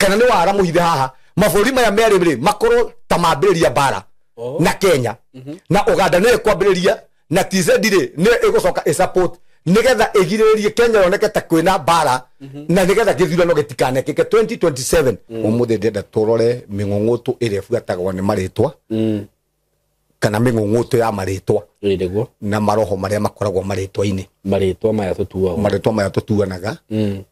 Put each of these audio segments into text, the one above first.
kana ni wara muhithe haha mabũrũri maya merĩ makorwo ta mambĩrĩria bara na Kenya na Uganda nĩ kwambĩrĩria na TZ nĩ ĩgũcoka support nigetha igirĩrĩrie Kenya yoneke ta kwĩna bara na nigetha gĩthurano gĩtikanekĩke 2027 ũmũthĩ ndĩrenda tũrore mĩng'ũng'ũtũ ĩrĩa ĩbuatagwo nĩ marĩtwa kana mĩng'ũng'ũtũ ya marĩtwa na maroho marĩa makoragwo marĩtwa-inĩ marĩtwa maya tũtuanaga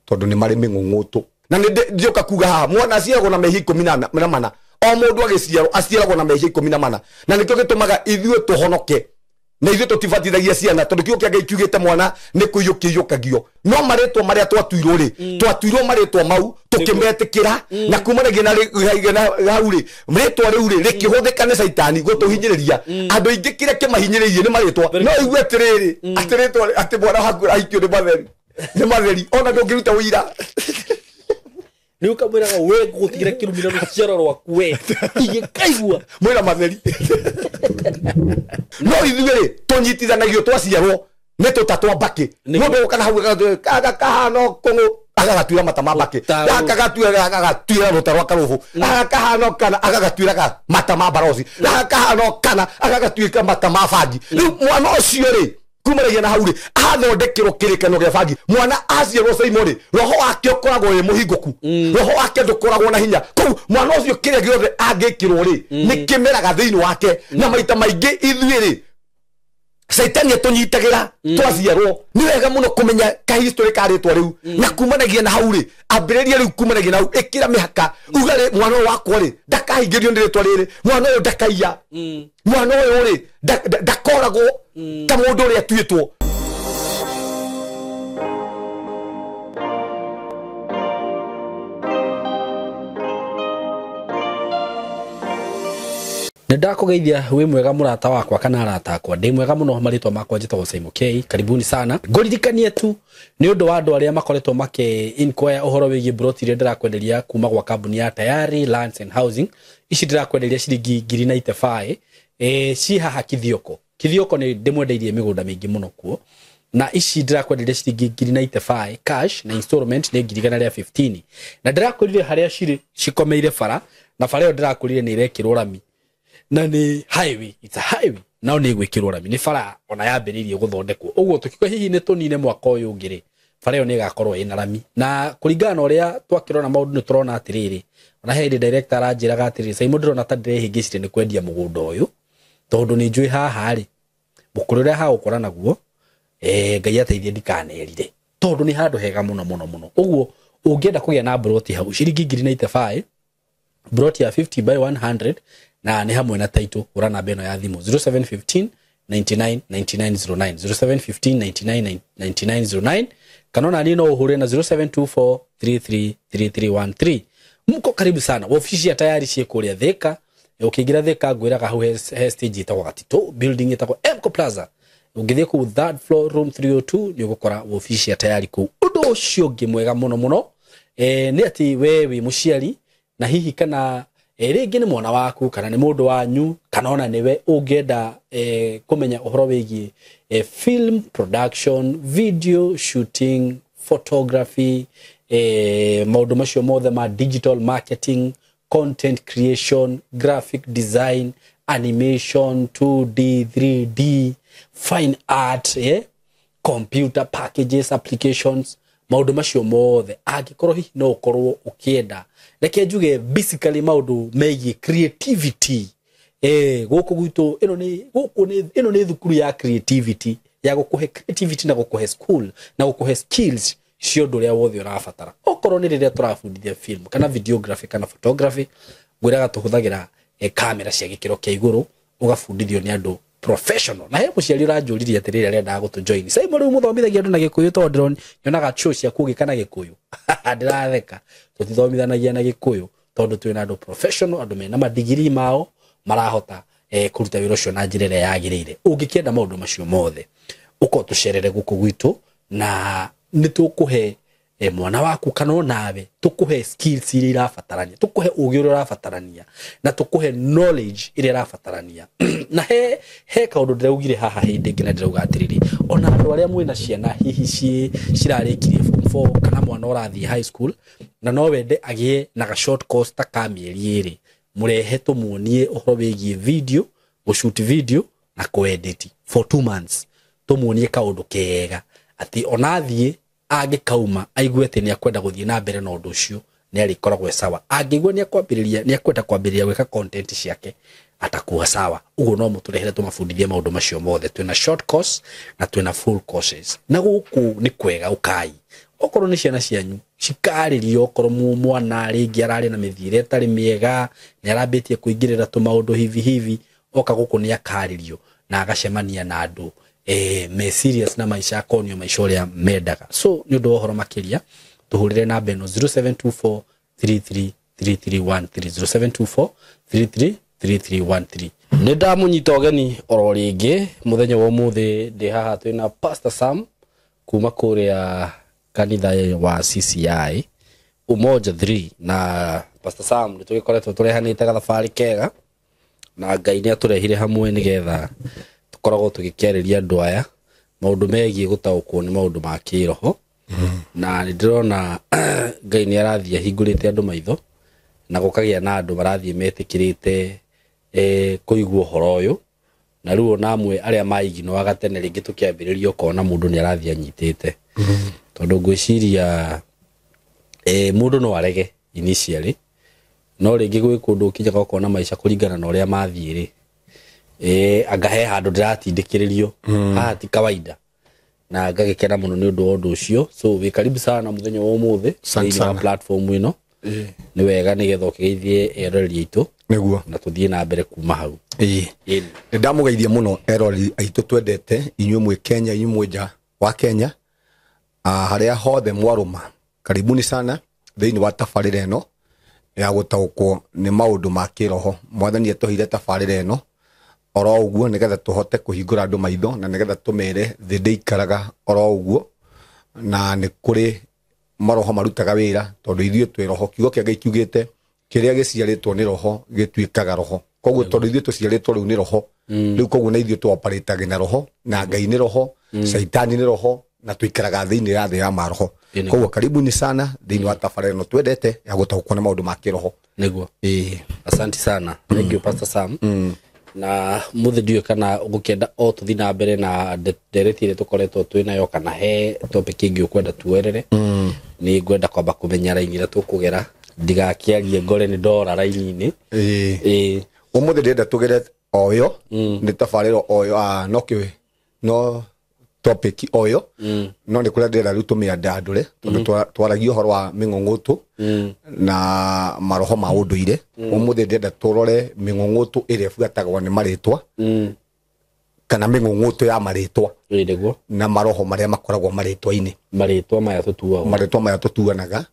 tondũ nĩ marĩ mĩng'ũng'ũtũ na nĩ ndĩoka kuga haha mwana aciaragwo na mehia 14 o mũndũ agĩciarwo aciaragwo na mehia 14 na nĩkĩo gĩtũmaga ithuĩ tũhonoke na ithuĩ tũtibatithagia ciana tondũ kiugo kĩa Ngai kiugĩte mwana nĩ kũiyũkĩiyũkagio no marĩtwa marĩa twatuirwo marĩtwa mau tũkĩmetĩkĩra na kumanagia na hau rĩtwa rĩu rĩkĩhũthĩka nĩ Saitani gũtũhinyĩrĩria andũ aingĩ kĩrĩa kĩmahinyĩrĩirie nĩ marĩtwa no igue atĩrĩrĩ atĩ rĩtwa atĩ mwana ahikio nĩ matheri ona ndũngĩruta ũira ni ukamwiraga we gutigira kirumira ruciaro rwaku we igikaigua mwira matheri no ithuĩ tũnyitithanagio twaciarwo nĩ tũtatwa mbaki mũndũ kana hau kaga kahano kũngũ agagatuira matama mbaki agagatuira rũtarwa karuhu agakahano kana agagatuira matama barosi agakahano kana agagatuika matama bangi rĩu mwana ũcio kumaragia na hau athondekerwo kĩrĩkanĩro gĩa bangi mwana aciarwo Simon roho wake ũkoragwo wĩ mũhingũku roho wake ndũkoragwo na hinya kũu mwana ũcio kĩrĩa gĩothe angĩkĩrwo nĩ kĩmeraga thĩinĩ wake na maita maingĩ ithuĩ Saitani atũnyitagĩra twaciarwo nĩ wega mũno kũmenya ka history ka rĩtwa rĩu na kumanagia na hau ambĩrĩria rĩu kumanagia na hau ĩkĩra mĩhaka uga mwana wakwa ndakahingĩrio nĩ rĩtwa rĩrĩ mwana ũyũ ndakaiya mwana ũyũ ndakoragwo ta mũndũ ũrĩa atuĩtwo Ndakugeithia we mwega murata wakwa kana arata akwa ndi mwega muno maritwa makwa njitagwo Simon K karibuni sana ngoririkanie tu ni undu wa andu aria makoretwo make inquire uhoro wigie broti ire ndirakwenderia kuma gwa kambuni ya Tayari Lands and Housing ici ndirakwenderia ciringi 95 ci haha Kithioko ni ndimwendeirie migunda mingi muno kuo na ici ndirakwenderia ciringi 95 cash na installment ni 15 na ndirakorire haria cikomeire bara na bara yo ndirakorire ni irekirwo rami na ni highway it's a highway now ni gwikirwo rami ni bara ona yambiririe guthondekwo uguo tukiko hihi ni tunine mwaka uyu ngiri bara yo ni gakorwo ina rami na kuringana na uria twakirona maundu ni turona atiriri ona head director aranjiraga atiriri sai mundu rona ta ndirehingicire ni kwendia mugunda uyu tondu ni njui haha ri mukurire ha ukora naguo Ngai ateithie ndikanerire tondu ni handu hega muno uguo ungienda kugia na broti hau ciringi 95 broti ya 50 by 100 na ni hamwe na title ura namba ino ya thimu 0715 99 9909 0715 99 kanona nino uhure na 0724 333313 mko karibu sana ofisi ya Tayari cie kuria Thika ukigira Thika ngwiraga hau he stage itagwo Gatito building itagwo Emco Plaza ungithie ku third floor room 302 ni ugukora ofisi ya Tayari ku undu ucio ngimwega muno ni ati wewe muciari na hihi kana ringi ni mwana waku kana ni mundu wanyu kana ona niwe ungienda kumenya uhoro wigie film production video shooting photography maundu macio mothe ma digital marketing content creation graphic design animation 2D 3D fine art computer packages applications maundu macio mothe angikorwo hihi no ukorwo ukienda reke njuge basically maundu megie creativity guku gwitu ino ni thukuru ya creativity ya gukuhe creativity na gukuhe school na gukuhe skills cio nduria wothe urabatara okorwo ni riria turafundithia film kana videography kana photography gwiraga tuhuthagira kamera cia gikiro kia iguru ugafundithio ni andu professional na he muciari uranjuririe atiriri arenda gutu join sai muri muthomithagia andu na gikuyu to ndron nyonaga show cia kugikana gikuyu ndiratheka tutithomithanagia na gikuyu tondu twina andu professional andu mena madigiri mao marahota kuruta wira ucio na njira ĩrĩa yagĩrĩire ungikienda maundu macio mothe uko tucerere guku gwitu na nitukuhe mwana waku kana nawe tukuhe skills iria irabatarania tukuhe ugi uria urabatarania na tukuhe knowledge iria irabatarania na he kaundu ndiraugire haha hindi ngina ndirauga atiriri ona andu aria mwina ciana hihi cirarikirie form 4 kana mwana urathie high school na no wende agie na ga short course ta kamieri iri murehe tumuonie uhoro wigie video gushoot video na kuedit for 2 months tumuonie kaundu kega ati onathie agikauma aiguete ni akwenda guthie na mbere na undu ucio ni ari koragwe sawa angigwa ni akwambiriria ni akwenda kwambiriria gweka content ciake atakuwa sawa ugo no muturehere tumafundithie maundu macio mothe twina short course na twina full courses na guku ni kwega ukai okoro ni ciana cianyu cikaririo okoro mwana ringi arari na mithire tari miega ni arambitie kuingirira tumaundu hivi oka guku ni akaririo na agacemania na andu me serious na maisha konyo maisha ya medaga so ni ndo horo makiria tuhurire na beno 0724 333313 0724 ni ndamunyita ogeni oro ringi muthenya wa muthi ndi haha twina Pastor Sam kuma kuria kanitha wa CCI Umoja 3 na Pastor Sam ni tugikoretwo turehanite gathabari kega na Ngai ni aturehire hamwe nigetha tukoragwo tugikiariria andu aya maundu megie gutaukwo ni maundu ma kiroho na ndirona Ngai ni arathia hingurite andu maitho na gukagia na andu marathie metikirite kuigwo horo uyu na ruo namwe aria maigino agatene ringi tukiambiririo kona mundu ni arathia nyitite tondu ngwiciria mundu no arege initially no ringi gwi kundu kinyaga kona maisha kuringana na uria mathiire agahe handu ndiratindikiririo haha ti kawaida na ngagikena muno ni undu undu ucio so we karibu sana muthenya wa umuthi na platform ino ni wega ni getho kigeithie erori itu niguo na tuthie na mbere kuma hau ni ndamugeithia muno erori aitu twendete inyuĩ mwe Kenya inyuĩ mwe nja wa Kenya haria hothe mwaruma karibuni sana thiini wa tabarĩra ĩno ya gutaukwo ni maundu ma kiroho mwathani atuhire tabarĩra ĩno oro uguo nigetha tuhote kuhingura andu maitho na nigetha tumere thinde ikaraga oro uguo na ni kuri maroho marutaga wira tondu ithuĩ twĩ roho kiugo kĩa Ngai kiugite kiria giciaritwo ni roho gituikaga roho koguo tondu ithuĩ tuciaritwo riu ni roho riu koguo na ithuĩ tuoperatage na roho na Ngai ni roho shaitani ni roho na tuikaraga thiini ya thĩ ya maroho koguo karibuni sana thiini wa tabarĩra ĩno twendete ya gutaukwo ni maundu ma kiroho niguo asante sana thank you Pastor Sam na muthi ndio kana ugukienda o tuthi na mbere na nderetire tukoretwo twina yo kana he topic ingi ukwenda tuwerere ni ngwenda kwamba kumenya raini ira tukugera ndigakiarie ngore ni ndora raini-ini umuthi ndenda tugere oyo ni tabarĩra oyo no kiwe no topic oyo no ni kuria ndenda riu tumiandandure tondu twaragio horo wa ming'ong'otu na maroho ma unduire umuthi ndenda turore ming'ong'otu iria buatagwo ni maritwa kana ming'ong'otu ya maritwa niguo na maroho maria makoragwo maritwa-ini maritwa maya tutuanaga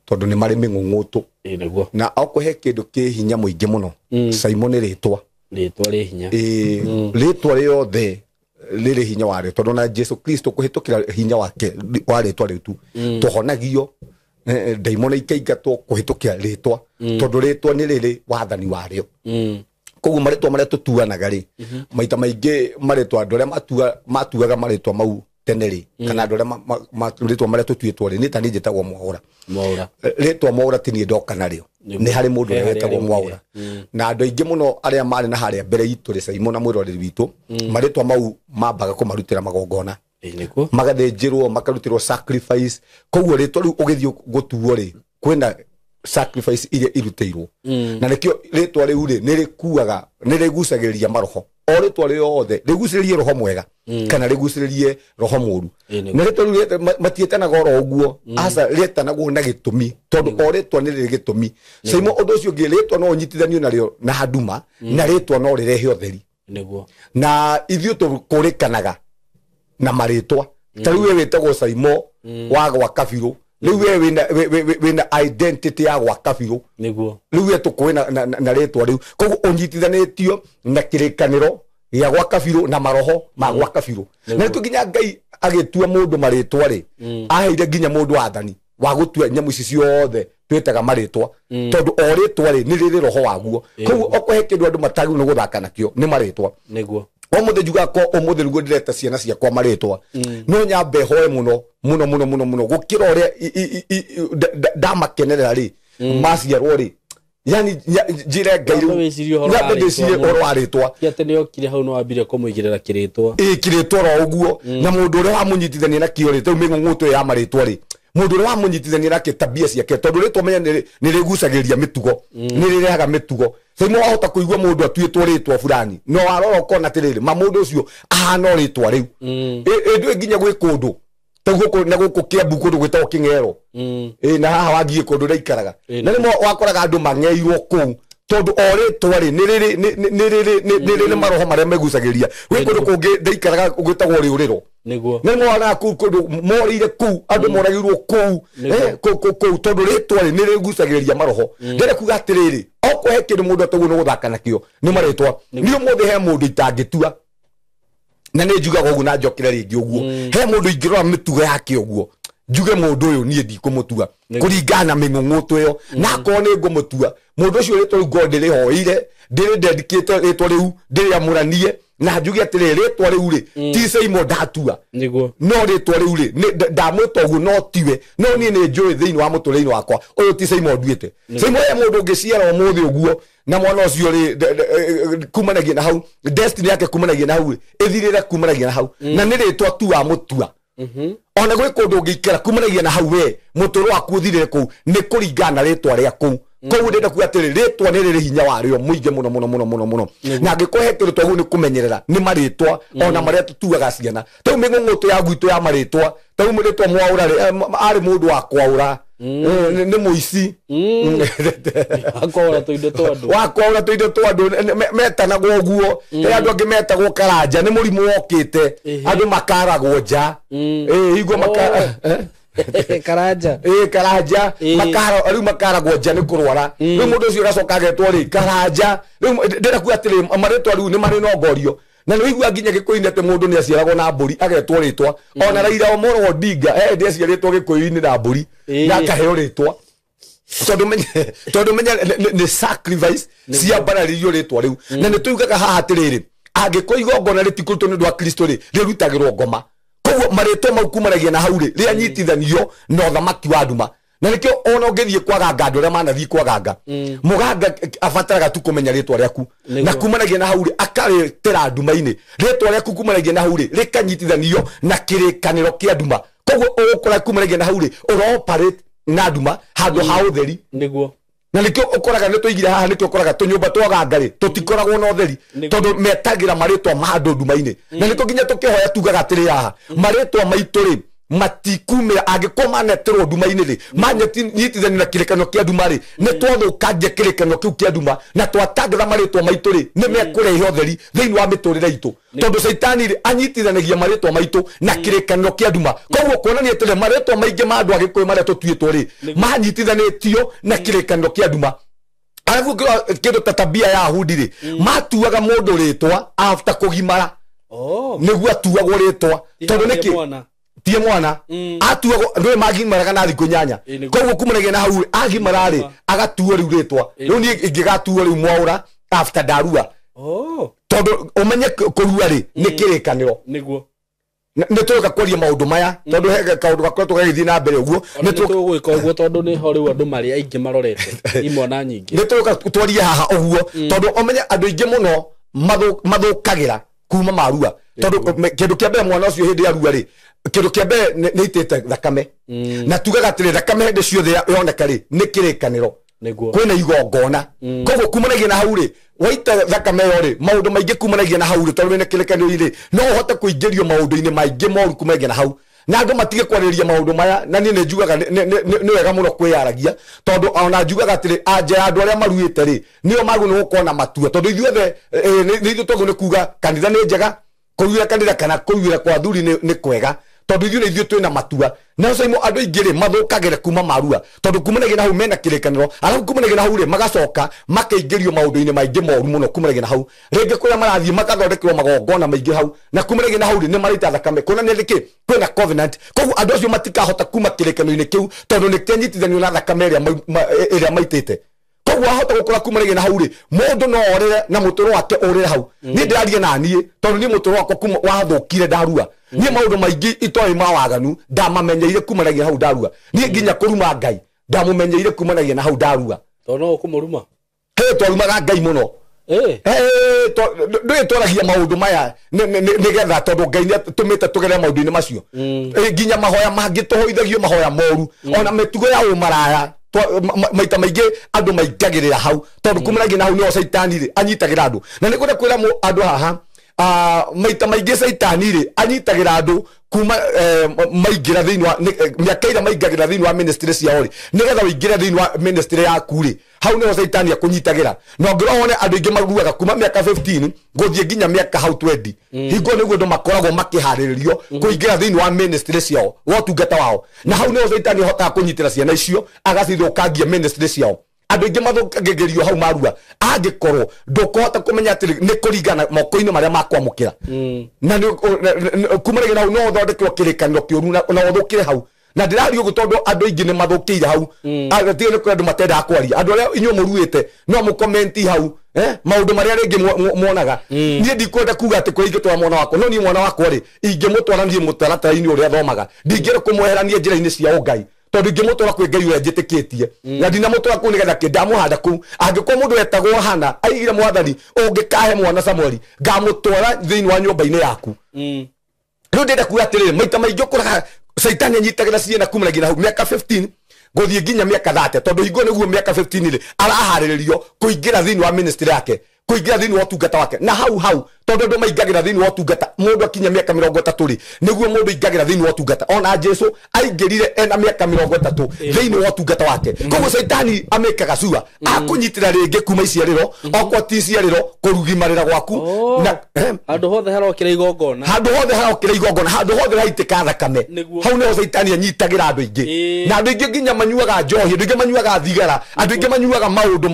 tondu ni mari ming'ong'otu niguo na akuhe kindu ki hinya muingi muno Simon ritwa ri hinya ritwa riothe riri hinya wari tondu na Jesu Kristo kuhitukira hinya wake wa ritwa ritu tuhonagio daimona ikaingatwo kuhitukira ritwa tondu ritwa ni riri wathani wario koguo maritwa maria tutuanaga ri maita maingi maritwa andu aria matuaga maritwa mau tene ri kana andu aria maritwa maria tutuitwo ri ni tani njitagwo Mwaura ritwa Mwaura tini ndoka nario ni hari mundu wetagwo Mwaura na andu aingi muno aria mari na haria mbere itu ri Simon na mwiroreri witu maritwa mau mambaga kumarutira magongona magathinjirwo makarutirwo sacrifice koguo ritwa riu ugithio gutuo ri kwina sacrifice iria iruteirwo na nikio ritwa riu ri ni rikuaga ni rigucagiriria maroho o ritwa riothe riguciririe roho mwega kana riguciririe roho muru na ritwa riu matietanaga oro uguo asa rietanagwo na gitumi tondu o ritwa ni riri gitumi Simon undu ucio ngi ritwa no unyitithanio nario na handuma na ritwa no rirehe utheri niguo na ithuĩ tukurikanaga na maritwa tariu we wetagwo Simon wa gwa kabiru riu we wina identity ya gwa kabiru niguo riu we tukwina na ritwa riu koguo unyitithanĩtio na kirikaniro ya gwa kabiru na maroho ma gwa kabiru na tu nginya Ngai agitua mundu maritwa ri aheire nginya mundu wathani wa gutua nyamu ici ciothe twetaga maritwa tondu o ritwa ri ni riri roho waguo koguo okohe kindu andu matagi no guthaka nakio ni maritwa niguo omuthe juga ko omuthe rugo ndireta ciana ciakwa maritwa no nyambe hoe muno gukira uria ndamakenerera ri maciarwo ri yani njire ngairu nyambe ndicirie oro aritwa yate ni okire hau no wambire kumuigirira kiritwa kiritwa ro uguo na mundu uria wamunyitithania na kio ri tau ming'ung'uto ya maritwa ri mundu uria wamunyitithania na tabia ciake tondu ritwa menya ni rigucagiria mitugo ni rirehaga mitugo Simo wahota kuigua mundu atuitwo ritwa fulani no warora ukona tiriri ma mundu ucio ahana ritwa riu ndu nginya gwi kundu taguko na guko Kiambu kundu gwitwo King'ero na haha wangie kundu raikaraga na nimo wakoraga andu mang'eirwo kuu tondu o ritwa ri ni riri maroho maria megucagiria gwi kundu kungi ndaikaraga gwitagwo riuriro niguo nimo wana kundu morire kuu andu moragirwo kuu tondu ritwa ri ni rigucagiria maroho ndere kuga atiriri okohe kindu mundu ataguo no guthaka nakio ni maritwa ni mundu he mundu itangitua na ni njugaga uguo na njokire ringi uguo he mundu ingirora mitugo yake uguo njuge mundu uyu nie ndikumutua kuringana ming'ung'uto iyo na ko ni ngumutua mundu ucio ritwa riu God rihoire ndiri dedicate ritwa riu ndiri amuranie na njuge atire ritwa riu ri ti Simon ndatua niguo no ritwa riu ri ndamwita uguo no tiwe no nie ni njui thiini wa muturire wakwa uyu ti Simon nduite Simon ya mundu ngiciara umuthi uguo na mwana ucio ri kumanagia na hau destiny yake kumanagia na hau ithirire kumanagia na hau na ni ritwa tu wa mutua ona gwi kundu ngikara kumanagia na hau we muturo waku uthirire ku ni kuringana ritwa ria ku koguo ndenda kuga atiri ritwa ni riri hinya wario muingi muno na ngikohe kindu twagu ni kumenyerera ni maritwa ona maria tutuaga ciana tau ming'ung'uto ya gwitu ya maritwa tau muritwa mwaura ari mundu wa kwaura ni muici akora tuindo twandu wakora tuindo twandu metanagwo uguo andu angi metagwo karanja ni murimu wokite andu makaragwo nja igwo karanja karanja makara riu makaragwo nja ni kurwara riu mundu ucio gacoka agetwo ri karanja riu ndira kuga atiri maritwa riu ni mari no ngorio na no igua nginya gikuini ate mundu ni aciaragwo na mburi agetwo ritwa ona Raila Omolo Odinga ndi aciaritwo gikuini na mburi na akaheo ritwa tondu menya ni sacrifice cia bararirio ritwa riu na ni tuigaga haha atiriri angikwa igongona ritikutwo ni ndu wa Kristo ri rirutagirwo ngoma koguo maritwa mau kumanagia na hau ri rianyitithanio na thamaki wa nduma na nikio ona ungithie kwaganga andu aria manathie kwaganga muganga abataraga tu kumenya ritwa riaku na kumanagia na hau ri akaritira nduma-ini ritwa riaku kumanagia na hau ri rikanyitithanio na kirikaniro kia nduma koguo ugukora kumanagia na hau ri uro-operate na nduma handu ha utheri niguo na nikio ukoraga ni tuigire haha nikio ukoraga tunyumba twaganga ri tutikoragwo na utheri tondu metagira maritwa ma andu nduma-ini na nikio nginya tukihoya tugaga atiri haha maritwa maitu ri matikumira angikoma neterwo nduma-ini ri manyitithani na kirekano kia nduma ri ni twathukangia kirekano kiu kia nduma na twatangitha maritwa maitu ri ni mekurehe utheri thiini wa miturire itu tondu Saitani ri anyitithanagia maritwa maitu na kirekano kia nduma koguo kuonania atiri maritwa maingi ma andu agikuyu maria tutuitwo ri manyitithanitio na kirekano kia nduma alafu kindu ta tabia ya Ahudi ri matuaga mundu ritwa after kugimara niguo atuagwo ritwa tondu niki tie mwana atuagwo ndwe magimaraga na thiku nyanya koguo kumanagia na hau agimara ri agatuo riu ritwa riu ni ingigatuo riu mwaura after darua tondu umenye kurua ri ni kirikaniro niguo ni tuka kwaria maundu maya tondu he kaundu gakoretwo gagithii na mbere uguo ni tugwika uguo tondu ni ho riu andu mari aingi marorete imwana nyingi ni tuka twaria haha uguo tondu umenye andu aingi muno mathukagira kuma marua tondu kindu kia mbere mwana ucio hindi ya rua ri kindu kia mbere ni itete thakame na tugaga atiri thakame hindi ciothe yoneka ri ni kirikaniro kwina igongona koguo kumanagia na hau ri waita thakame yo ri maundu maingi kumanagia na hau ri tondu ni kirikaniro ri no uhote kuingirio maundu-ini maingi moru kumanagia na hau na andu matige kwariria maundu maya na ni njugaga ni wega muno kwiyaragia tondu ona njugaga atiri anja ya andu aria maruite ri nio magunu gukona matua tondu ithuothe ni ithu togu ni kuga kanitha ni njega kuira kanitha kana kuira kwa thuri ni kwega tondu ithuĩ ithuĩ twĩna matua na Saimo andũ aingĩ rĩ mathũkagĩre kuma marua tondu kumanagia na hau mena kĩrĩkanĩro arabu kumanagia na hau rĩ magacoka makaingĩrio maũndũ-inĩ maingĩ moru mũno kumanagia na hau rĩngĩ kũrĩa marathiĩ makathondekerwo magongona maingĩ hau na kumanagia na hau rĩ nĩ maraita thakame kuonania nĩkĩ kwĩna covenant koguo andũ acio matikahota kuma kĩrĩkanĩro-inĩ kĩu tondu nĩ kĩanyitithanio na thakame ĩrĩa maitĩte koguo ahota gũkora kumanagia na hau rĩ mũndũ no orĩre na mũtũro wake ũrĩre hau niĩ ndĩraria na niĩ tondu niĩ mũtũro wakwa kuma wathũkire ndarua niĩ maũndũ maingĩ itoĩ mawaganu ndamamenyeire kumanagia hau ndarua niĩ nginya kũruma Ngai ndamũmenyeire kumanagia na hau ndarua tondu no ũkũmũruma twarumaga Ngai mũno ndũĩ twaragia maũndũ maya nĩgetha tondu Ngai nĩ atũmĩte tũgerere maũndũ-inĩ macio nginya mahoya mangĩ tũhoithagio mahoya moru ona mĩtugo ya ũmaraya maita maingĩ andũ maingagĩrĩra hau tondu kumanagia na hau nĩho Saitani rĩ anyitagĩra andũ na nĩkwenda kwĩra andũ haha maita maingĩ Saitani rĩ anyitagĩra andũ kuma maingĩra thĩinĩ wa mĩaka ĩrĩa maingagĩra thĩinĩ wa ministry ciao rĩ nĩgetha ũingĩre thĩinĩ wa ministry yaku rĩ hau nĩho Saitani akũnyitagĩra na ũngĩrora wone andũ aingĩ maruaga kuma mĩaka 15 gũthiĩ nginya mĩaka hau 20 hingo nĩguo andũ makoragwo makĩharĩrĩrio kũingĩra thĩinĩ wa ministry ciao wotungata wao na hau nĩho Saitani ahotaga kũnyitĩra ciana icio agacithũkangia ministry ciao andũ aingĩ mathũkagĩrio hau marua angĩkorwo ndũkũhota kũmenya atĩ nĩ kũringana moko-inĩ marĩa makwamũkĩra na kumanagia na hau no ũthondekerwo kĩrĩkanĩro kĩũru na ũthũkĩre hau na ndĩraria ũguo tondũ andũ aingĩ nĩ mathũkĩire hau tiga nĩ kũrĩ andũ matendaga kwaria andũ arĩa inyuĩ mũruĩte no mũkomenti hau maũndũ marĩa rĩngĩ muonaga niĩ ndikwenda kuga atĩ kũrĩa ingĩtwara mwana wakwa no niĩ mwana wakwa rĩ ingĩmũtwaranie mũtaratara-inĩ ũrĩa athomaga ndingĩrĩ kũmweherania njĩra-inĩ cia ũngai tondu ingĩmũtwara kwĩ Ngai ũrĩa njĩtĩkĩtie na ndinamũtwara kũu nĩgetha ndamũhanda kũu angĩkorwo mũndũ etagwo Hana aigire Mwathani ũngĩkahe mwana Samueli ngamũtwara thĩinĩ wa nyũmba-inĩ yaku rĩu ndĩrenda kuga atĩrĩrĩ maita maingĩ ũkoraga Saitani anyitagĩra ciana kumanagia na hau mĩaka 15 gũthiĩ nginya mĩaka 30 tondu hingo nĩguo mĩaka 15 rĩ araharĩrĩrio kũingĩra thĩinĩ wa ministry yake kũingĩra thĩinĩ wa ũtungata wake na hau tondu andũ maingagĩra thĩinĩ wa ũtungata mũndũ akinya mĩaka 30 rĩ nĩguo mũndũ aingagĩra thĩinĩ wa ũtungata ona Jesũ aingĩrire ena mĩaka 30 thĩinĩ wa ũtungata wake koguo Saitani amĩkaga cua akũnyitĩra rĩngĩ kuma iciarĩro okorwo ti iciarĩro kũrugimarĩra gwaku na handũ hothe harokĩra igongona handũ hothe haitĩka thakame hau nĩho Saitani anyitagĩra andũ aingĩ na andũ aingĩ nginya manyuaga njohi andũ aingĩ manyuaga thigara andũ aingĩ manyuaga maũndũ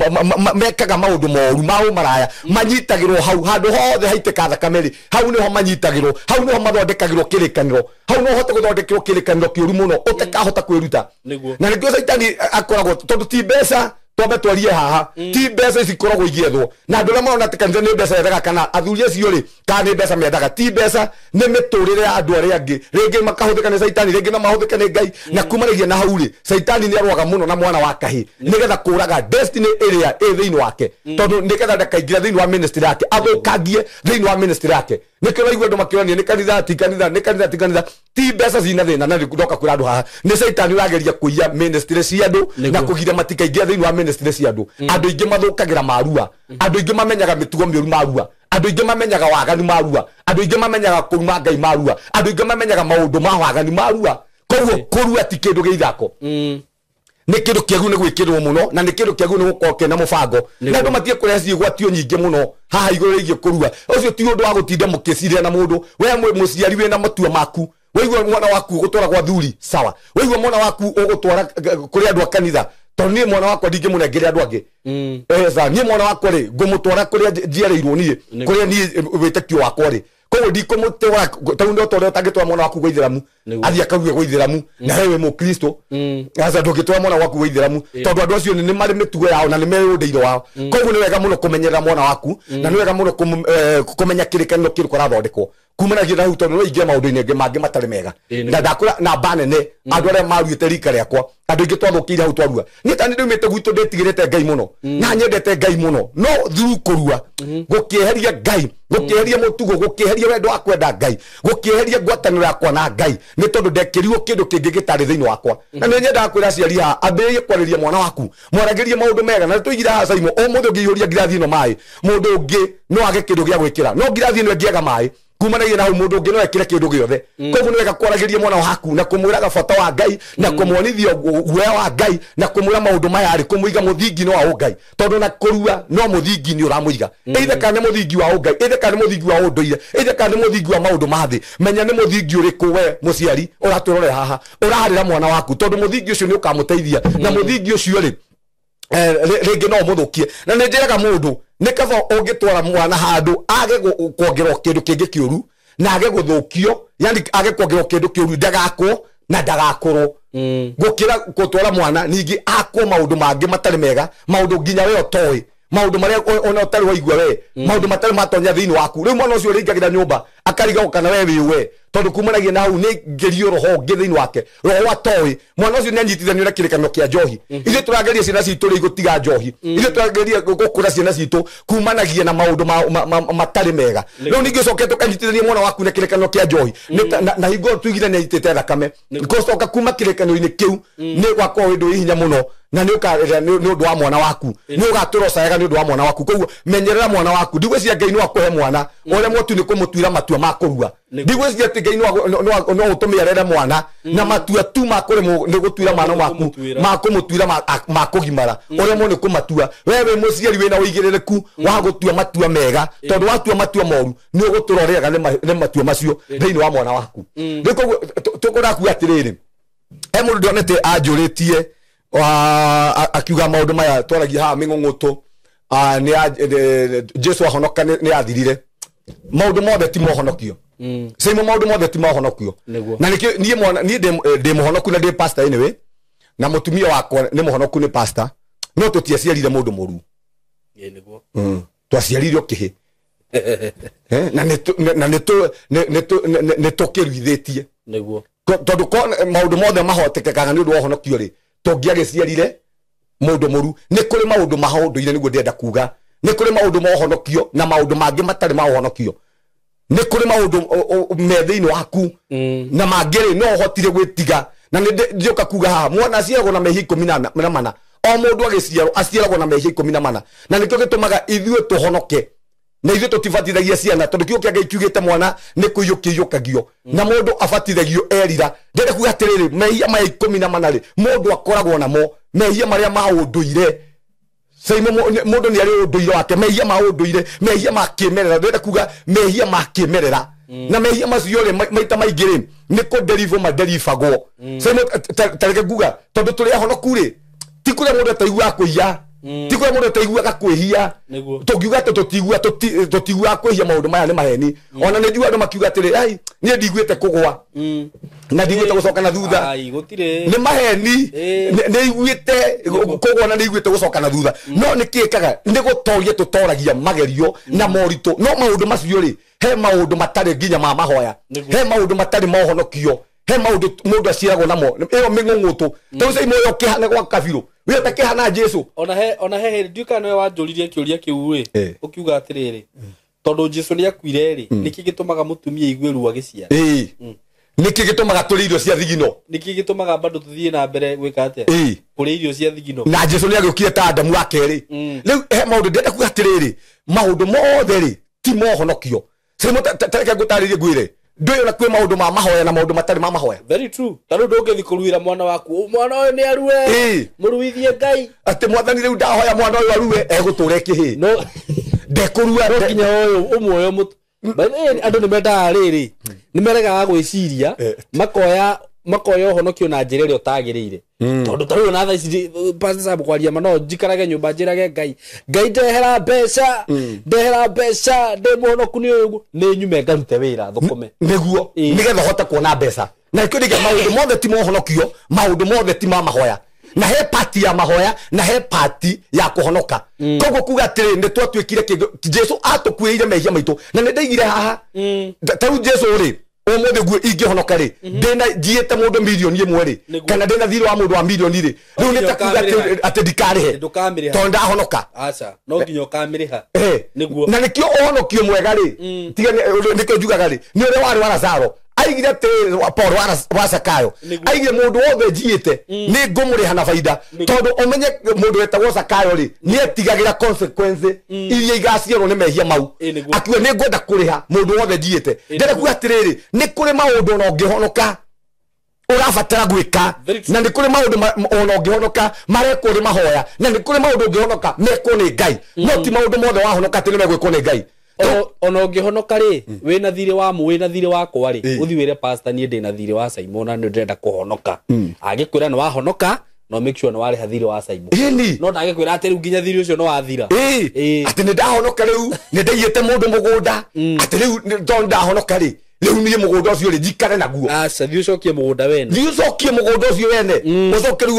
mekaga maũndũ moru ma ũmaraya manyitagĩrwo hau handũ hothe haitĩka thakame rĩ hau nĩho manyitagĩrwo hau nĩho mathondekagĩrwo kĩrĩkanĩro hau no hote gũthondekerwo kĩrĩkanĩro kĩũru mũno ũtakahota kwĩruta na nĩkĩo Saitani akoragwo tondu ti mbeca twambe twarie haha ti mbeca ici ikoragwo igĩethwo na andũ arĩa marona atĩ kanitha nĩ mbeca yendaga kana athuri acio rĩ kana nĩ mbeca mendaga ti mbeca nĩ mĩtũrĩre ya andũ arĩa angĩ rĩngĩ makahũthĩka nĩ Saitani rĩngĩ na mahũthĩka nĩ Ngai na kumanagia na hau rĩ Saitani nĩ arũaga mũno na mwana wa kahĩ nĩgetha kũraga destiny ĩrĩa ĩ thĩinĩ wake tondu nĩgetha ndakaingĩra thĩinĩ wa ministry yake athũkangie thĩinĩ wa ministry yake nĩkĩo raigua andũ makĩonania nĩ kanitha ti kanitha ti mbeca cina thĩna na ndoka kwĩra andũ haha nĩ Saitani ũrageria kũiya ministry cia andũ na kũgiria matikaingĩra thĩinĩ wa ministry cia andũ andũ aingĩ mathũkagĩra marua andũ aingĩ mamenyaga mĩtugo mĩũru marua andũ aingĩ mamenyaga waganu marua andũ aingĩ mamenyaga kũruma Ngai marua andũ aingĩ mamenyaga maũndũ ma waganu marua koguo kũrua ti kĩndũ gĩa ithako nĩ kĩndũ kĩagu nĩ gwĩkĩrwo mũno na nĩ kĩndũ kĩagu nĩ gũkorwo kĩna mũbango na andũ matige kũrĩa ciĩgwatio nyingĩ mũno haha igũrũ rĩgiĩ kũrua ũcio ti ũndũ wa gũtinda mũkĩciria na mũndũ we mũciari wĩna matua maku waigua mwana waku ũgũtwara gwa thuri sawa waigua mwana waku ũgũtwara kũrĩ andũ a kanitha tondu niĩ mwana wakwa ndingĩmũnengere andũ angĩ niĩ mwana wakwa rĩ ngũmũtwara kũrĩa njiarĩirwo niĩ kũrĩa niĩ wĩtĩkio wakwa rĩ koguo ndikũmũtwara tondũ nĩ ũtwara ũtangĩtwara mwana waku gwa ithĩramu athiĩ akaruge gwa ithĩramu na we wĩ mũkristo aca ndũngĩtwara mwana waku gwa ithĩramu tondũ andũ acio nĩ marĩ mĩtugo yao na nĩ marĩ ũndũire wao koguo nĩ wega mũno kũmenyerera mwana waku na nĩ wega mũno kũmenya kĩrĩkanĩro kĩrĩkũ kũrathondekwo kumanagia na hau tondũ no ingĩra maũndũ-inĩ mangĩ matarĩ mega na ndakũra na mba nene andũ arĩa maruĩte rika rĩakwa andũ aingĩ twathũkĩire hau twarua niĩ ta nĩ ndaumĩte gwitũ ndĩtigĩrĩte Ngai mũno na nyendete Ngai mũno no through kũrua gũkĩeheria Ngai gũkĩeheria mũtugo gũkĩeheria wendo wa kwenda Ngai gũkĩeheria ngwatanĩro yakwa na Ngai nĩ tondũ ndekĩrirwo kĩndũ kĩngĩ gĩtarĩ thĩinĩ wakwa na nĩ nyendaga kwĩra aciari haha ambĩrĩrie kwarĩria mwana waku mwaragĩrie maũndũ mega na tũigire haha Saimo ũmũthĩ ũngĩihũria ngirathi ĩno maĩ mũndũ ũngĩ no age kĩndũ gĩa gwĩkĩra no ngirathi ĩno ĩngĩaga maĩ kumanagia na hau mundu ngi no ekire kindu giothe koguo ni wega kwaragiria mwana waku na kumwiraga bata wa Ngai na kumwonithia guoya wa Ngai na kumwira maundu maya ari kumuiga muthingi no wa Ngai tondu na kurua no muthingi ni uramuiga either kana muthingi wa Ngai either kana muthingi wa unduire either kana muthingi wa maundu mathi menya ni muthingi uriku we muciari uraturore haha uraharira mwana waku tondu muthingi ucio ni ukamuteithia na muthingi ucio ri rĩngĩ no mũthũkie na nĩ njĩraga mũndũ nĩ kaba ũngĩtwara mwana handũ age kuongerwo kĩndũ kĩngĩ kĩũru na age gũthũkio yani age kuongerwo kĩndũ kĩũru ndagakwo na ndagakũrwo gũkĩra gũtwara mwana ningĩ akwo maũndũ mangĩ matarĩ mega maũndũ nginya we ũtoĩ maũndũ marĩa ona ũtarĩ waigua we maũndũ matarĩ matonya thĩinĩ waku rĩu mwana ũcio ũrĩingagĩra nyũmba akariga kana we wĩ tondu kumanagia na hau nĩ ngerio roho ngĩ thĩinĩ wake roho atoĩ mwana ũcio nĩ anyitithanio na kĩrĩkanĩro kĩa njohi ithuĩ tũrageria ciana citũ rĩ gũtiga njohi ithuĩ tũrageria gũkũra ciana citũ kumanagia na maũndũ matarĩ mega rĩu ningĩ ũcoke tũkanyitithania mwana waku na kĩrĩkanĩro kĩa njohi na hingo tũigire nĩ anyitĩte thakame gũcoka kuma kĩrĩkanĩro-inĩ kĩu nĩ gwakorwo ũndũ wĩ hinya mũno na nĩ ũkarĩra nĩ ũndũ wa mwana waku nĩ ũgatũra ũcayaga nĩ ũndũ wa mwana waku koguo menyerera mwana waku ndigwĩciria Ngai no akũhe mwana ũrĩa mwotu nĩ kũmũtuĩra matua ma kũrua ndigwĩciria atĩ Ngai no ũtũme arere mwana na matua tu ma kũremwo nĩ gũtuĩra mwana waku ma kũmũtuĩra ma kũgimara ũrĩa mo nĩ kũmatua we wĩ mũciari wĩna ũigĩrĩrĩku wa gũtua matua mega tondũ watua matua moru nĩ ũgũtũra ũrĩaga nĩ matua macio thĩinĩ wa mwana waku rĩu koguo tũkũrakuga atĩrĩrĩ he mũndũ ndonete anjũrĩtie akiuga maundu maya twaragia haha ming'ong'oto Jesu ahonoka ni athirire maundu mothe ti mohonokio sema maundu mothe ti mohonokio na nie mwana nie de muhonoku na de pastor anyway na mutumia wakwa ni muhonoku ni pastor no tutiaciarire mundu muru niguo twaciarire okihi na ne tukiruithitie niguo tondu maundu mothe mahotekekaga ni undu wa honokio ri tongiagiciarire mundu muru ni kuri maundu mahondoire niguo ndenda kuga ni kuri maundu mohonokio na maundu mangi matari mahonokio ni kuri maundu methiini waku na mangiri no hotire gwitiga na ndioka kuga ha mwana aciaragwo na mehia 14 o mundu aciaragwo na mehia 14 na nikio gitumaga ithuĩ tuhonoke na ithuĩ tutibatithagia ciana tondu kiugo kia Ngai kiugite mwana ni kuyukagio na mundu abatithagio erira ndende kuga atiriri mehia ma 14 ri mundu akoragwo namo mehia maria ma unduire Saimo mundu ni ari unduire wake mehia ma unduire mehia ma kimerera ndende kuga mehia ma kimerera na mehia macio ri maita maingĩ ri ni ku deliver ma delivagwo Saimo tareke kuga tondu turi ahonoku ri ti kuria mundu ataigua kuiya ti kuria mundu ataigua gakwihia tungiuga tutigua kwihia maundu maya ni maheni ona ni njua andu makiuga atiri ai nie ndigwite kugwa na ndigwite gucoka na thutha ai gutire ni maheni ni igwite kugwa na ni igwite gucoka na thutha no ni kiikaga ni gutoria tutoragia magerio na morito no maundu macio ri he maundu matari nginya ma mahoya he maundu matari mohonokio he maundu mundu aciaragwo namo iyo ming'ong'oto tawisa imoyo kihana gwa kabiru we takihana Jesu ona he nduka no wanjuririe kiuria kiu ri ukiuga atiriri tondu Jesu ni akuire ri niki gitumaga mutumia igwe ruo agiciara niki gitumaga turi irio cia thigino niki gitumaga bado tuthie na mbere gwika atia kuri irio cia thigino na Jesu ni agiukire ta Adamu akeri riu he maundu ndenda kuga atiriri maundu mothe ri ti mohonokio simo tareke ngutaririe ngwire ndoyo na kwe maundu ma mahoya na maundu matari ma mahoya very true tano ndongethi kuruira mwana waku mwana oyo ni arue muruithie Ngai ati mwathani riu ndahoya mwana oyo arue eguture kihi no ndekurua ndokinya oyo umwoyo mutu andu ni menda riri ni merega gwiciria makoya honokio na njira ĩrĩa ũtagĩrĩire tondu tarĩu na thaa ici pastor kwaria mano njikarage nyumba njirage Ngai ndehera mbeca ndi muhonoku ni ũguo ni nyume ngarute wĩra thũkũme niguo nigetha hote kuona mbeca na kĩndũ kĩa maũndũ mothe ti mohonokio maũndũ mothe ti ma mahoya na he party ya mahoya na he party ya kuhonoka koguo kuga atĩrĩ nĩ twatuĩkire kĩndũ Jesu atukuĩire mehia maitũ na nĩ ndaigire haha tarĩu Jesu rĩ umuthi guo ingĩhonoka rĩ ndĩna njiĩte mũndũ milioni ĩmwe rĩ kana ndĩna thirĩ wa mũndũ wa milioni rĩ rĩu nĩ takuga atĩ ndikarĩhe tondũ ndahonoka aca no nginya ũkamĩrĩha nĩguo na nĩkĩo ũhonokio mwega rĩ tiga nĩkĩo njugaga rĩ nĩ ũrĩa warĩ wa Lazaro aigire te Paul wa Sakayo aigire mundu wothe njiite ni ngumuri hana faida tondu omenye mundu wetagwo Sakayo ri ni etigagira consequence iria igaciarwo ni mehia mau akiwa ni ngwenda kuriha mundu wothe njiite ndere ku atiriri ni kuri maundu no ngihonoka urabatara gwika na ni kuri maundu ono ngihonoka mareko ri mahoya na ni kuri maundu ngihonoka meko ni Ngai no ti maundu mothe wahonoka tini megwiko ni Ngai ono ngihonoka ri wina thire wa mu wina thire wakwa ri uthi wire pastor ni ndina thire wa Simon na ndenda kuhonoka agikwira no wahonoka no make sure no wari hathire wa Simon no ndagikwira ati riu nginya thire ucio no wathira ati ni ndahonoka riu ni ndaiyete mundu mugunda ati riu ndahonoka ri riu ni mugunda ucio ri jikare naguo aca thiu cokie mugunda wene thiu cokie mugunda ucio wene ucoke riu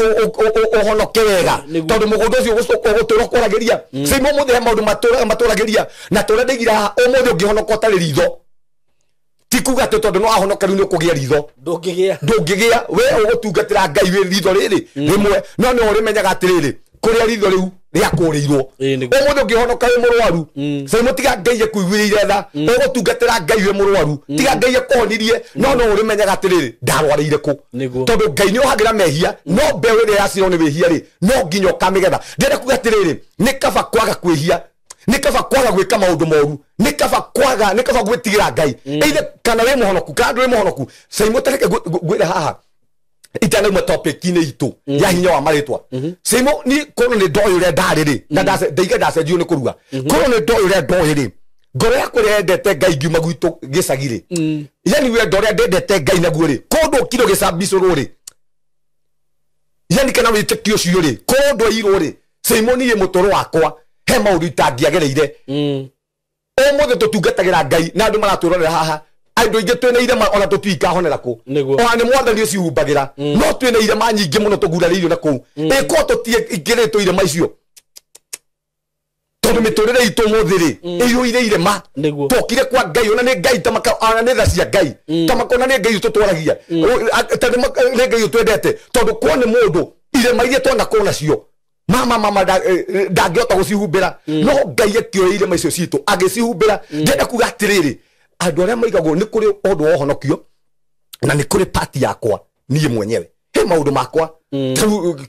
uhonoke wega tondu mugunda ucio gutura kwaragiria Simon muthe maundu maturagiria na tore ndigira umuthi ungihonoka tari ritho tikuga tondu no ahonoka riu ni ukugia ritho ndungigia we ugutungatira Ngai wi ritho riri rimwe no no rimenyaga atiriri kuria ritho riu riakuriirwo umuthi ungihonoka wi murwaru Simon tiga Ngai kuigwirire tha ugutungatira Ngai wi murwaru tiga Ngai kuhonirie no no rimenyaga atiriri ndarwarire ku tondu Ngai ni uhagira mehia no mbewe ri yaciro ni wihia ri no nginyo kamigetha ndere kuga atiriri ni kaba kwaga kwihia ni kaba kwaga gwika maundu moru ni kaba gwitigira Ngai either kana we muhonoku kana we muhonoku Simon tareke gwira haha itana mu topic ni itu ya hinya wa maritwa Simon ni kono ni ndoyure ndariri na ndaiga ndacenjio ni kuruga kono ni ndoyure ndoyire ngoro yakwa rendete Ngai ngiuma gwitu gicagire yani we ndore ndendete Ngai naguo ri kondo kiro gicambicurwo ri yani kana wite kio cio ri kondo irwo ri Simon ni mutoro wakwa he maundu itangiagereire umuthe tutungatagira Ngai na andu maraturorera haha andu ingi twina irema ona tutwika honera ku ona ni mwathani ucio humbagira no twina irema nyingi muno tuguraririo na ku iko tutie ikiretwo irema icio tondu miturire itu muthiri iyo ire irema tokire kwa Ngai ona ni Ngai tamaka ona ni thacia Ngai tamaka ona ni Ngai tutwaragia tani ni Ngai twendete tondu kwa ni mundu irema iria twanga kona cio mama ndangihota gucihumbira no Ngai akioire maicio citu agicihumbira ndenda kuga atiriri andu aria maigagwo ni kuri undu wohonokio na ni kuri party yakwa niye mwenyewe he maundu makwa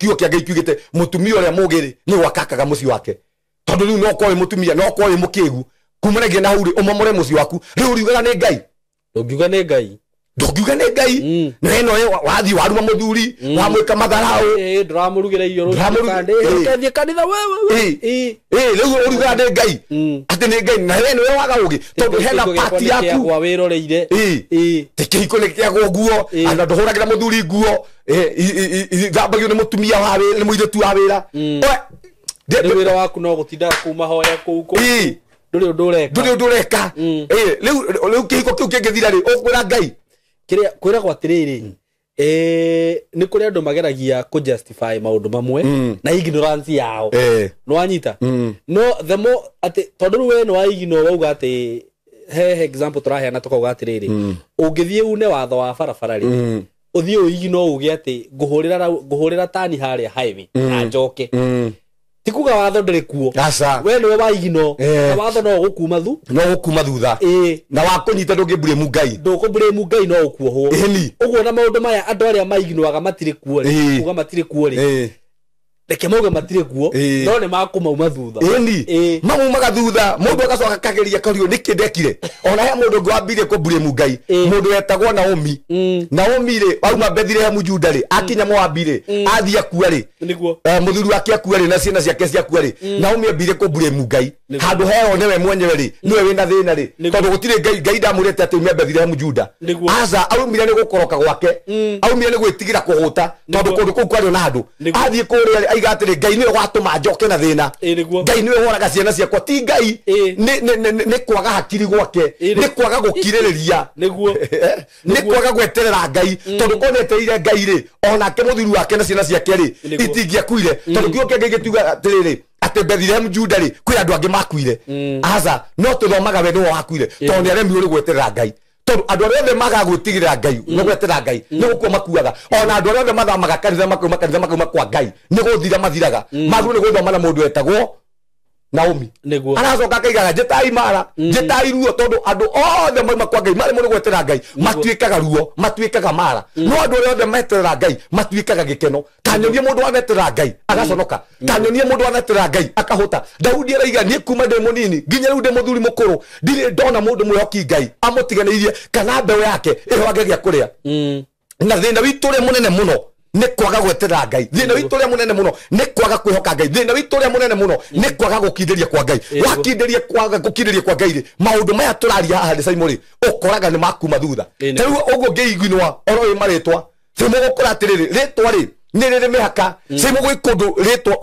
kiugo kia Ngai kiugite mutumia uria mugiri ni wakakaga muci wake tondu riu no kwa mutumia no kwa mukigu kumanagia na huri umomore muci waku riu riugaga ni Ngai ndungiuga ni Ngai ndugiuga ni Ngai na ino wathi waruma muthuri wamwika matharau nduramurugira iyo ruthie kanitha wewe riu uriuga ni Ngai ati ni Ngai na we niwe waga ugi tondu hena party yaku kwa wiroreire tikiko ni kiago nguo ana nduhuragira muthuri nguo thambagio ni mutumia wa wira ni muiretu wa wira wira waku no gutinda kuma hoya kuko nduri ndureka riu kihiko kiu kingithira ri ukwira Ngai kiria kwira kwa tiriri ni kuri andu mageragia ku justify maundu mamwe na ignorance yao no wanyita no the more ati tondu we no igno wauga ati he example turaheana tukauga atiriri ungithie une watho wa barabara ri uthie uigno uge ati nguhurira tani haria highway na njoke tikuga watho ndiri kuo we no waigino na watho no gukuma thutha na wakunyita ndungibure mu Ngai no ukuohwo uguo na maundu maya andu aria maiginoaga matire kuo ri uga matire kuo ri reke mauga matire kuo no ne makumauma thutha mamumaga thutha mundu agacoka kageria kario niki ndekire ona he mundu ngwambire kubure mu Ngai mundu wetagwo Naomi ri auma Bethlehem Juda ri akinya Moabire athia kuo ri muthuri wake akua ri na ciana ciake ciakua ri Naomi ambire kubure mu Ngai handu heo newe mwenyewe ri niwe wina thina ri tondu gutire Ngai ndamurete ati ume Bethlehem Juda aza aumire ni gukoroka gwake aumire ni gwitigira kuhuta tondu kundu kuu kwari na andu athie kuria aiga atiri Ngai niwe watuma njoke na thina Ngai niwe horaga ciana ciakwa ti Ngai ni kwaga hakiri gwake ni kwaga gukiririria ni kwaga gweterera Ngai tondu koneteire Ngai ri ona ke muthuri wake na ciana ciake ri itingia kuire tondu kiugo kia Ngai gituga atiriri ati Bethlehem Juda ri kwi andu angi makuire aza no tuthomaga we ni wakuire tondu aremi uri gweterera Ngai tondu andu aria maga gwitigirira Ngai no gweterera Ngai ni guko makuaga ona andu aria mathamaga kanitha makauma kwa Ngai ni guthira mathiraga magu ni guthoma na mundu etagwo Naomi Niguo. aracoka kaigaga jetai mara jetai ruo tondu andu othe moima kwa Ngai mari muri gwetera Ngai matuikaga ruo matuikaga mara no andu othe metera Ngai matuikaga gikeno kanyonie mundu wanetera Ngai agaconoka kanyonie mundu wanetera Ngai akahota Daudi araiga nie kuma ndi munini nginya riu ndi muthuri mukuru ndire ndona mundu mwihoki Ngai amutiganeirie kana mbeu yake ihoage gya kuria na thina witu ri munene muno ne kwaga gwetera Ngai thina witu ri munene muno ne kwaga kwihoka Ngai thina witu ri munene muno ne kwaga gukinderia kwa Ngai wakinderia kwaga gukinderia kwa Ngai maundu maya turaria haha ndi Simon ukoraga ni makuma thutha riu uguo ngeiguinwa oro maritwa simugukora atiriri ritwa ri ni riri mihaka simuguikundu ritwa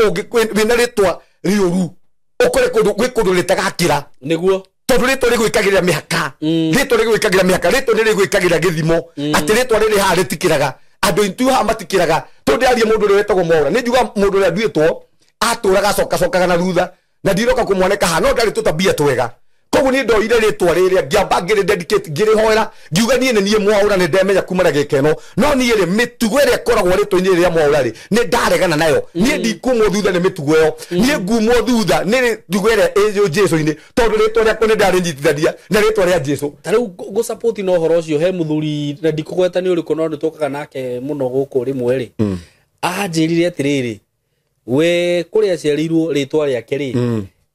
wina ritwa riuru ukore kundu ritagakira Niguo. tondu ritwa rigwikagira mihaka ritwa rigwikagira mihaka ritwa rigwikagira githimo ati ritwa riri ha ritikiraga andu intu ha matikiraga tondu arie mundu ri wetagwo Mwaura ni njuga mundu ri nduitwo aturaga cokaga na thutha na ndiroka kumwoneka ha no ndari tutabia twega koguo ni ndoire ritwa riri ngiamba ngiri dedicate ngiri hoera ngiuga nie nie Mwaura ni ndemenya kuma na gikeno no nie ri mitugo iri koragwo ritwa-ini ria Mwaura ri ni ndaregana nayo nie ndikumwo thutha ni mitugo yo nie ngumwo thutha ni ndugo iri ejo Jesu-ini tondu ritwa riakwa ni ndari nyitithania na ritwa ria Jesu Tariu go support no horo ucio he muthuri na ndikugweta ni uriku no nitukaga nake muno guku rimwe ri anjirire atiriri we kuria ciarirwo ritwa riake ri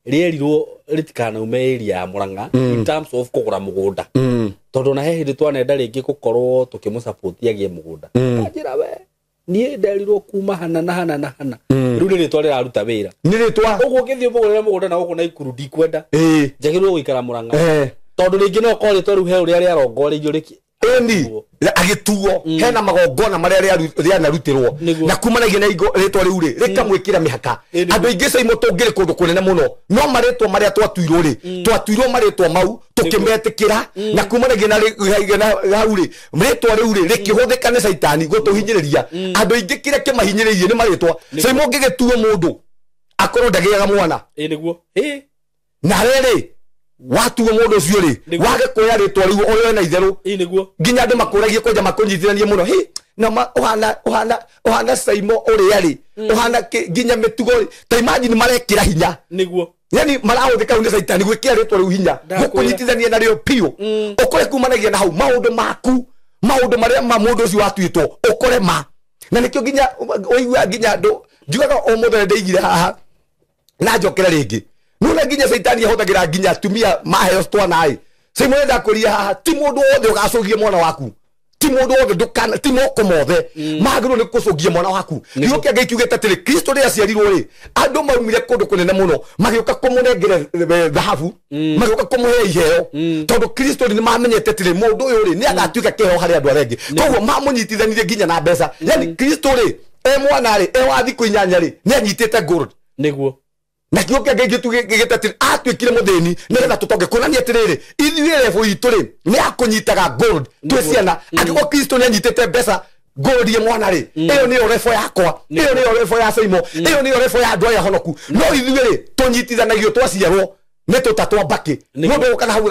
rierirwo ritikana umeria ya Murang'a in terms of kugura mugunda tondu na he hindi twanenda ringi gukorwo tukimusupport agie mugunda anjira we nie nderirwo kuma hana na hana na hana riu ni ritwa riraruta wira ni ritwa uguo ngithio mugurira mugunda na guku na ikuru ndikwenda njagirwo guikara Murang'a tondu ringi no ko ritwa riu he uria riarongoreirio riki eni agituo hena magongona maria rianarutirwo na kumanagia na ritwa riu ri rikamwikira mihaka andu aingi Simon tungiri kundu kunene muno no maritwa maria twatuirwo maritwa mau tukimetikira na kumanagia na hau ri ritwa riu ri rikihuthika ni Saitani gutuhinyiriria andu aingi kire kimahinyiririe ni maritwa Simon ngigituo mundu akorwo ndagiaga mwana niguo na riri watuo mundu ucio ri wage kuya ritwa riu oyo na itheru niguo nginya andu makuragie koja makunyitithanie muno na uhana Simon uri ari uhana nginya mitugo ta imagine marekira hinya niguo yani marahuthika ni Saitani gwikira ritwa riu hinya gukunyitithania nario piu ukore kumanagia na hau maundu maku maundu maria mundu ucio watuitwo ukore ma na nikio nginya oigua nginya andu njugaga o muthenya ndeigire haha na njokera ringi nuna nginya Saitani ahothagira nginya atumia maheo twana ai Simon ndakuria haha ti mundu wothe ugacogie mwana waku ti mundu wothe ndukana ti moko mothe magirwo ni kucogia mwana waku nio kia ngikiugite atiri Kristo ri aciarirwo ri andu maumire kundu kunene muno magioka kumunengere dhahabu magioka kumuhe iheo tondu Kristo ni mamenyete atiri mundu uyu ri ni agatuika kiheo hari andu arengi koguo mamunyitithanirie nginya na mbeca yani Kristo ri mwana ri wa thiku 8 ri ni anyitite gold niguo na kio kia gigita atiri atwikire muthini nigetha tutonge kunania atiriri ithuĩ level itu ri ni akunyitaga gold twiciana akiko Kristo ni anyitite mbeca gold ye mwana ri iyo ni level yakwa iyo ni level ya Simon iyo ni level ya andu aya honoku no ithuĩ ri tunyitithanagio twaciarwo ni tutatwa mbaki mundu kana hau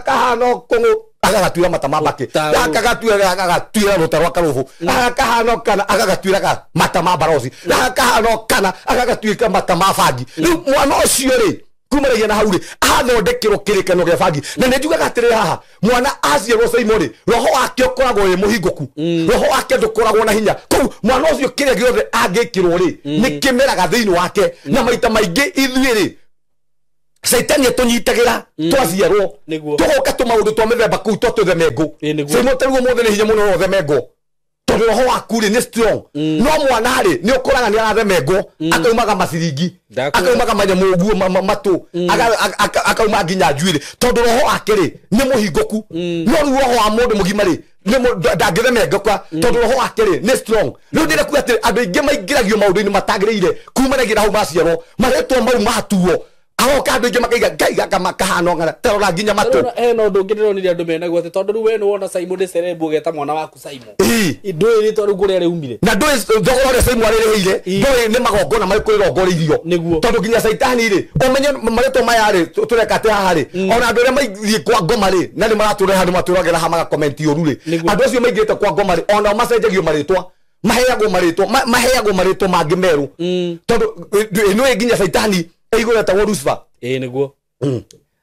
kahano kongo agagatuira matama mbaki agagatuira rutarwa karuvu agakahano kana agagatuira matama barosi agakahano kana agagatuika matama bangi riu mwana ucio ri kumaragia na hau ri athondekirwo kirikano gia bangi na ni njugaga atiri haha mwana aciarwo Simon ri roho wake ukoragwo wi muhingoku roho wake ndukoragwo na hinya kou mwana ucio kiria giothe angikirwo ri ni kimeraga thiini wake na maita maingi ithuĩ ri Saitani atunyitagira twaciarwo tugoka tumaundu twa mithemba kuu twatuthemengu Simon taruo mothe ni hinya muno uthemengo tondu roho waku ri ni strong no mwana ri ni ukoraga ni arathemengo akaumaga maciringi akaumaga manyamu uguo matu akauma nginya njuiri tondu roho wake ri ni muhingoku no roho wa mundu mugima ri ndangithemengoka tondu roho wake ri ni strong riu ndirakuga ati andu aingi maingiragio maundu-ini matagiriire kumanagira hau maciarwo maretwo mau matuo agoka andu aingi makaiga Ngai gaka makahano ngana tarora nginya matu no ndungiriro ni andu menagwo ati tondu riu we ni wona Simon de Serembo geta mwana waku Simon indui ri tondu guria riumire na ndui thogora ria Simon arireire ndui ni magongona mari kwirongoririo tondu nginya Saitani ri umenye mareto maya ri tureka ati haha ri ona andu ria maithie kwa ngoma ri na ni maratureha ni maturagera ha maga comment uru ri andu acio maigite kwa ngoma ri ona macenjagio maritwa maheagwo maritwa mangi meru tondu ino nginya Saitani igå etagwo Lucifer niguo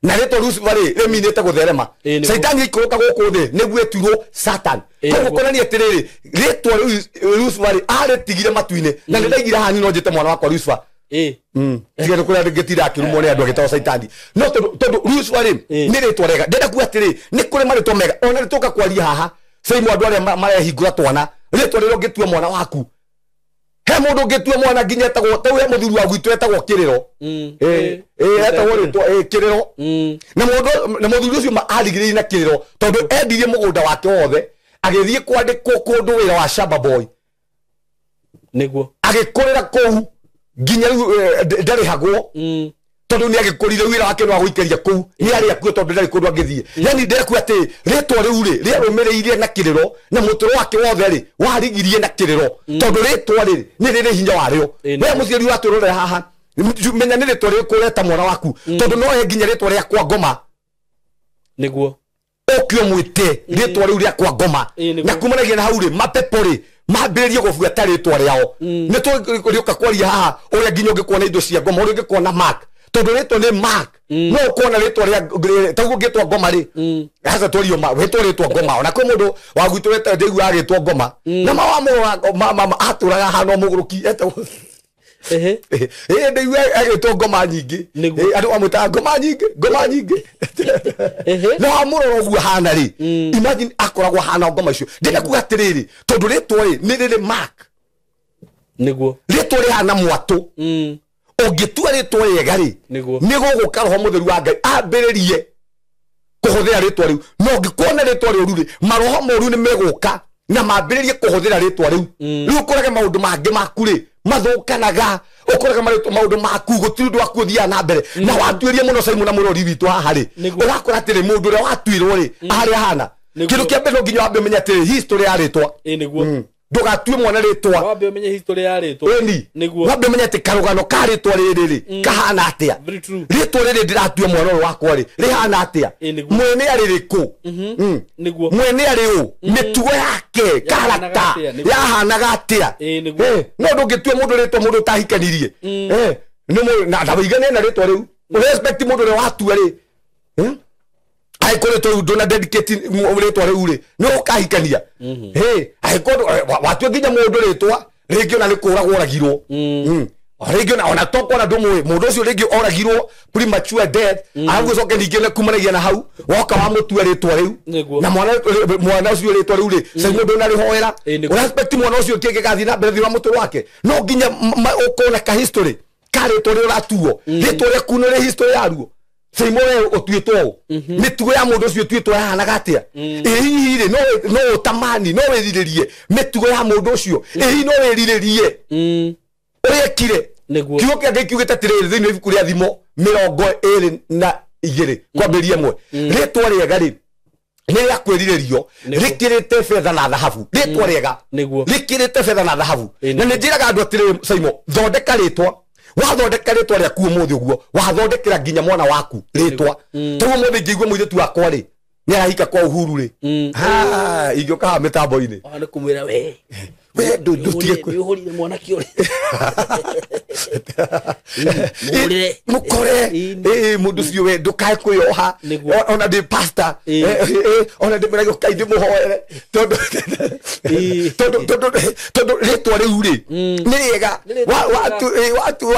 na rĩtwa Lucifer rĩ rĩminĩte gũtherema Saitani ikũrũka gũkũ thĩ nĩguo etuirwo Satan koguo kuonania atĩrĩrĩ rĩtwa Lucifer rĩ arĩtigire matu-inĩ na nĩ ndaigire haha no njĩte mwana wakwa Lucifer tiga nĩ kũrĩa ngĩtira akĩrumwo nĩ andũ agĩtagwo Saitani no tondũ Lucifer rĩ nĩ rĩtwa rĩega ndĩrenda kuga atĩrĩrĩ nĩ kũrĩ marĩtwa mega ona nĩtũka kwaria haha Saimu andũ arĩa marehingũra twana rĩtwa rĩrĩa ũngĩtua mwana waku he mũndũ ũngĩtua mwana nginya etagwo ta ũrĩa mũthuri wa gwitũ etagwo Kĩrĩro etagwo rĩtwa Kĩrĩro na mũthuri ũcio arigĩrĩirie na Kĩrĩro tondũ endirie mũgũnda wake wothe agĩthiĩ kwandĩkwo kũndũ wĩra wa Shamba Boy nĩguo agĩkũrĩra kũu nginya ndarĩhagwo tondũ nĩ agĩkũrire wĩra wake no agũikĩria kũu nĩ arĩ akuo tondũ ndarĩ kũndũ angĩthiĩ yani ndĩrekuga atĩ rĩtwa rĩu rĩ rĩarũmĩrĩirie na Kĩrĩro na mũtũro wake wothe rĩ warigirie na Kĩrĩro tondũ rĩtwa rĩrĩ nĩ rĩrĩ hinya warĩo we mũciari watũrorera haha menya nĩ rĩtwa rĩkũreta mwana waku tondũ no nginya rĩtwa rĩa kwa ngoma nĩguo ũkio mwĩte rĩtwa rĩu rĩa kwa ngoma na kumanagia na hau rĩ mapepo rĩ mambĩrĩrie gũbuata rĩtwa rĩao nĩ tũrĩũka kwaria haha ũrĩa nginya ũngĩkuona indo cia ngoma ũrĩa ũngĩkuona Mark tondũ rĩtwa nĩ Mark no ũkuona rĩtwa rĩa taguo ngĩtwa ngoma rĩ hasa twario rĩtwa ngoma ona kwĩ mũndũ wa gwitũ weta ndĩgu agĩtwa ngoma na mama atũraga hano mũgũrũki etagwo ndĩgu agĩtwa ngoma nyingĩ andũ amwĩtaga ngoma nyingĩ no amũrora ũguo hana rĩ imagine akoragwo hana ngoma icio ndĩrenda kuga atĩrĩrĩ tondũ rĩtwa rĩ nĩ rĩrĩ Mark nĩguo rĩtwa rĩhana mwatũ ũngĩtua rĩtwa rĩega rĩ nĩ gũgũka roho mũtheru wa Ngai ambĩrĩrie kũhũthĩra rĩtwa rĩu no ũngĩkuona rĩtwa rĩũru rĩ maroho moru nĩ megũka na mambĩrĩrie kũhũthĩra rĩtwa rĩu rĩu ũkoraga maũndũ mangĩ maku rĩ mathũkanaga ũkoraga maũndũ maku gũtirĩ ũndũ waku ũthiaga na mbere na watuĩria mũno Saimu na mũrori witũ haha rĩ ũrakora atĩrĩ mũndũ ũrĩa watuirwo rĩ arĩa hana kĩndũ kĩa mbere no nginya wambe ũmenye atĩrĩ history ya rĩtwa ndũgatue mwana rĩtwa wambe ũmenye history ya rĩtwa nĩguo wambe ũmenye atĩ karũgano ka rĩtwa rĩrĩ rĩ kahana atĩa rĩtwa rĩrĩ ndĩratue mwana ũyũ wakwa rĩ rĩhana atĩa mwene arĩ rĩkũ mwene arĩ ũ mĩtugo yake karata yahanaga atĩa no ndũngĩtue mũndũ rĩtwa mũndũ ũtahikanirie na ndaũigane na rĩtwa rĩu respect mũndũ ũrĩa watua rĩ aikore ndona dedicate rĩtwa rĩu rĩ nĩ ũkahikania watua nginya mũndũ rĩtwa rĩngĩ ona nĩ kũragwo oragirwo rĩngĩ ona tokona ndũmũĩ mũndũ ũcio rĩngĩ oragirwo premature death agũcoke ningĩ nĩ kumanagia na hau woka wa mũtua rĩtwa rĩu na mwana ũcio rĩtwa rĩu rĩ Saimu ndũnarĩhoera respect mwana ũcio kĩngĩ gathiĩ na mbere thĩ wa mũtũrĩ wake no nginya ũkona ka history ka rĩtwa rĩu ratuo rĩtwa rĩaku nĩ history yaruo Saimu we ũtuĩtwo mĩtugo ya mũndũ ũcio ũtuĩtwo yahanaga atĩa hihi rĩ no ũtamani no wĩrirĩrie mĩtugo ya mũndũ ũcio hihi no wĩrirĩrie ũrĩkire kiugo kĩa Ngai kiugĩte atĩrĩrĩ thĩinĩ wa ibuku rĩa thimo 22 kwambĩrĩria 1 rĩtwa rĩega rĩ nĩ rĩa kwĩrirĩrio rĩkĩrĩte betha na thahabu rĩtwa rĩega rĩkĩrĩte betha na thahabu na nĩ njĩraga andũ atĩrĩrĩ Saimu thondeka rĩtwa wathondeka rĩtwa rĩaku ũmũthĩ ũguo wathondekera nginya mwana waku rĩtwa toguo mũthĩ ngĩigua mũirĩtu wakwa rĩ nĩ arahika kwa Uhuru rĩ ingĩũka haha mĩtambo-inĩ nĩ kũmwĩra we ndũtige ũhũrire mwana kĩore mũkore mũndũ ũcio we ndũkae kwĩoha ona ndĩ pastor ona ndĩmwĩra gĩũkai ndĩmũhoere tondũ rĩtwa rĩu rĩ nĩ rĩega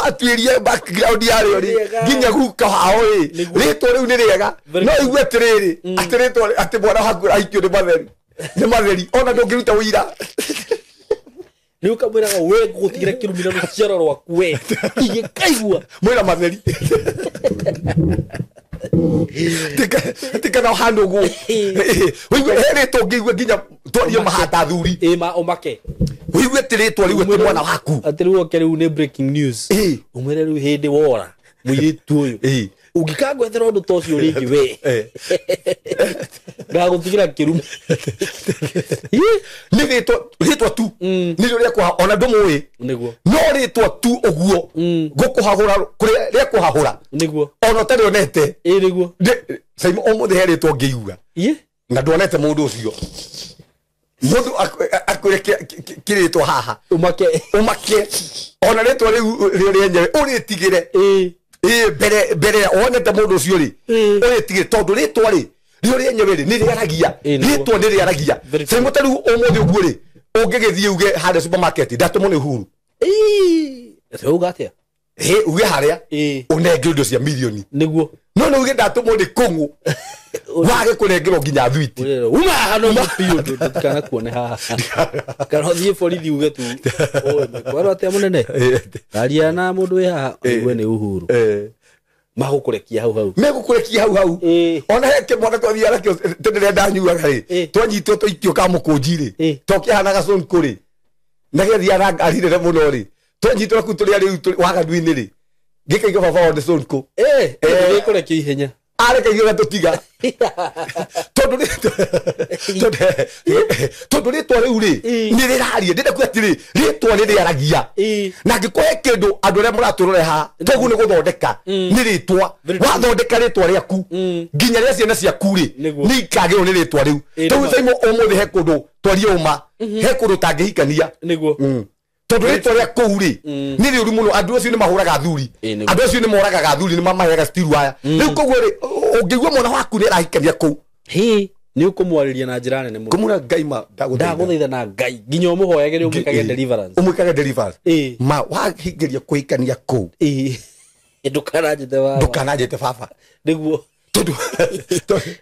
watuĩrie background yarĩo rĩ nginya guka hao rĩ rĩtwa rĩu nĩ rĩega no igue atĩrĩrĩ atĩ rĩtwa atĩ mwana waku ahikio nĩ matheri ona ndũngĩruta ũira nĩ ũkamwĩraga we gũtigĩra kĩrumira rũciaro rwaku we ingĩkaigua mwĩra matheri tikana handũ ũguo wĩigue rĩtwa ũngĩigue nginya twarie mahata thuri ũmake wĩigue atĩ rĩtwa rĩu atĩ mwana waku atĩ rĩu oke rĩu nĩ breaking news ũmwĩre rĩu hĩndĩ wora mũirĩtu ũyũ ũngĩkangwethera ũndũ ta ũcio rĩngĩ we ngagũtigĩra kĩrumi nĩ rĩtwa tu nĩrĩo rĩakũha ona ndũmũĩ no rĩtwa tu ũguo ngũkũhahũra kũrĩa rĩakũhahũra ona ũtarĩ onete Saimu ũmũthĩ he rĩtwa ngĩigua na ndwonete mũndũ ũcio mũndũ akwĩre kĩrĩtwa haha ũmake ona rĩtwa rĩu rĩenyewe ũrĩtigĩre mbere onete mundu ucio ri oye tige tondu ritwa ri rio ri enyewe ri ni riaragia ritwa ni riaragia sai mutaru umuthi uguo ri ungigithie uge hande supermarket ndatumo ni huru uga atia uge haria unenge indo cia milioni niguo no uge ndatumo ni kungu wage kunengero nginya thwiti uma hano mapiu tukana kuone haha kana thie borithi uge tu kwaro atia munene aria na mundu we haha we ni uhuru magukurekia hau megukurekia hau ona heke mwana twathiara kio tendere ndanyuaga ri twanyitwo tuikio ka mukunji ri tokihanaga sonko ri nagethiara arirere muno ri twanyitwo ku turi ari waga ndwini ri ngikaiga baba wone sonko gikurekia ihenya areke gira tutiga tondu ritwa riu ri ni rirarie ndenda ku atiri ritwa riri aragia na ngikohe kindu andu aria muraturore ha togu ni guthondeka ni ritwa wathondeka ritwa riaku nginya ria ciana ciaku ri ni ikagirwo ni ritwa riu togu saimo umuthi he kundu twarie uma he kundu tangihikania niguo tondu ritwa ria kou ri ni riuru muno andu acio ni mahuraga thuri andu acio ni moragaga thuri ni mamaheaga still wire riu koguo ri ungigua mwana waku ni arahikania kou ni ukumwariria na njira nene muno kumura ngai ma ndaguthaitha na ngai nginya umuhoyage ri umwikage deliverance ma wahingiria kuhikania kou ndukananjite baba niguo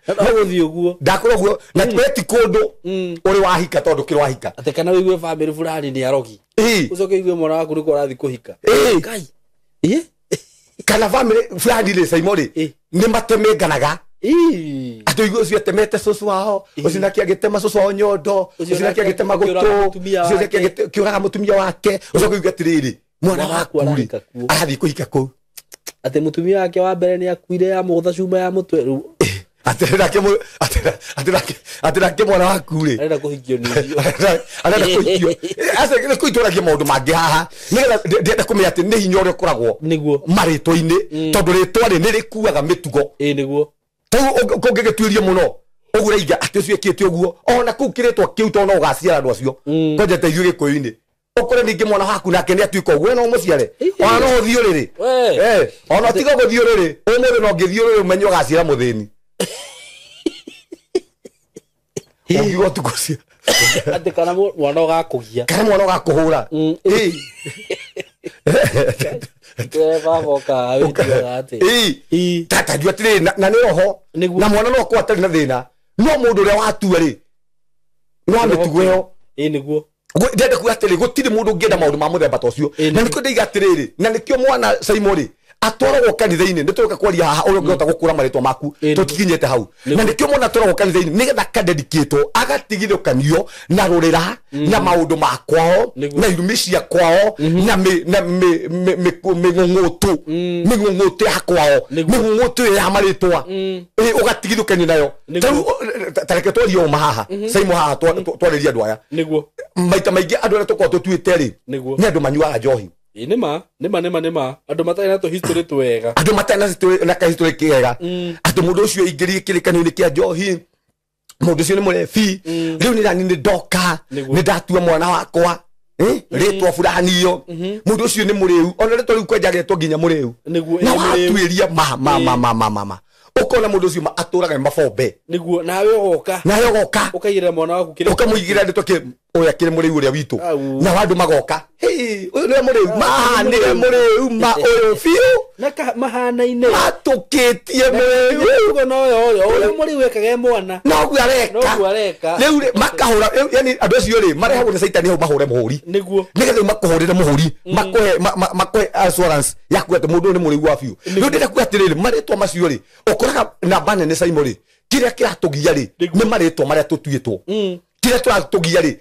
ndaguthi uguo ndakora uguo na tweti kundu uri wahika tondu kiro wahika ate kana wigue family fulani ni arogi ucoke igue mwana waku niko arathi kuhika ngai kana family fulani le saimori ni matemenganaga atu igue ucio temete susu wao ucio naki agitema susu wao nyondo ucio naki agitema gutu ucio naki kiuraga mutumia wake ucoke igue atiriri mwana waku arathi kuhika ku ate mutumia wake wa mbere ni akuire ya mugutha cuma ya mutwe ru atirake mwana waku ri arenda kuhikio ni arenda kuhikio asa ni kuituragia maundu mangi haha nigetha ndenda kumenya ati ni hinya uria ukoragwo niguo maritwa-ini tondu ritwa ri ni rikuaga mitugo niguo tau kungigituirie muno uguo iga ati ucio ekite uguo ona kuu kiritwa kiu to no ugaciara andu acio konjete ithuĩ gĩkũyũ-inĩ ukore ningi mwana waku nake ni atuika uguo no muciare ona no thiuriri ona tiga guthiuriri umuthi no ngithiuriri umenye ugaciara muthini ugiwa tukucia ati kana mwana ugakugia kana mwana ugakuhura baba kaawitio ati tata ndio atiri na ni roho na mwana no kwa atari na thina no mundu uria watua ri no amituguo niguo ndenda ku atiri gutiri mundu ngenda maundu ma muthemba ta ucio na niko ndiga atiriri na nikio mwana Simoni atwaragwo kanitha-ini nituka kwaria haha uria ngota gukura maritwa maku tutikinyete hau na nikio mwana atwaragwo kanitha-ini nigetha kadedicatwo agatigithukanio na rurira na maundu makwao na irumi cia kwao na ming'ung'utu ya kwao ming'ung'utu ya maritwa ugatigithukanio nayo tareke twaria uma haha Simon haha twariria andu aya maita maingi andu aria tukorwo tutuite ri ni andu manyuaga njohi nima andu matari na to history twega andu matari na ka history kega andu mundu ucio ingiri kirikanio-ini kia njohi mundu ucio ni murebi riu ni nani ni ndoka ni ndatua mwana wakwa ritwa fulani iyo mundu ucio ni muriu ona ritwa riu kwenja ritwa nginya muriu na watuiria ma ukona mundu ucio aturaga mabombe niguo nawe ugoka ukaigira mwana waku kire ukamuigira ritwa ki oya kire muriu uria witu na wandu magoka uyu ni muriu ni muriu ma uyu fiu naka mahana-ine matukitie muriu no yo muriu wekage mwana no gu areka riu makahura yani andu acio ri marehagwo ni saitani hau mahure muhuri niguo nigetha makuhurire muhuri makohe assurance ya kuate mundu ni muriu wa fiu riu ndenda ku atiriri maritwa macio ri ukoraga namba nene Simon ri kiria kiratugia ri ni maritwa maria tutuitwo kiria turatugia ri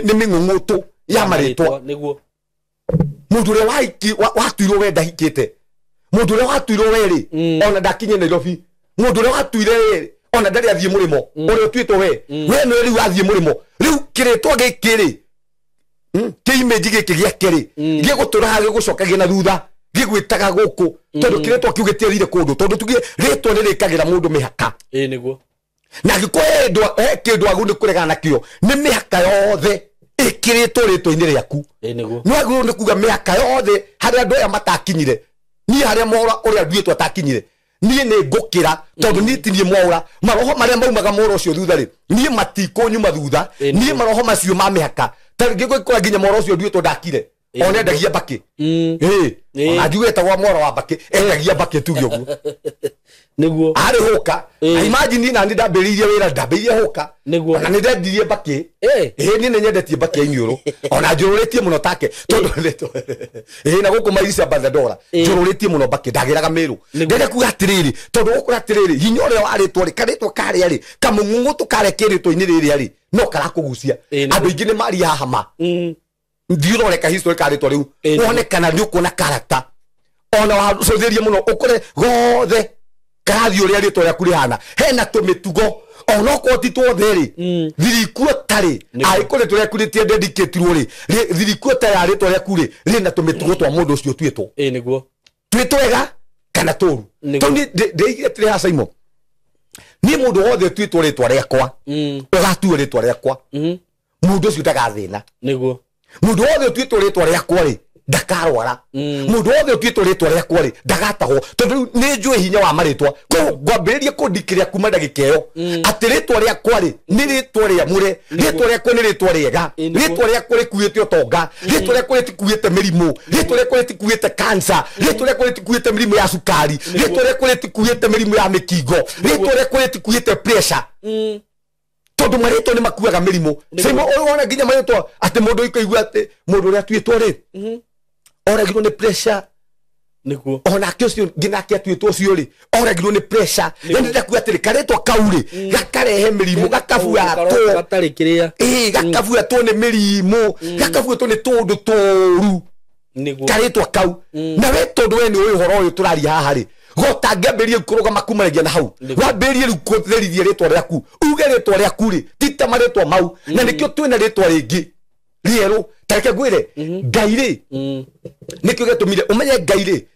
ni ming'ung'utu ya maritwa niguo mundu uria watuirwo we ndahikite mundu uria watuirwo we ri ona ndakinye Nairobi mundu uria watuire ona ndari athie murimo uria tuitwo we no riu athie murimo riu kiritwa giki ri kiimage giki giake ri giguturaga gigucokagia na thutha gigwitaga guku tondu kiritwa kiu gitiathire kundu tondu tugie ritwa nirikagira mundu mihaka niguo na gikoe kindu agu ni kuregana nakio ni mihaka yothe ikiritwo ritwa-ini riaku niguo no agu ni kuga mihaka yothe hari andu aya matakinyire ni haria mora uria nduitwo atakinyire ni ngukira tondu ni tinie mora maroho maria maumaga mora ucio thutha ri ni matiko nyuma thutha ni maroho macio ma mihaka tarige gwikora ginya mora ucio nduitwo ndakire one ndagia baki ona nduite gwa mora wa baki endagia baki tuge uguo niguo ari hoka imagine na ndi ndambiririe wira ndambiririe hoka ona ni ndendirie baki ni nenyedetie baki iniuru ona njururitie muno take tondu na guku maisha bandadora njururitie muno baki ndagiraga miru ndende kuga atiriri tondu gukura atiriri hinya uria waritwo ri karitwo kare ari kamungungu tukare kiritwo ini riri ari no karakugucia andu ingi ni mari haha ma ndiroreka history karitwo riu wone kana ndi ukuna character ona wa sotherie muno ukore gothe kathi uria ritwo ria kuri hana hena tumitugo ona ko titwo theri thirikuo tari ai kore turia kuri tie dedicate ri thirikuo tari ari ritwo ria kuri rina tumitugo twa mundu ucio twitwo niguo twitwega kana toru tondi ndeigire tire ha Simon ni mundu wothe twitwo ritwa riakwa ugatu ritwa riakwa mundu ucio ndagathina niguo mundu wothe twitwo ritwa riakwa ri ndakarwara mundu wothe twitwo ritwa riakwa ri ndagataho tondu ni njui hinya wa maritwa ko gwambiririe kundikiria kuma ndagikeo ati ritwa riakwa ri ni ritwa ria mure ritwa riakwa ni ritwa riega ritwa riakwa rikuite utonga ritwa riakwa rikuite mirimu ritwa riakwa rikuite cancer ritwa riakwa rikuite mirimu ya sukari ritwa riakwa rikuite mirimu ya mikingo ritwa riakwa rikuite pressure tondu maritwa ni makuaga mirimu sema ona ginya maritwa ati mundu ikaigua ati mundu ria twitwo ri ora giro ni pressure nikuo ona kyo gina kia twitwo cio ri ora giro ni pressure yani ndakuga ati karetwa kauri gakarehe mirimu gakafua to gatari kiria gakafua to ni mirimu gakafua to ni tondu toru niguo karetwa kau na we tondu we ni uyu horo uyu turari haha ri gotangeberie kuruga makumaragia na hau waberie rukotheririe ritwa riaku uge ritwa riaku ri tita maritwa mau na nikyo twina ritwa ringi rieru tareke gwire ngai ri nikyo getumire umenye ngai ri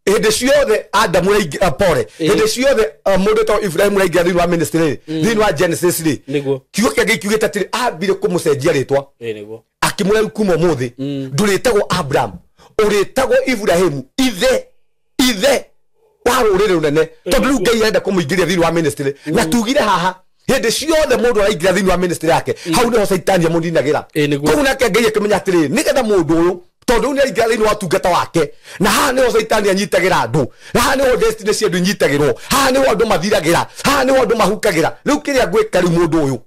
hende ciothe Adamu rai pore hende ciothe mundu to Ibrahim rai ngai wa ministry thini wa Genesis ri kiugo kia ngai kiugite atiri ambire kumucenjia ritwa niguo akimura kuma muthi nduritagwo Abraham uritagwo Ibrahim ithe warurire unene tondu ngai arenda kumuingiria thini wa ministry na tugire haha hende ciothe mundu araingira thini wa ministry yake hau niho saitani amundinagira koguo nake ngai akimenya atiri nigetha mundu uyu tondu ni araingira thini wa tungata wake na haha niho saitani anyitagira andu na haha niho destiny cia andu inyitagirwo haha niho andu mathiragira haha niho andu mahukagira riu kiria gwika riu mundu uyu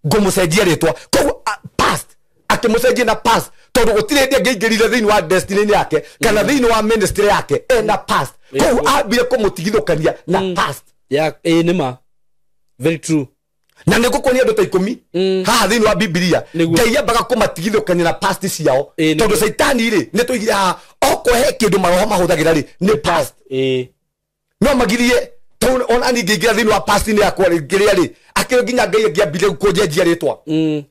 ngumucenjia ritwa koguo past akimucenjia na past tondu gutire ndi angeingirire thini wa destiny yake kana thini wa ministry yake na past koguo ambire kumutigithukania na past ya nima very true na nigukonia andu ta 10 haha thini wa Biblia ngai ambaga kumatigithukania na past ciao tondu saitani ri ni tuigire haha okohe kindu maroho mahuthagira ri ni past no magirie tondu ona ni ngiingira thini wa past ni yakwa ngiria ri akiro nginya ngai angiambire kunjenjia ritwa ni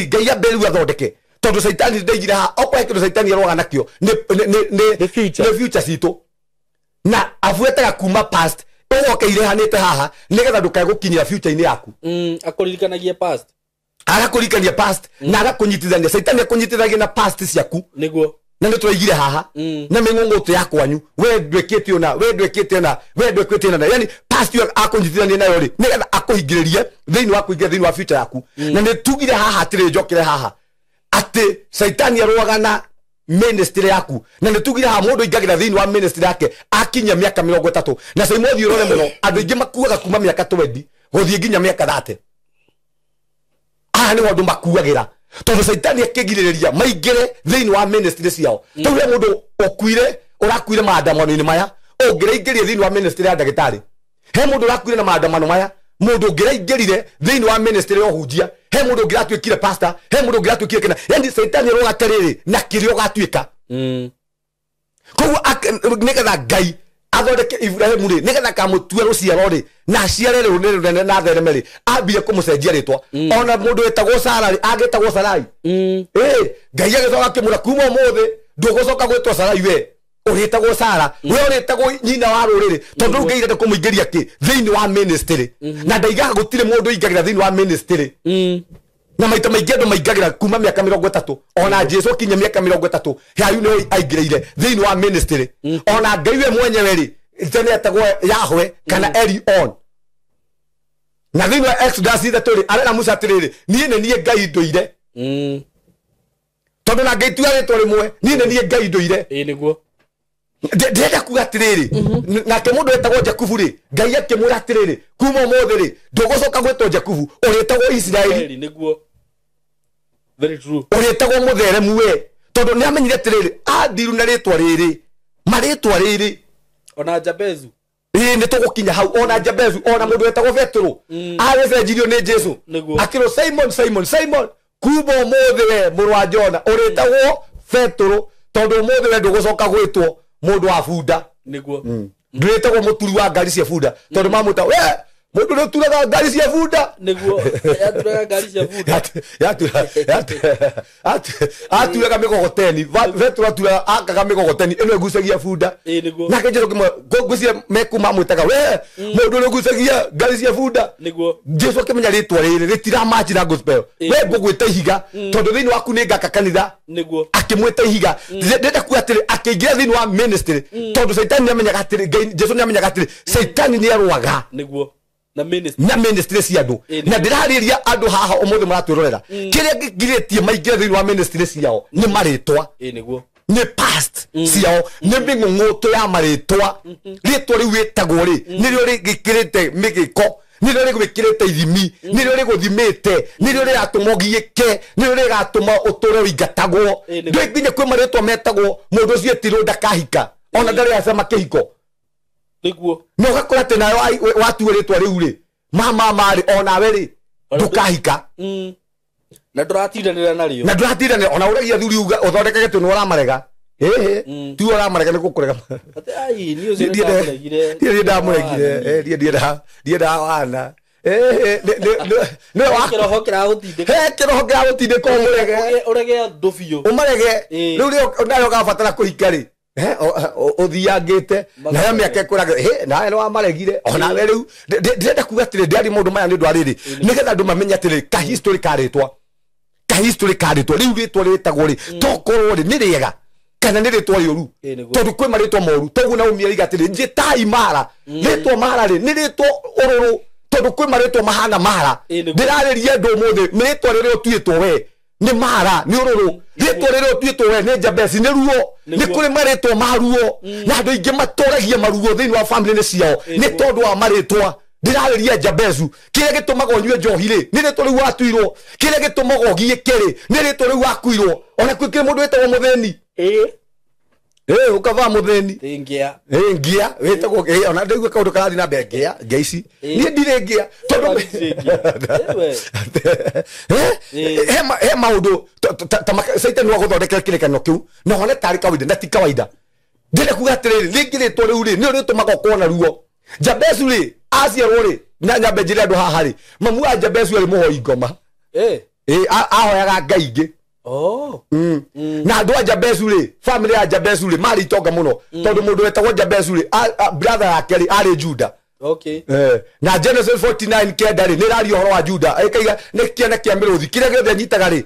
ngai amberu athondeke tondu saitani ndeigire haha okohe kindu saitani aroga nakio ni future citu na afuetaga kuma past oke ile hanete haha nigetha ndukae gukinyira future ini yaku akuririkanagia past agakurikania past na agakunyitithania saitani akunyitithagia na past ciaku niguo na nä twaigire haha na mä ng'ång'å tå yakwanyu we ndwäkä te ona we ndwäkä te ona we ndwäkä te ona yani past yo akånyitithania nayo rä nä getha akå hingä rä rie thä inä wa kå ingä thä inä wa future yaku na nä tugire haha atä rä njokere haha atä saitani arwaga na ministry yaku na nä tugire haha må ndå ingagä ra thä inä wa ministry yake akinya mä aka 30 na caimothi å rore må no andå aingä makuaga kuma mä aka 20 gå thiä nginya mä aka 30 aha nä andå makuagä ra tondu saitani akigiriria maingire thiini wa ministry ciao tondu mundu okuire urakuire maandamano-ini maya ungiraingirie thiini wa ministry ya ndagitari he mundu urakuire na maandamano maya mundu ungiraingirire thiini wa ministry ya uhunjia he mundu ungiratuikire pastor he mundu ungiratuikire kina yani saitani roga tariri na kirio gatuika koguo nigetha ngai athondeke Ibrahimu ri nigetha kamutue ruciaro ri na ciare ri runene na thereme ri ambire kumucenjia ritwa ona mundu wetagwo Sara ri agitagwo Sarai ngai agicoka kimura kuma umuthi ndugucoka gwitwo Sarai we uritagwo Sara we uritagwo nyina wa ruriri tondu ngai irenda kumuingiria ki thiini wa ministry na ndaigaga gutire mundu ingagira thiini wa ministry na maita maingĩ andũ maingagĩra kuma mĩaka 30 ona Jesu kinya mĩaka 30 hayu nĩ aingĩrĩire thĩinĩ wa ministry ona Ngai we mwenyewe rĩ tene etagwo Yahweh kana Elion na thĩinĩ wa Exodus tũrĩ arera Musa atĩrĩrĩ niĩ nĩ niĩ Ngai ndũire tondũ na Ngai tu arĩtwo rĩmwe niĩ nĩ niĩ Ngai ndũire nĩguo ndĩrenda kuga atĩrĩrĩ nake mũndũ etagwo Jakubu rĩ Ngai akĩmwĩra atĩrĩrĩ kuma ũmũthĩ rĩ ndũgũcoka gwĩtwo Jakubu ũrĩtagwo Isiraeli nĩguo very true ũrĩtagwo mũtheremu we tondũ nĩ amenyire atĩrĩrĩ andiru na rĩtwa rĩrĩ marĩtwa rĩrĩ ona Jabezu nĩ tũgũkinya hau ona Jabezu ona mũndũ etagwo Petro agĩcenjirio nĩ Jesu akĩrwo Simon kuma ũmũthĩ we mũrũ wa Jona ũrĩtagwo Petro tondũ ũmũthĩ we ndũgũcoka gwĩtwo mũndũ wa bunda nĩguo ndũrĩtagwo mũturi wa ngari cia bunda tondũ mamũta we mũndũ nĩ ũturaga ngari cia bunda nĩguo yaturaga ngari cia bunda aturaga mĩgogoteni Petro aturaga akaga mĩgogoteni ĩno ĩgucagia bunda nake Jesu kĩmwe ngwĩciria mekuma mwĩtaga we mũndũ nĩ ũgucagia ngari cia bunda nĩguo Jesu akĩmenya rĩtwa rĩrĩ rĩtiramatch na gospel we ngũgwĩta ihiga tondũ thĩinĩ waku nĩ ngaka kanitha nĩguo akĩmwĩta ihiga ndĩrenda kuga atĩrĩ akĩingĩra thĩinĩ wa ministry tondũ Saitani nĩ amenyaga atĩrĩ Jesu nĩ amenyaga atĩrĩ Saitani nĩ arũaga nĩguo na ministry cia andũ na ndĩrarĩria andũ haha ũmũthĩ maratwĩrorera kĩrĩa gĩgirĩtie maingĩre thĩinĩ wa ministry ciao nĩ marĩtwa nĩguo nĩ past ciao nĩ mĩng'ũng'ũtũ ya marĩtwa rĩtwa rĩu wĩtagwo rĩ nĩrĩo rĩgĩkĩrĩte mĩgĩko nĩrĩo rĩgwĩkĩrĩte ithimi nĩrĩo rĩgũthimĩte nĩrĩo rĩgatũma ũgiĩke nĩrĩo rĩgatũma ũtũre ũingatagwo ndũĩ nginya kwĩ marĩtwa metagwo mũndũ ũcio etirwo ndakahika ona ndarĩ acama kĩhiko nĩguo no gakora atĩ nayo watuo rĩtwa rĩu rĩ mama marĩ onawe rĩ ndũkahika na ndũratindanĩra narĩo na ndũratindanĩra ona ũragia thuri uga ũthondekage tu nĩ ũramarega tu ũramarega nĩ gũkũrega ndiĩ ndamũregire ndiendaga wana kĩroho kĩragũtindĩka ũrege ndũ biũ ũmarege rĩu nayo gabatara kũhika rĩ ũthiangĩte nayo mĩaka ĩkũraga nawe nĩ wamaregire onawe rĩu ndĩrenda kuga atĩrĩ ndĩari maũndũ maya nĩ ũndũ wa rĩrĩ nĩgetha andũ mamenye atĩrĩ kahistory karĩtwa rĩu rĩtwa rĩtagwo rĩ tokorwo rĩ nĩ rĩega kana nĩ rĩtwa rĩũru tondũ kwĩ marĩtwa moru toguo naumia riga atĩrĩ njĩtai mara rĩtwa mara rĩ nĩ rĩtwa ũrũrũ tondũ kwĩ marĩtwa mahana mara ndĩrarĩria andũ ũmũthĩ rĩtwa rĩrĩa ũtuĩtwo we nĩ mara nĩ ũrũrũ rĩtwa rĩrĩa ũtuĩtwo we nĩ Jabesi nĩ ruo nĩ kũrĩ marĩtwa ma ruo na andũ aingĩ matũragia maruo thĩinĩ wa family-inĩ ciao nĩ tondũ wa marĩtwa ndĩrarĩria Jabezu kĩrĩa gĩtũmaga ũnyue njohi rĩ nĩ rĩtwa rĩu watuirwo kĩrĩa gĩtũmaga ũgiĩke rĩ nĩ rĩtwa rĩu wakuirwo ona kwĩ kĩrĩ mũndũ wĩtagwo mũthĩni ũkava mũthĩni ngĩa wĩtagwo ona ndaigua kaũndũ karathiĩ na mbere ngĩa ici niĩ ndirĩ ngĩa tondũ he maũndũ Saitani wa gũthondekera kĩrĩkanĩro kĩu na one tarĩ kawaida na ti kawaida ndĩrenda kuga atĩrĩrĩ rĩngĩ rĩtwa rĩu rĩ nĩrĩo rĩtũmaga ũkorwo na ruo Jabezu rĩ aciarwo rĩ na nyambe njĩre andũ haha rĩ mamu wa Jabezu arĩ mũhoi ngoma ahoyaga ngai ingĩ na andũ a Jabezu rĩ family ya Jabezu rĩ marĩ itonga mũno tondũ mũndũ wetagwo Jabezu rĩ brother yake rĩ arĩ Juda na Genesis 49 kenda rĩ nĩ rari ũhoro wa Juda ĩkaiga nĩ kĩana kĩa mĩrũthi kĩrĩa gĩothe nyitaga rĩ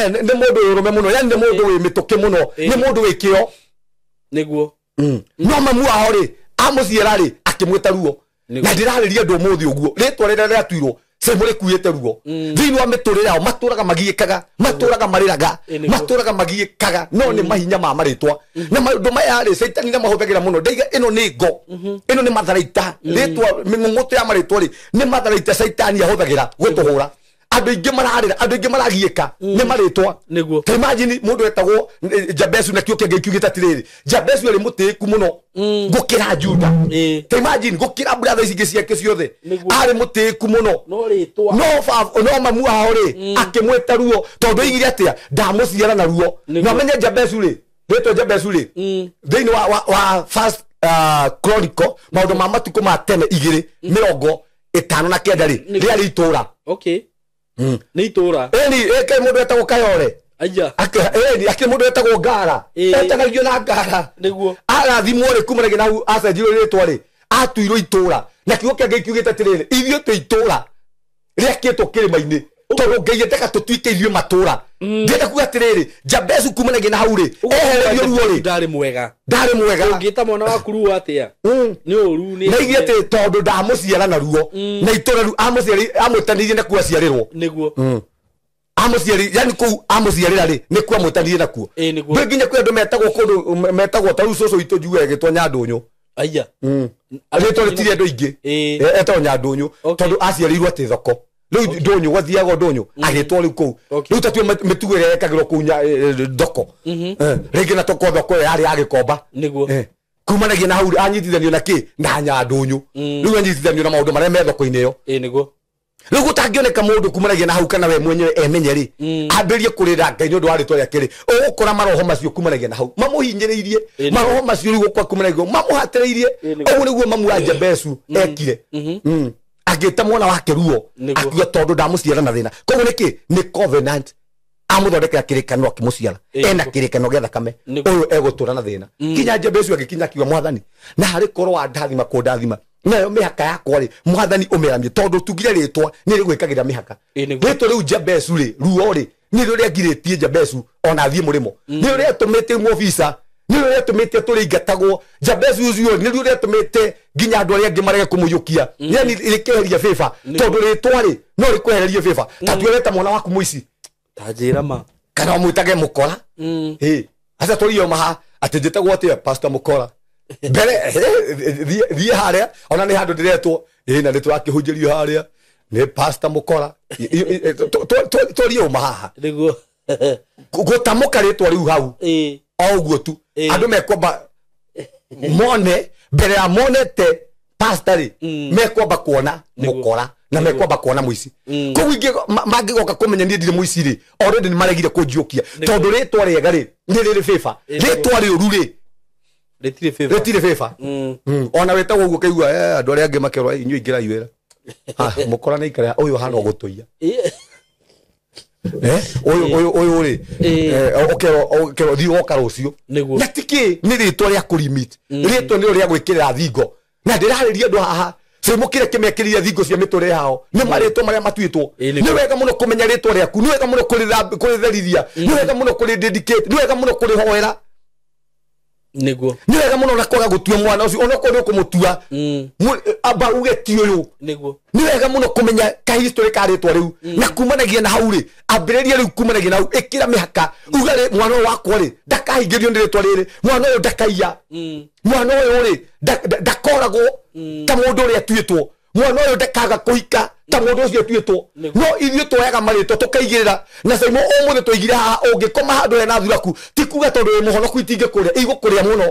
nĩ mũndũ wĩrũme mũno yani nĩ mũndũ wĩ mĩtũkĩ mũno nĩ mũndũ wĩ kĩo nĩguo no mamu wao rĩ amũciara rĩ akĩmwĩta ruo na ndĩrarĩria andũ ũmũthĩ ũguo rĩtwa rĩrĩa rĩatuirwo mũrĩkuĩte ruo thĩinĩ wa mĩtũrĩre yao matũraga magiĩkaga matũraga marĩraga matũraga magiĩkaga no nĩ mahinya ma marĩtwa na maũndũ maya rĩ Saitani nĩ mahũthagĩra mũno ndaiga ĩno nĩ ngo ĩno nĩ matharaita rĩtwa mĩng'ũng'ũtũ ya marĩtwa rĩ nĩ matharaita Saitani ahũthagĩra gũtũhũra andũ aingĩ mararĩra andũ aingĩ maragiĩka nĩ marĩtwa ta imagine mũndũ wetagwo Jabezu na kĩo kĩngĩ kiugĩte atĩrĩrĩ Jabezu arĩ mũtĩĩku mũno gũkĩra Juda ta imagine gũkĩra brother ici ingĩ ciake ciothe arĩ mũtĩĩku mũno no mamu wao rĩ akĩmwĩta ruo tondũ oigire atĩa ndamũciara na ruo na amenye Jabezu rĩ rĩtwa Jabezu rĩ thĩinĩ wa first Chronicle maũndũ ma matukũ ma tene 2:59 rĩ rĩarĩ itũũra nĩ itũũra ĩkĩ mũndũ etagwo Kayore akĩ mũndũ etagwo Ngara etagagio na Ngara arathimwo rĩ kumanagia na hau acenjirwo rĩtwa rĩ atuirwo itũũra na kiugo kĩangĩ kiugĩte atĩrĩrĩ ithuĩ twĩ itũũra rĩakĩtwo kĩrĩma-inĩ toro Ngai etaka tutuike ithio matura ndenda kuga atiriri Jabezu kumanagia na hau ri ehererio ruo ri ndari mwega ngita mwana waku ruo atia ni uru ni na igie te tondu ndamuciara na ruo na itora ru amuciari amwetanirie na kuaciarirwo niguo amuciari yani ku amuciarira ri ni ku amwetanirie na ku nginya ku andu metagwo kundu metagwo ta ucoco itu njuge gitwa Nyandunyu aya rĩtwa rĩtirĩ andũ aingĩ etagwo Nyandunyu tondu aciarirwo atĩ thoko rĩu Ndunyu gwathiagwo Ndunyu agĩtwo rĩu kũu rĩu tatue mĩtugo ĩrĩa yekagĩrwo kũu thoko rĩngĩ na toko thoko yarĩ ya Gĩkomba kumanagia na hau anyitithanio na kĩ na Nyandunyu rĩu anyitithanio na maũndũ marĩa me thoko-inĩ ĩyo nĩguo rĩu gũtangĩoneka mũndũ kumanagia na hau kana we mwenyewe emenye rĩ ambĩrie kũrĩra Ngai nĩ ũndũ wa rĩtwa rĩake rĩ ũgũkora maroho macio kumanagia na hau mamũhinyĩrĩirie maroho macio rĩu gũkwa kumanagia mamũhatĩrĩirie ũguo nĩguo mamu wa Jabezu ekire agĩta mwana wake ruo akiuga tondũ ndamũciara na thĩna koguo nĩkĩ nĩ covenant amũthondekera kĩrĩkanĩro akĩmũciara ena kĩrĩkanĩro gĩa thakame ũyũ egũtũra na thĩna nginya Jabezu agĩkinya akiuga Mwathani na harĩ korwo andathima kũndathima nayo mĩhaka yakwa rĩ Mwathani ũmĩramie tondũ tugire rĩtwa nĩ rĩgwĩkagĩra mĩhaka rĩtwa rĩu Jabezu rĩ ruo rĩ nĩ rĩrĩa ngirĩtie Jabezu ona athiĩ mũrĩmo nĩ rĩrĩa tũmĩte mũobica nĩ rĩrĩa tũmĩte tũrĩingatagwo Jabezu ũcio nĩ rĩrĩa tũmĩte nginya andũ arĩa angĩ marege kũmũiyũkia yani rĩkeheria bĩba tondũ rĩtwa rĩ no rĩkwehererie bĩba ta tuereta mwana waku mũici tajĩra ma kana mwĩtage mũkora aca tũrio maha atĩ njĩtagwo atĩa Pastor Mũkora mbere thiĩ harĩa ona nĩ handũ ndĩretwo na nĩ tũrakĩhunjĩrio harĩa nĩ Pastor Mũkora tũrio maha nĩguo gũtamũka rĩtwa rĩu hau o ũguo tu andũ mekwamba mone mbere ya monete pastor rĩ mekwamba kuona Mũkora na mekwamba kuona mũici koguo ingĩ mangĩgoka kũmenya niĩ ndirĩ mũici rĩ already nĩ maregire kũnjiũkia tondũ rĩtwa rĩega rĩ nĩ rĩrĩ bĩba rĩtwa rĩũru rĩ rĩtirĩ bĩba ona wĩtagwo ũguo kaigua andũ arĩa angĩ makerwo inyuĩ ingĩrai wĩra Mũkora nĩ ikara ũyũ hana gũtũia ũyũ rĩ ũkerwo thiĩ woka rũciũ na tikĩ nĩ rĩtwa rĩa kũrimit rĩtwa nĩrĩo rĩa gwĩkĩrĩra thingo na ndĩrarĩria andũ haha mũkĩre kĩmekĩrĩria thingo cia mĩtũrĩre yao nĩ marĩtwa marĩa matuĩtwo nĩ wega mũno kũmenya rĩtwa rĩaku nĩ wega mũno kũrĩtherithia nĩ wega mũno kũrĩdedicate nĩ wega mũno kũrĩhoera nĩguo nĩ wega mũno na kwaga gũtua mwana ũcio ona korwo kũmũtua amba uge ti ũyũ nĩguo nĩ wega mũno kũmenya ka history ka rĩtwa rĩu na kumanagia na hau rĩ ambĩrĩria rĩu kumanagia na hau ĩkĩra mĩhaka uga rĩ mwana ũyũ wakwa rĩ ndakahingĩrio nĩ rĩtwa rĩrĩ mwana ũyũ ndakaiya mwana ũyũ rĩ ndakoragwo ta mũndũ ũrĩa atuĩtwo mwana ũyũ ndakaga kũhika ta mũndũ ũcio atuĩtwo no ithuĩ twoyaga marĩtwa tũkaigĩrĩra na caimo ũmũthĩ tũigire haha ũngĩkoma handũ hena thuraku ti kuga tondũ wĩ mũhonoku itingĩkũrĩa igũkũrĩa mũno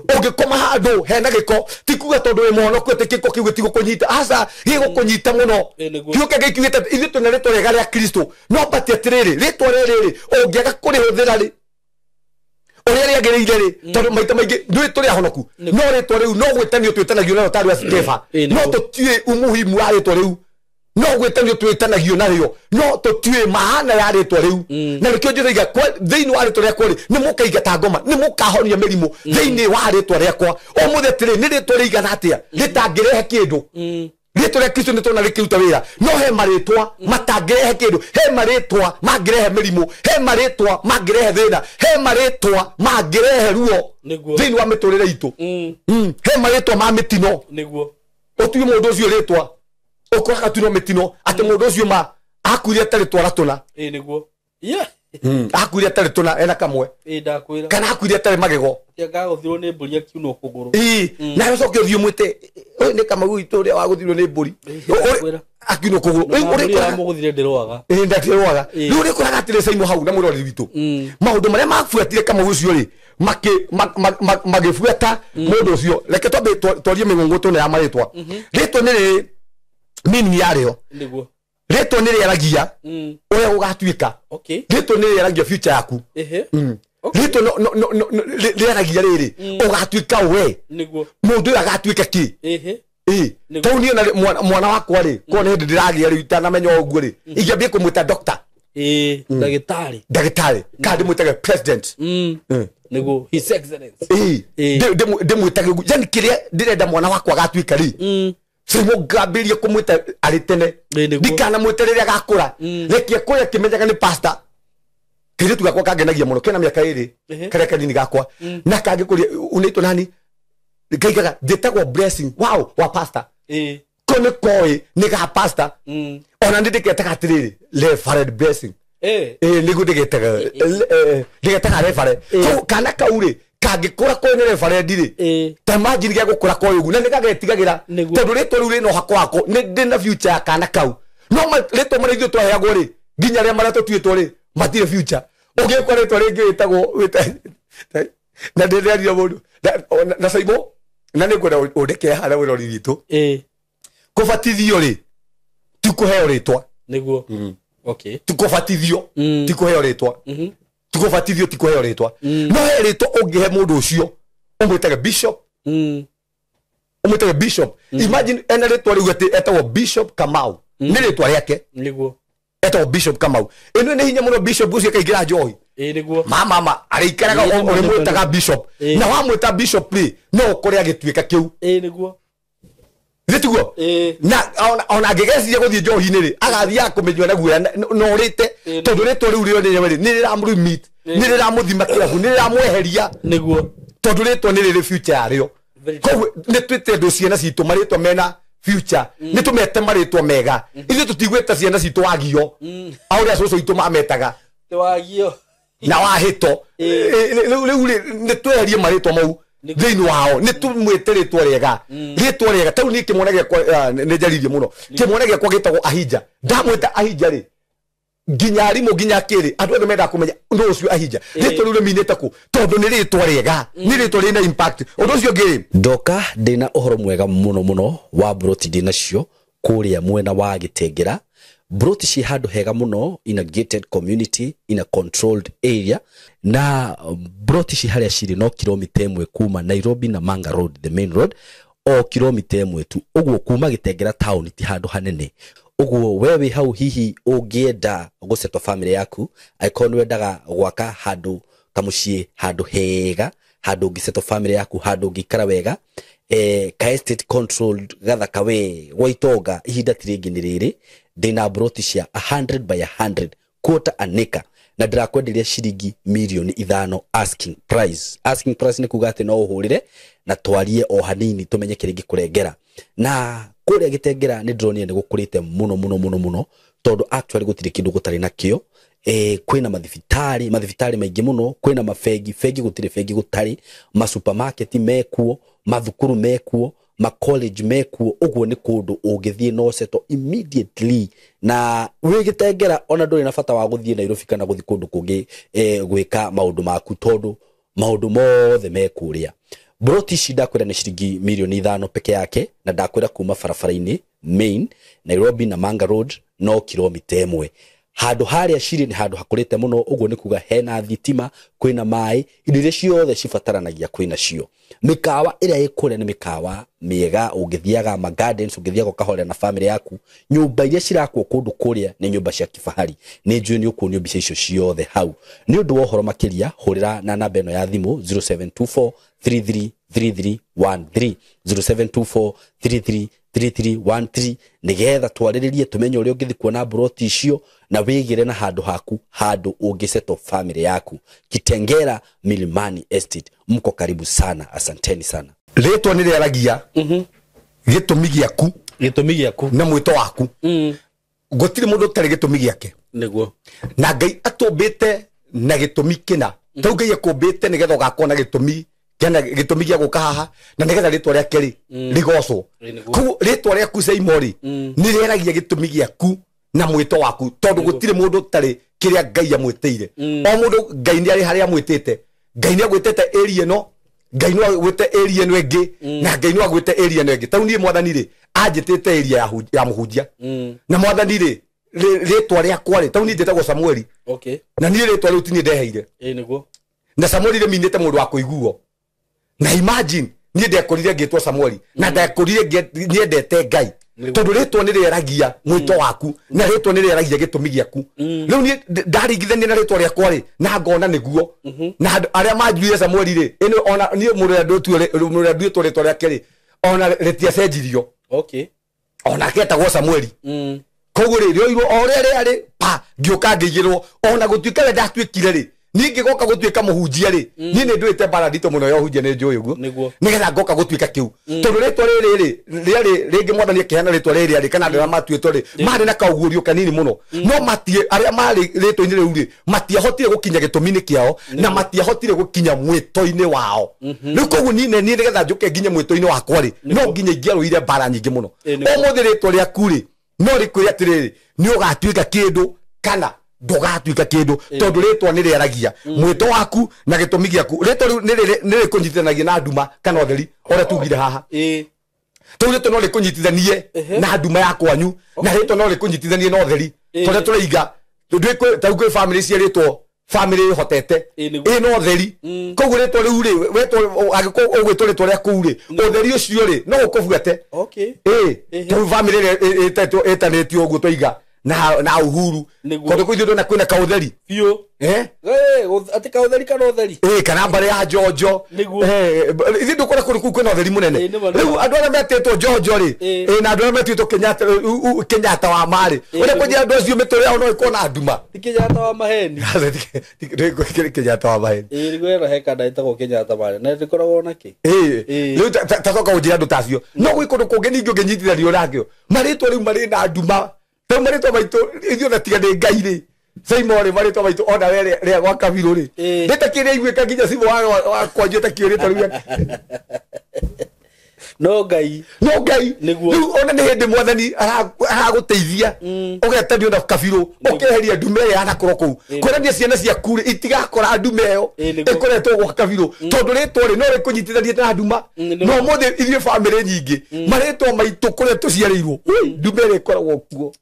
ũngĩkoma handũ hena gĩko ti kuga tondũ wĩ mũhonoku atĩ gĩko kĩu gĩtigũkũnyita aca gĩgũkũnyita mũno gĩũke gĩkiugĩte ithuĩ twĩna rĩtwa rĩega rĩa Kristo no mbati atĩrĩrĩ rĩtwa rĩrĩ ũngĩaga kũrĩhũthĩra rĩ ũrĩa rĩagĩrĩire rĩ tondũ maita maingĩ nĩ tũrĩ ahonoku no rĩtwa rĩu no gwĩtanio twĩtanagio nayo ta andũ a Stefa no tũtiũĩ umuhimu wa rĩtwa rĩu no gwĩtanio twĩtanagio narĩo no tũtiũĩ mahana ya rĩtwa rĩu na nĩkĩo njũraiga thĩinĩ wa rĩtwa rĩakwa rĩ nĩ mũkaingata ngoma nĩ mũkahonia mĩrimũ thĩinĩ wa rĩtwa rĩakwa ũmũthĩ atĩrĩ nĩ rĩtwa rĩigana atĩa rĩtangĩrehe kĩndũ rĩtwa rĩa Kristo nĩ tũna rĩkĩruta wĩra no he marĩtwa matangĩrehe kĩndũ he marĩtwa mangĩrehe mĩrimũ he marĩtwa mangĩrehe thĩna he marĩtwa mangĩrehe ruo thĩinĩ wa mĩtũrĩre itũ he marĩtwa ma mĩtino ũtuĩ mũndũ ũcio rĩtwa ũkoraga tu no mĩtino atĩ mũndũ ũcio ma akuire atarĩ twara tũna akuire atarĩ tũna ena kamwe kana akuire atarĩ magego ngagũthirwo nĩ mbũri akiunwo kũgũrũ nawe coke ũthiĩ mwĩte ũyũ nĩ Kamau witũ ũrĩa wagũthirwo nĩ mbũri akiunwo kũgũrũ mũgũthire ndĩrwaga ndakĩrwaga rĩu ũrĩkoraga atĩrĩ caimo hau na mũrori witũ maũndũ marĩa mabuatire Kamau ũcio rĩ magĩbuata mũndũ ũcio reke twambe twarie mĩng'ũng'ũ tũna ya marĩtwa rĩtwa nĩ rĩrĩ meaning yarĩo rĩtwa nĩ rĩaragia ũrĩa ũgatuĩka rĩtwa nĩ rĩaragia future yaku rĩtwa rĩaragia rĩrĩ ũgatuĩka we mũndũ ũyũ agatuĩka kĩ tau niĩ na mwana wakwa rĩ korwo nĩ hĩndĩ ndĩragĩa rĩu itanamenya ũguo rĩ ingĩambia kũmwĩta doctor ndagĩtarĩ kana ndĩmwĩtage president nĩguo his excellence ndĩmwĩtage ũguo yani kĩrĩa ndĩrenda mwana wakwa agatuĩka rĩ Simo gabiria kumwita ari tene dikana mweterere agakura rekia kuya kimenyaga ni pastor kire tugakwa kagenagia muno kena miaka iri kare kanini gakwa na kage kuri unaitwa nani gaigaga detagwo blessing wow wa pastor kone koi niga pastor ona ndiketaga atiriri le fared blessing nigu ndiketaga ndiketaga le fared kana kaure kangikura ko ne referee ri tamajini gya gukura ko yugu na nigagetigagira tondu ritwa riu rino hakwako ni ndina future kana kau no ritwa mari gyo twaheagwo ri ginya ria mara tutuitwo ri matire future ugikwa ritwa ringi witagwo na ndiria mundu na saibo na nigwenda udeke hara wirori gitu kubatithio ri tikuheo ritwa niguo okay tukubatithio tikuheo ritwa tukubatithio tikuheo ritwa no he ritwa ungihe mundu ucio umwitaga bishop umwitaga bishop imagine ena ritwa riu ati etagwo Bishop Kamau ni ritwa riake niguo etagwo Bishop Kamau eno ni hinya muno bishop ucio kaigira njohi niguo mama arikaraga uri mwitaga bishop na wa mwita bishop ri no ukore agituika kiu niguo Ritugo na ona ngegeciria guthie njohi-ini ri agathia kumenywa na guoya no rite tondu ritwa riu rio ni riramu meet ni riramuthima kirabu ni riramweheria niguo tondu ritwa ni riri future yario koguo ni twite ndu ciana citu maritwa mena future ni tumete maritwa mega ithu tutigweta ciana citu wagio auria cucu itu mametaga wagio na wahito riu ni tweherie maritwa mau thini wao ni tumwite ritwa riega tau ni kimwana gya ni njaririe muno kimwana gya kwa gitagwo Ahija ndamwita Ahija ri ginya arimu ginya kiri andu othe menda kumenya ndu ucio Ahija ritwa riu riminite ku tondu ni ritwa riega ni ritwa rina impact undu ucio ngi ndoka ndina uhoro mwega muno wa broti ndina cio kuria mwena wa Gitengera broti ci handu hega muno in a gated community in a controlled area na broti ci haria ciri no kilomita 1 kuma Nairobi na Manga Road the main road o kilomita 1 tu uguo kuma Gitengera town ti handu hanene uguo wewe hau hihi ungienda gusetwa family yaku aikoni wendaga gwaka handu kamucie handu hega handu ngisetwa family yaku handu ngikara wega ka estate controlled gathaka we gwaitonga ihinda tiringi ni riri ndina broti cia 100 by 100 quarter an acre na ndirakwenderia ciringi milioni 5 asking price ni kuga ati no uhurire na twarie o hanini tumenye kiringi kurengera na kuria Gitengera ni drone ni gukurite muno tondu actually gutire kindu gutari nakio kwina mathibitari maingi muno kwina mafegi gutari ma supermarket mekuo mathukuru mekuo ma college mekuo uguo ni kundu ungithie no seto immediately na wi Gitengera ona nduri na bata wa guthie Nairobi kana guthi kundu kungi gwika maundu maku tondu maundu mothe mekuria broti shida kwira ni shiringi milioni 5 peke yake na ndakwira kuma barabara-ini main Nairobi na Manga Road no kilomita 1 handu haria ciri ni handu hakurite muno uguo ni kuga hena thitima kwina mai indo ciothe cibataranagia kwina cio mikawa iria ikure ni mikawa miega ungithiaga ma gardens ungithiaga kahore na family yaku nyumba iria cirakwo kundu kuria ni nyumba cia kifahari ni njui ni uku nyumba icio ciothe hau ni undu wa uhoro makiria hurira na namba eno ya thimu 0724 333313 0724333313 nigetha twariririe tumenye uria ungithi kuona broti icio na wigire na handu haku handu ungiseto family yaku Kitengera Milimani Estate mko karibu sana asanteni sana ritwa ni riaragia gitumi giaku na mwito waku gutire mundu tari gitumi giake niguo na Ngai atumbite na gitumi kina tau Ngai akumbite nigetha ugakona gitumi kana gitumi gia guka haha na nigetha ritwa riake ri rigocwo ku ritwa riaku Saimori ni riaragia gitumi giaku na mwito waku tondu gutire mundu tari kiria Ngai amwitire o mundu Ngai ni ari haria amwitite Ngai ni agwitite area no Ngai no agwite area no engi na Ngai no agwite area no engi tau ni mwathani ri anjitite area ya muhunjia na mwathani ri ritwa riakwa ri tau ni ndetagwo Samueli okay na ni ritwa riu ti ni ndeheire niguo na Samueli ri minite mundu wa kuiguo na imagine ni ndekorire ngitwa Samueli na ndekorire niendete Ngai tondu ritwa ni rieragia mwito waku na ritwa ni rieragia gitumi giaku riu ni ndaringithania na ritwa riakwa ri na ngona niguo na aria manjuire Samueli ri ino ona ni murendu tu ritwa riake ri ona ritiacenjirio okay ona ketagwo Samueli koguo ri rioirwo ore ari pa ngioka ngigirwo ona gutuika we ndatuikire ri ningi goka gutuika muhunjia ri ni ndwite baradito muno yo hunjia ni njuy uguo nigetha ngoka gutuika kiu tondu ritwa riri ringi mwathani akihana ritwa riri ari kana ndira matuitwo ri mari na kaugurio kanini muno no matie aria mari ritwa-ini riu ri matiahotire gukinya gitumini kiao na matiahotire gukinya mwito-ini wao riu koguo ni nigetha njuke nginye mwito-ini wakwa ri no nginya ingiaruire bara nyingi muno umuthi ritwa riaku ri no rikwira atiriri ni ugatuika kindu kana ndugatuika kindu tondu ritwa ni riaragia mwito waku na gitumi giaku ritwa riu ni rikunyitithanagia na nduma kana utheri ora tugire haha tondu ritwa no rikunyitithanie na nduma ya kwanyu na ritwa no rikunyitithanie na utheri tondu turaiga tauge family cia ritwa family hotete no utheri koguo ritwa riu ri wetwa agiko ugwitwa ritwa ria ku ri utheri ucio ri no ukubuate tondu family etanetio uguo twaiga na uhuru kondo kwithio na kwina kautheri bio ati kautheri kana utheri kana bare ya jojo ithi ndukora kuri kwina utheri munene riu andu aria metetwo jojo ri na andu aria metetwo Kenyatta wa mari ore kujia andu acio mitore yao no ikona nduma Kenyatta wa maheni Kenyatta wa maheni rigwera heka ndaitagwo Kenyatta mari na ndikoragwo naki riu tacoka ujira andu tacio no gwikondo kungi ningi unginyitithanio nakio maritwa riu mari na nduma tau marito maitu ithio na tiga ni ngai ri Simon marito maitu ona ria gwa Kabiru ri nditakire igwika nginya simu wa kwanjia takirito riu no ngai riu ona ni hindi mwathani araguteithia ugetanio na Kabiru ukeheria ndume ya nakoro kuu kurania ciana cia kuri itigakora ndume yo ikoretwo gwa Kabiru tondu ritwa ri no rikunyitithanie na nduma no mothe ithio family nyingi marito maitu kuria tuciarirwo ndume ri ikoragwo kuo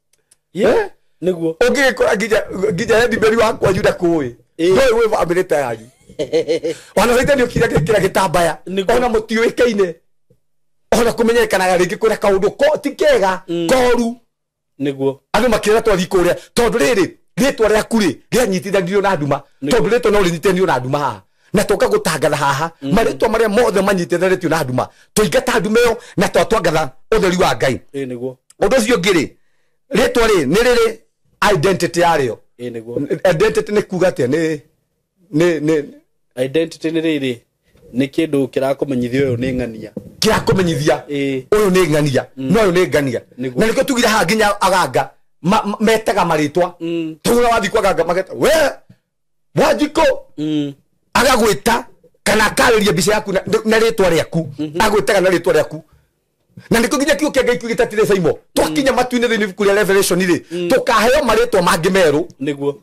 niguo ungikora nginya hendi beri wa kwanyu na kui ndoi we family ta yanyu ona witani ukira kira gitambaya ona mutiuikaine ona kumenyekanaga ringi kwira kaundu ko tikega koru niguo andu makira twa rikuria tondu riri ritwa ria kuri rianyitithanio na nduma tondu ritwa no rinyitithanio na nduma haha na toka gutangatha haha maritwa maria mothe manyitithanitio na nduma tuingata nduma yo na twatwangatha utheri wa ngai niguo undu ucio ngiri ritwa ri ni riri identity yario niguo identity ni kuga atia ni identity ni riri ni kindu kirakumenyithia uyu ni ngania kirakumenyithia uyu ni ngania no uyu ni ngania na nikio tugira ha nginya aganga metaga maritwa tugura wathi kwa aganga mageta we Wanjiko agagwita kana akariria mbica yaku na ritwa riaku agwitaga na ritwa riaku na niko nginya kiu kenga iku gitatire Saimo twakinya matu-ini thini ibuku ria Revelation ri tukaheo maritwa mangi meru niguo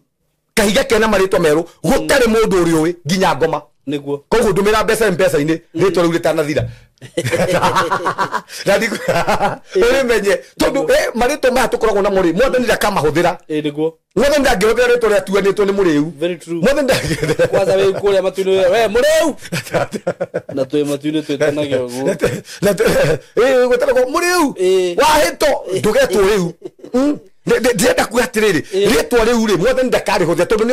kahiga kena maritwa meru gutari mundu uri uwi nginya ngoma niguo koguo ndumira mbeca mpesa-ini ritwa riu ritanathira na ndiko uri menye tondu maritwa maya tukoragwo na muri mwathani ndakamahuthira niguo mwathani ndangihũthĩra ritwa ria tuanĩtwo nĩ mũrĩu very true mwathani ndangihũthĩra kwanza we kuria matu-ini we mũrĩu na twĩ matu-ini twĩtanagio guo na gũtaragwo mũrĩu wahĩto ndũgetwo rĩu ndĩrenda kuga atĩrĩrĩ rĩtwa rĩu rĩ mwathani ndakarĩhũthĩra tondũ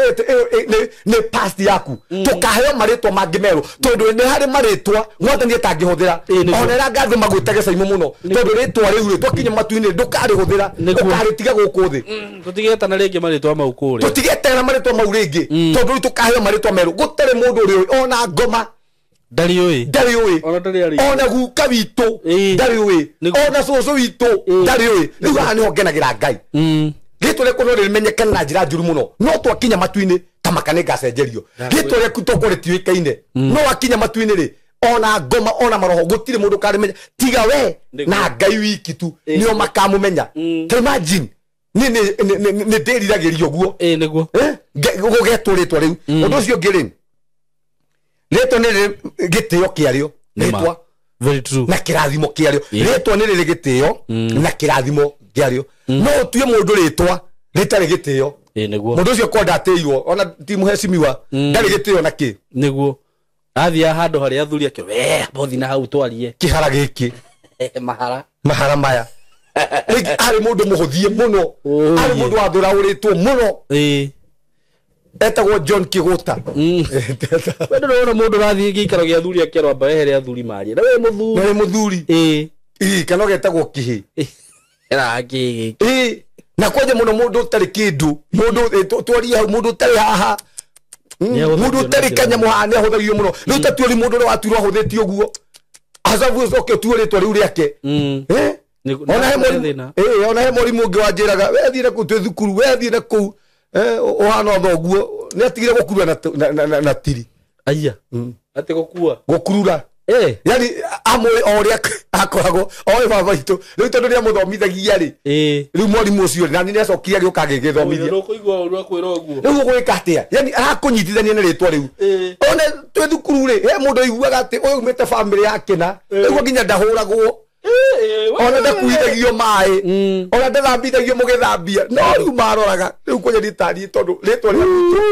nĩ past yaku tũkaheo marĩtwa mangĩ merũ tondũ nĩ harĩ marĩtwa mwathani atangĩhũthĩra ona ĩra ngathĩ magwĩtage Saimo mũno tondũ rĩtwa rĩu rĩ twakinya matu-inĩ ndũkarĩhũthĩra ũkarĩtiga gũkũ thĩ tũtigetana rĩngĩ marĩtwa mau kũrĩa tũtigetana marĩtwa mau rĩngĩ tondũ rĩu tũkaheo marĩtwa merũ gũtarĩ mũndũ ũrĩ ona ngoma ndari uĩ ona guka witũ ndari uĩ ona cũcũ witũ ndari uĩ rĩu haha nĩho ngenagĩra Ngai rĩtwa rĩaku no rĩmenyekane na njĩra njũru mũno no twakinya matu-inĩ ta maka nĩngacenjerio rĩtwa rĩaku tokorwo rĩtiũĩkaine no wakinya matu-inĩ rĩ ona ngoma ona maroho gũtirĩ mũndũ ũkarĩmenya tiga we na Ngai wiki tu nĩo makamũmenya ta imagine nĩ ndĩriragĩria ũguo gũgetwo rĩtwa rĩu ũndũ ũcio ũngĩ rĩ rĩtwa nĩ rĩrĩ gĩtĩo kĩarĩo rĩtwa na kĩrathimo kĩarĩo rĩtwa nĩ rĩrĩ gĩtĩo na kĩrathimo kĩarĩo no ũtue mũndũ rĩtwa rĩtarĩ gĩtĩo mũndũ ũcio ko ndatĩirwo ona ti mũhecimiwa ndarĩ gĩtĩo na kĩ nĩguo athia handũ harĩa athuri akĩo bothi na hau twarie kĩhara gĩkĩ mahara maya arĩ mũndũ mũhũthie mũno arĩ mũndũ wathũraũrĩtwo mũno etagwo John Kiguta wendo ndona mũndũ rathiĩ gĩikaro gĩa athuri akĩrwo amba wehere athuri marie na we mũthuri kana getagwo Kihi era agi na kwaje muno mundu tari kindu mundu twaria mundu tari haha mundu tari kanya muhane ahuthagio muno riu tatuori mundu ri waturwo ahuthitio guo azabu zoke tuori twari riake ona he morimu ngi wanjiraga wethire ku twi thukuru wethire ku ohana thoguo ni atigire gukuru na tiri aya ati gukurura yani amwe oria akoragwo oe baba itu riu tondu ni amuthomithagia ri riu morimu ucio na ni acokia ri ukagigithomithia no kuigwa uru kwira oguo riu gwika atia yani arakunyitithania na ritwa riu ona twi thukuru ri he mundu iguaga ati uyu umete family yake na riu nginya ndahuragwo ona ndakuithagio mai ona ndathambithagio mugithambia no riu maroraga riu kwenye ritari tondu ritwa ri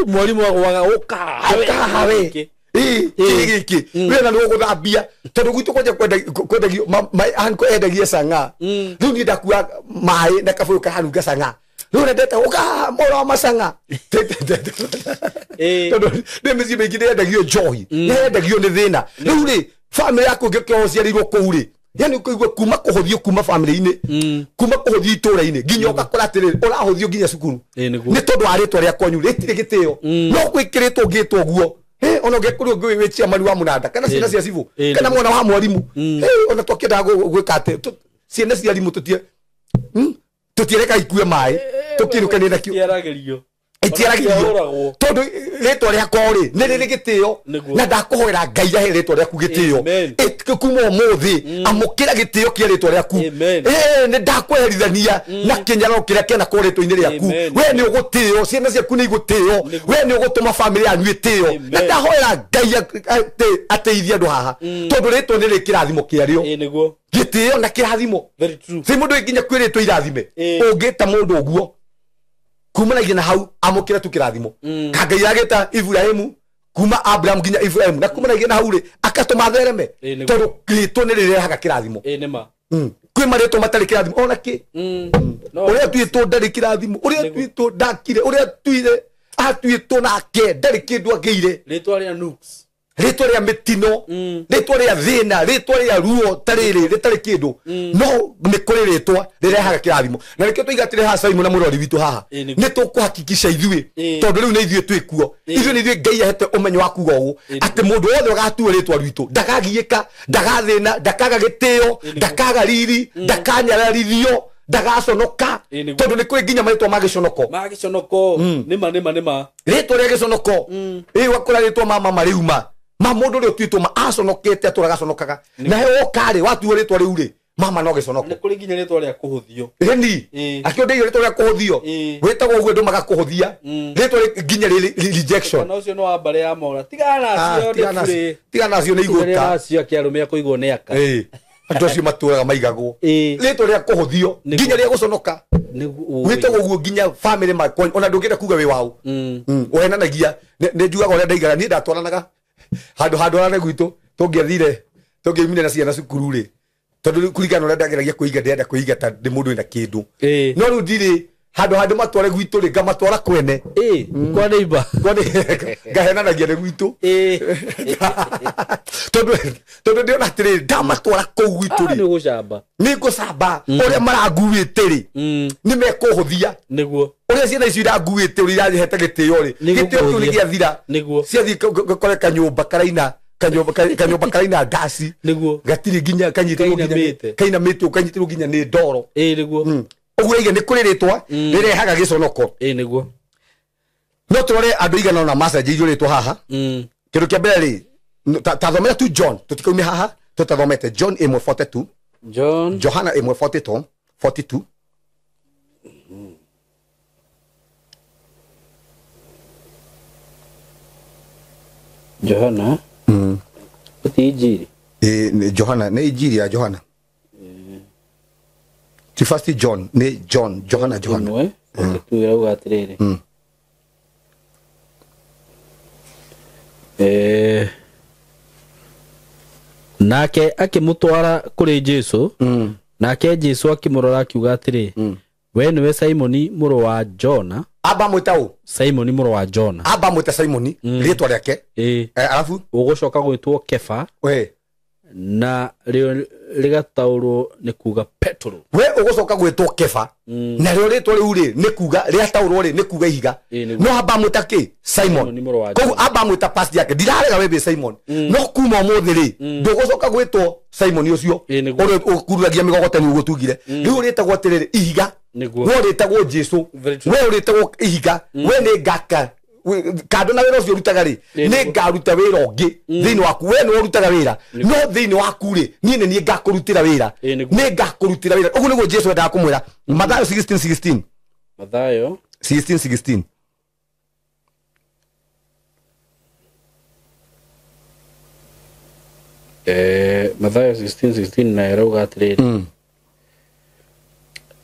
morimu agwaga ukahawe giki wena no guthambia tondu gwitu kwendagio anko endagia sanga riu ni ndakua mai na kabuyu kahanu gasanga riu ndeta uka moro masanga tondu ni mizi mingi endagio joy endagio ni thina riu ri family yako ngikiohociarirwo kuu ri yani kuigwa kuma kuhothio kuma family-ini kuma kuhothio itura-ini nginya ukakora atiriri urahothio nginya cukuru ni tondu aritwa ria kwanyu ritire gitio no gwikiritwo ngitwo guo ona ngekurio ngwi wichia mari wa munanda kana ciana cia civu kana mwana wa mwarimu ona twakienda gwika ati ciana cia rimu tutireka ikue mai tukirukania nakio itiaragirio tondu ritwa ria kori ni riri gitio na ndakuhoera ngai ahe ritwa ria ku gitio kuma umuthi amukira gitio kia ritwa ria ku ni ndakweherithania na kinyaro kiria kena koritwo-ini riaku we ni ugutio ciana ciaku ni igutio we ni ugutuma family yanyu itio na ndahoera ngai ateithia andu haha tondu ritwa ni rikirathimo kiario gitio na kirathimo si mundu nginya kwiritwo irathime ungita mundu uguo kumanagia na hau amukira tukirathimo kangai ageta Ibrahimu kuma Abraham nginya Ibrahimu na kumanagia na hau ri akatuma thereme tondu Kristo ni rirehaga kirathimo nima kwi maritwo matari kirathimo ona ki uria twitwo ndari kirathimo uria twitwo ndakire uria twire atwitwo nake ndari kindu ageire ritwa ria nuks ritwa ria mitino ritwa ria thina ritwa ria ruo tariri ritari kindu no ni kuri ritwa rirehaga kirathimo na nikio tuigatire ha Simon na murori witu haha ni tukuhakikisha ithui tondu riu ni ithui twikuo ithui ni ithui ngai ahete umenyo wa kuga ugu ati mundu wothe ugatuo ritwa rwitu ndagagiika ndagathina ndakaga gitio ndakaga riri ndakanyararithio ndagaconoka tondu ni kuri nginya maritwa magiconoko nima ritwa ria giconoko wakora ritwa mama mariuma mundu ri twitwo ma aconokete aturagaconokaga na he okari watuo ritwa riu ri mama no giconoko ni kuri nginya ritwa ria kuhuthio ni akio ndio ritwa ria kuhuthio wetagwo uguo ndu magakuhuthia ritwa nginya rejection na ucio no wambare ya mora tigana cio ni igota cio kiarumia kuigwo ni aka andu acio maturaga maigagwo ritwa ria kuhuthio nginya ria guconoka wetagwo uguo nginya family makwa ona ndungenda kuga wi wau uhenanagia ni njugaga uria ndaigara ni ndatwaranaga handu arane gwitu tungiumire na ciana cukuru ri tondu kurigana uria ndageragia kuiga ndenda kuiga ta ndi mundu ina kindu no riu ndiri handu matware gwitu ri ngamatwara kwene kwa neighbor ngahenanagia ni gwitu tondu ndiona atiri ndamatwara kuu gwitu ri ni gucamba uria maranguite ri ni mekuhuthia niguo uria ciana icio iranguite uri irahete gitio ri gitio kiu ni giathira ciathi gukore kanyumba karaina ndasi gatiri nginya kanyitirwo nginya kainamite ukanyitirwo nginya ni ndoro niguo uguo iga ni kuri ritwa rirehaga giconoko niguo no turore andu igana na message ijo ritwa haha kindu kia mbere ri tathomera tu John tutikaumia haha tutathomete John 1:42 Johana 1:42 Johana uti injiri Johana ni injiri ya Johana ti first John ni Johana tu ya ugatiriri nake akimutwara kuri Jesu nake Jesu akimurora akiuga atiri we niwe Simoni muru wa Jona aba mwitao Simoni muru wa Jona aba mwita Simoni ritwa riake alafu ugucoka gwitwo Kefa we na rigataurwo ni kuga Petro we ugucoka gwitwo Kefa na ryo ritwo riu ri ni kuga riataurwo ri ni kuga ihiga no amba mutaki Simon kogu amba muta past yake ndirarega webe Simon no kuma muthi ri ndugucoka gwitwo Simon ucio uri ukuragia migogotani ugutugire riu ritagwo atiriri ihiga we ritagwo Jesu we ritagwo ihiga we ni ngaka kando na wira ucio rutaga ri ni ngaruta wira ungi thiini waku we ni urutaga wira no thiini waku ri ni ni ngakurutira wira ni ngakurutira wira ugu niguo Jesu endaga kumwira Mathayo 16:16 Mathayo 16:16 Mathayo 16:16 na erauga atiriri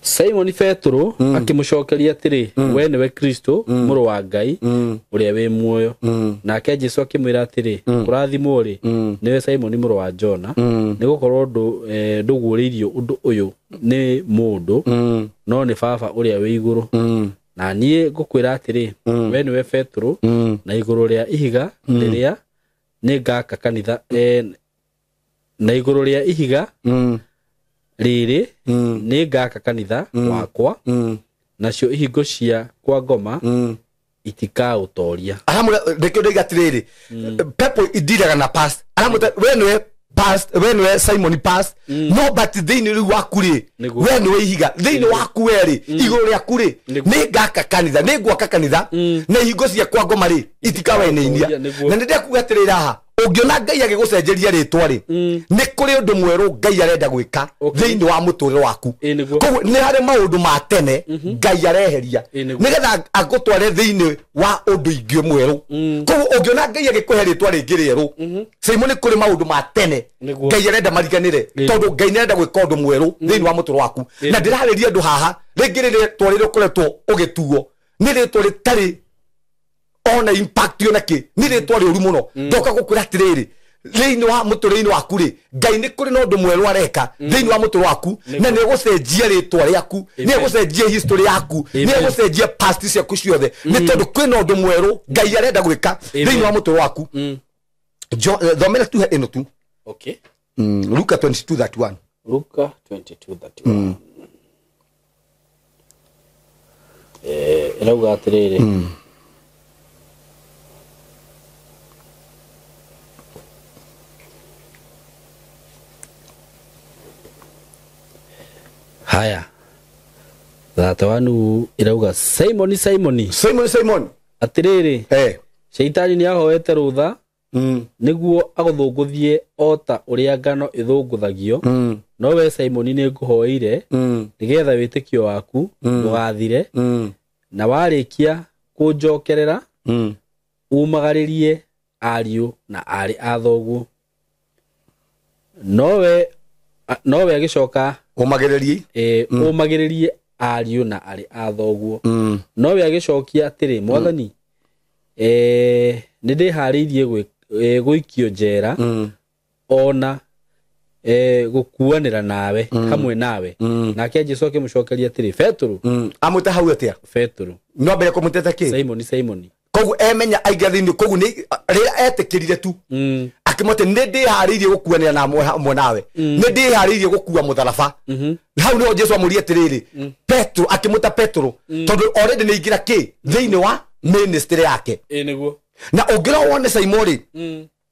Simon Petro akimucokeria atiri we niwe Kristo muru wa Ngai uria wi muoyo nake Jesu akimwira atiri kurathimwo ri niwe Simon muru wa Jona nigukorwo nduguririo undu uyu ni mundu no ni baba uria wi iguru na nie ngukwira atiri we niwe Petro na iguru ria ihiga riria ni ngaka kanitha na iguru ria ihiga riri ni ngaka kanitha wakwa nacio ihingo cia kwa ngoma itikautoria aramura rekyo ndigatiriri people idiraga na past aramuta wenwe past wenwe Simon past no but thini ri wakuri wenwe ihiga thini waku weri iguru ria kuri ni ngaka kanitha ni gwaka kanitha na ihingo cia kwa ngoma ri itikaweneinia na ndinde kugatirira ha ungiona Ngai agigucenjeria ritwa ri ni kuri undu mweru Ngai arenda gwika thiini wa muturire waku koguo ni hari maundu ma tene Ngai areheria nigetha agutware thiini wa undu ingi mweru koguo ungiona Ngai agikuhe ritwa ringi rieru Simon kuri maundu ma tene Ngai arenda mariganire tondu Ngai arenda gwika undu mweru thiini wa muturire waku na ndirariria andu haha ringi ritwa riri kuretwo ugituo ni ritwa ritari ona impact yonake ni ritwa riuru muno ndoka gukura atiriri thiini wa muturire waku ri Ngai ni kuri no ndu mweru areka thiini wa muturire waku na ni gucenjia ritwa riaku ni gucenjia history yaku ni gucenjia past ciaku ciothe ni tondu kwina ndu mweru Ngai arenda gwika thiini wa muturire waku thomera tu eno tu okay Luka 22:31 Luka 22:31 elauga atiriri haya thata wanu irauga Simon atiriri Shaitani ni ahoete rutha niguo aguthunguthie ota uria ngano ithunguthagio no we Simon ni nguhoire nigetha witikio waku ndugathire na warikia kunjokerera umagaririe ariu na ari athoguo nowe agicoka umagiririe ariu na ari athoguo nowe agicokia atiri mwathani nindihariirie guikio njera ona gukuanira nawe hamwe nawe nake Jesu akimucokeria atiri Petro amuta hau atia Petro no mbere kumuteta ki Simon kogu emenya aigathini kogu ni rira etikirire tu akimote ndihariirie gukuanira na hamwe nawe ndihariirie gukua mutharaba hau no Jesu amurie atiriri Petro akimuta Petro tondu already ni igira ki thiini wa ministry yake niguo na ungira wone Simon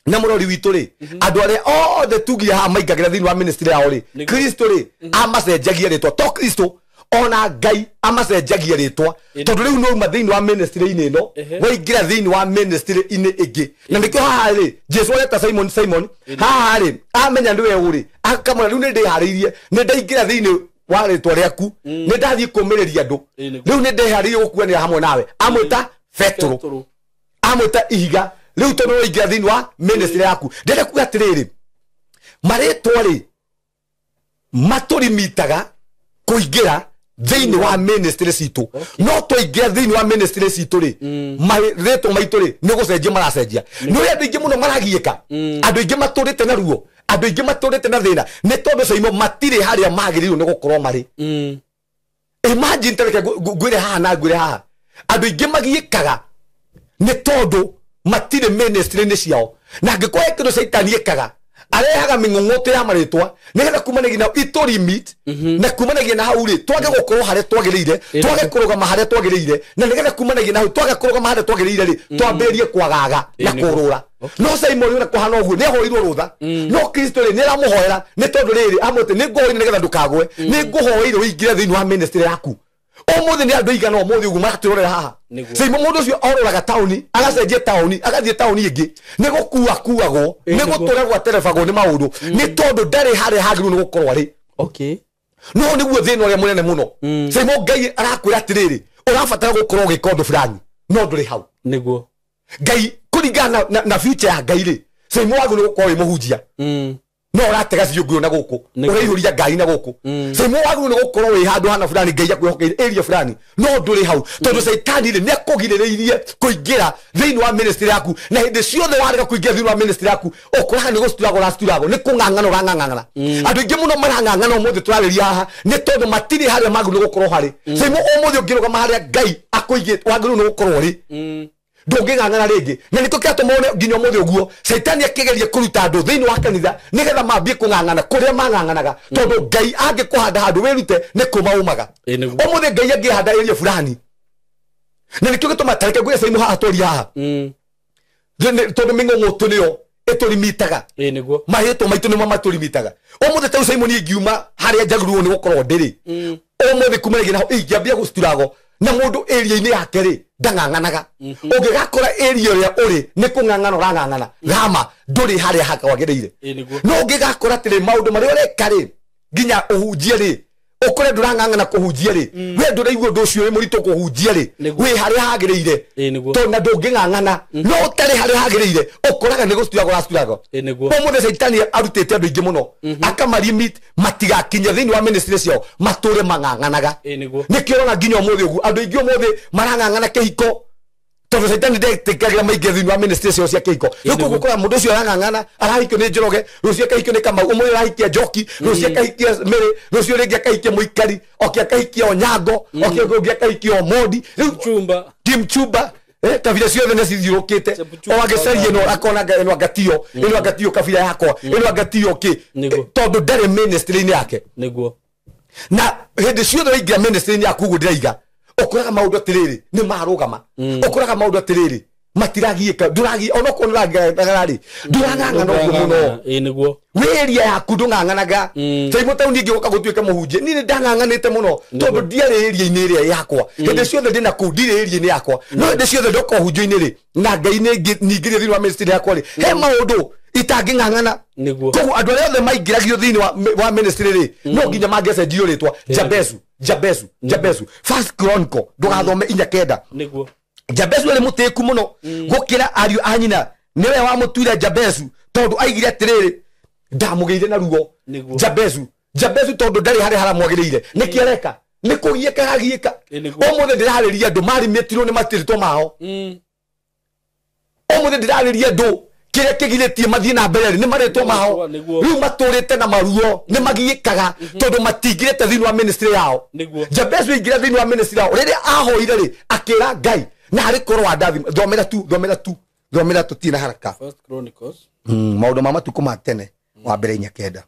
na murori witu ri andu aria othe tugira ha maigagira thiini wa ministry yao ri Kristo ri amacenjagia ritwa to Kristo ona Ngai amacenjagia ritwa tondu riu no uma thiini wa ministry ine no waingira thiini wa ministry ine ingi na nikio haha ri Jesu areta Simon haha ri amenya ndiwe uri akamura riu ni ndihariirie ni ndaingira thiini wa ritwa riaku ni ndathii kumiriria andu riu ni ndihariirie gukuanira hamwe nawe amwita Petro amwita ihiga riu tondu waingira thiini wa ministry yaku ndende kuga atiriri maritwa ri maturimitaga kuingira thiini wa ministry citu no twaingira thiini wa ministry citu ri maritwa maitu ri ni gucenjia maracenjia ni uri andu ingi muno maragiika andu ingi maturite na ruo andu ingi maturite na thina ni tondu Simon matire haria magiriru ni gukorwo mari imagine tareke gwire haha na gwire haha andu ingi magiikaga ni tondu matire ministry ni ciao na ngikwa ikindo Saitani ikaga arehaga ming'ong'oto ya maritwa nigetha kumanagia na ito limit na kumanagia na hau ri twage gukorwo hare twagirire twage kurugama hare twagirire na nigetha kumanagia na hau twage kurugama hare twagirire ri twambirie kwagaga na kurura no Simon uri kuhana uguo ni hoirwo rutha no Kristo ri ni ramuhoera ni tondu riri amwete ni ngohori nigetha ndukagwe ni nguhoirwo ingire thiini wa ministry yaku umuthi ni andu igana umuthi ugu maraturorera haha Simon mundu ucio ororaga tauni agacenjia tauni agathie tauni ingi ni gukua kuagwo ni guturagwo aterefagwo ni maundu ni tondu ndari hare hagirwo ni gukorwo ari okay no niguo thina uria munene muno Simon Ngai arakwira atiriri urabatara gukorwo gikondu fulani no nduri hau niguo Ngai kuringana na future ya Ngai ri Simon wagu ni gukorwo wi muhunjia no uratega ciungu na guku uraihuria Ngai na guku Simon wagu ni gukorwo wi handu hana fulani Ngai akwihokeire area fulani no nduri hau tondu Saitani ri ni akugirireirie kuingira thiini wa ministry yaku na hindi ciothe warega kuingira thiini wa ministry yaku ukuraga ni gusturago ni kung'ang'ana urang'ang'ana andu ingi muno marang'ang'ana umuthi turariria haha ni tondu matiri haria magu ni gukorwo hari Simon umuthi ungirugama haria Ngai akuigite wagu ni gukorwo ri ndunging'ang'ana ringi na niko kiatumone nginya muthi uguo Saitani akigeria kuruta andu thiini wa kanitha nigetha mambie kung'ang'ana kuria mang'ang'anaga tondu Ngai angikuhanda handu wirute ni kumaumaga umuthi Ngai angihanda area fulani na nikio gituma tareke gwe Simon haha tori haha tondu ming'ong'oto niyo iturimitaga niguo mahito maitu nimo maturimitaga umuthi tau Simon ingiuma haria njagirwo ni gukorwo ndiri umuthi kumanagia naho ingiambia gusturago na mundu area-ini yake ri ndang'ang'anaga ungigakora area uria uri ni kung'ang'ana urang'ang'ana rama nduri haria hakawagiriire no ungigakora atiri maundu maria ureka ri nginya uhunjie ri ukore ndurang'ang'ana kuhunjia ri we nduraigua undu ucio wi muritu kuhunjia ri wi haria hagiriire to na ndunging'ang'ana no utari haria hagiriire ukoraga ni gusturago umuthi Saitani arutite andu ingi muno akamarimit matigakinye thiini wa ministry ciao mature mang'ang'anaga nikio rona nginya umuthi ugu andu ingi umuthi marang'ang'ana kihiko tondu Saitani ndetikagira maingi thiini wa ministry ciao cia kihiko nuko gukora mundu ucio arang'ang'ana arahikio ni Njoroge rucio akahikio ni Kamau umuthi arahikia Njoki rucio akahikia Mere rucio ringi akahikia Muikari okia akahikia Onyango okia ungi akahikia Omondi Mchumba kabila ciothe nĩ cithiũrũkĩte o agĩcaria no akona ĩno agatio kabila yakwa ĩno agatio ki tondu ndari ministry-inĩ yake niguo na hindi ciothe waingĩra ministry-inĩ yaku ũguo ndĩraiga ũkoraga maũndũ atirĩrĩ nĩ marũgama ũkoraga maũndũ atirĩrĩ matiragiĩka ndũragiĩ onokorwo nĩũrang'ang'ana ndũrang'ang'ana ũguo mũno niguo wĩria yaku ndũng'ang'anaga taimo tau ningĩ gũka gũtuĩke mũhunjia niĩ ndang'ang'anĩte mũno tondu ndiarĩ area-inĩ ĩrĩa yakwa hĩndĩ ciothe ndĩ na kũu ndirĩ area-inĩ yakwa no hĩndĩ ciothe ndoka ũhunjia-inĩ rĩ na Ngai ningĩrĩ thĩinĩ wa ministry yakwa rĩ he maũndũ itangĩng'ang'ana koguo andũ arĩa othe maingĩragio thĩinĩ wa ministry rĩ no nginya mangĩacenjio rĩtwa Jabezu First Chronicle ndũgathome 4:9 Jabezu arĩ mũtĩĩku mũno gũkĩra ariũ a nyina niwe wamũtuire Jabezu tondu aigire atirĩrĩ ndamũgeire na ruo Jabezu tondu ndari haria haramwagĩrĩire nĩkĩ areka nĩ kũgiĩka hagiĩka ũmũthĩ ndĩrarĩria andũ marimetirwo nĩ matirĩtwo mao ũmũthĩ ndĩrarĩria andũ kĩrĩa kĩgirĩtie mathiĩ na mbere nĩ marĩtwo mao rĩu matũrĩte na maruo nĩ magiĩkaga tondu matingĩrĩte thĩinĩ wa ministry yao Jabezu aingĩra thĩinĩ wa ministry yao rĩrĩa ahoire rĩ akĩra Ngai na harĩ korwo andathima thomera tutie na haraka First Chronicles maundu ma matuko ma tene wa mbere 4:9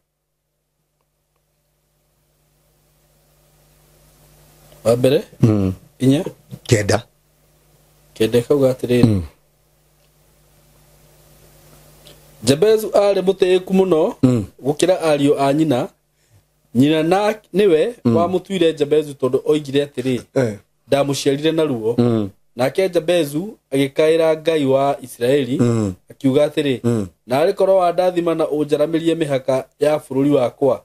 wa mbere 4:9 kauga atirĩrĩ Jabezu arĩ mũtĩĩku mũno gũkĩra ariũ a nyina na niwe wamũtuire Jabezu tondu oigire atirĩ ndamũciarire na ruo nake Jabezu agĩkaĩra Ngai wa Isiraeli akiuga atĩrĩ narĩ korwo wandathima na ũnjaramirie mĩhaka ya bũrũri wakwa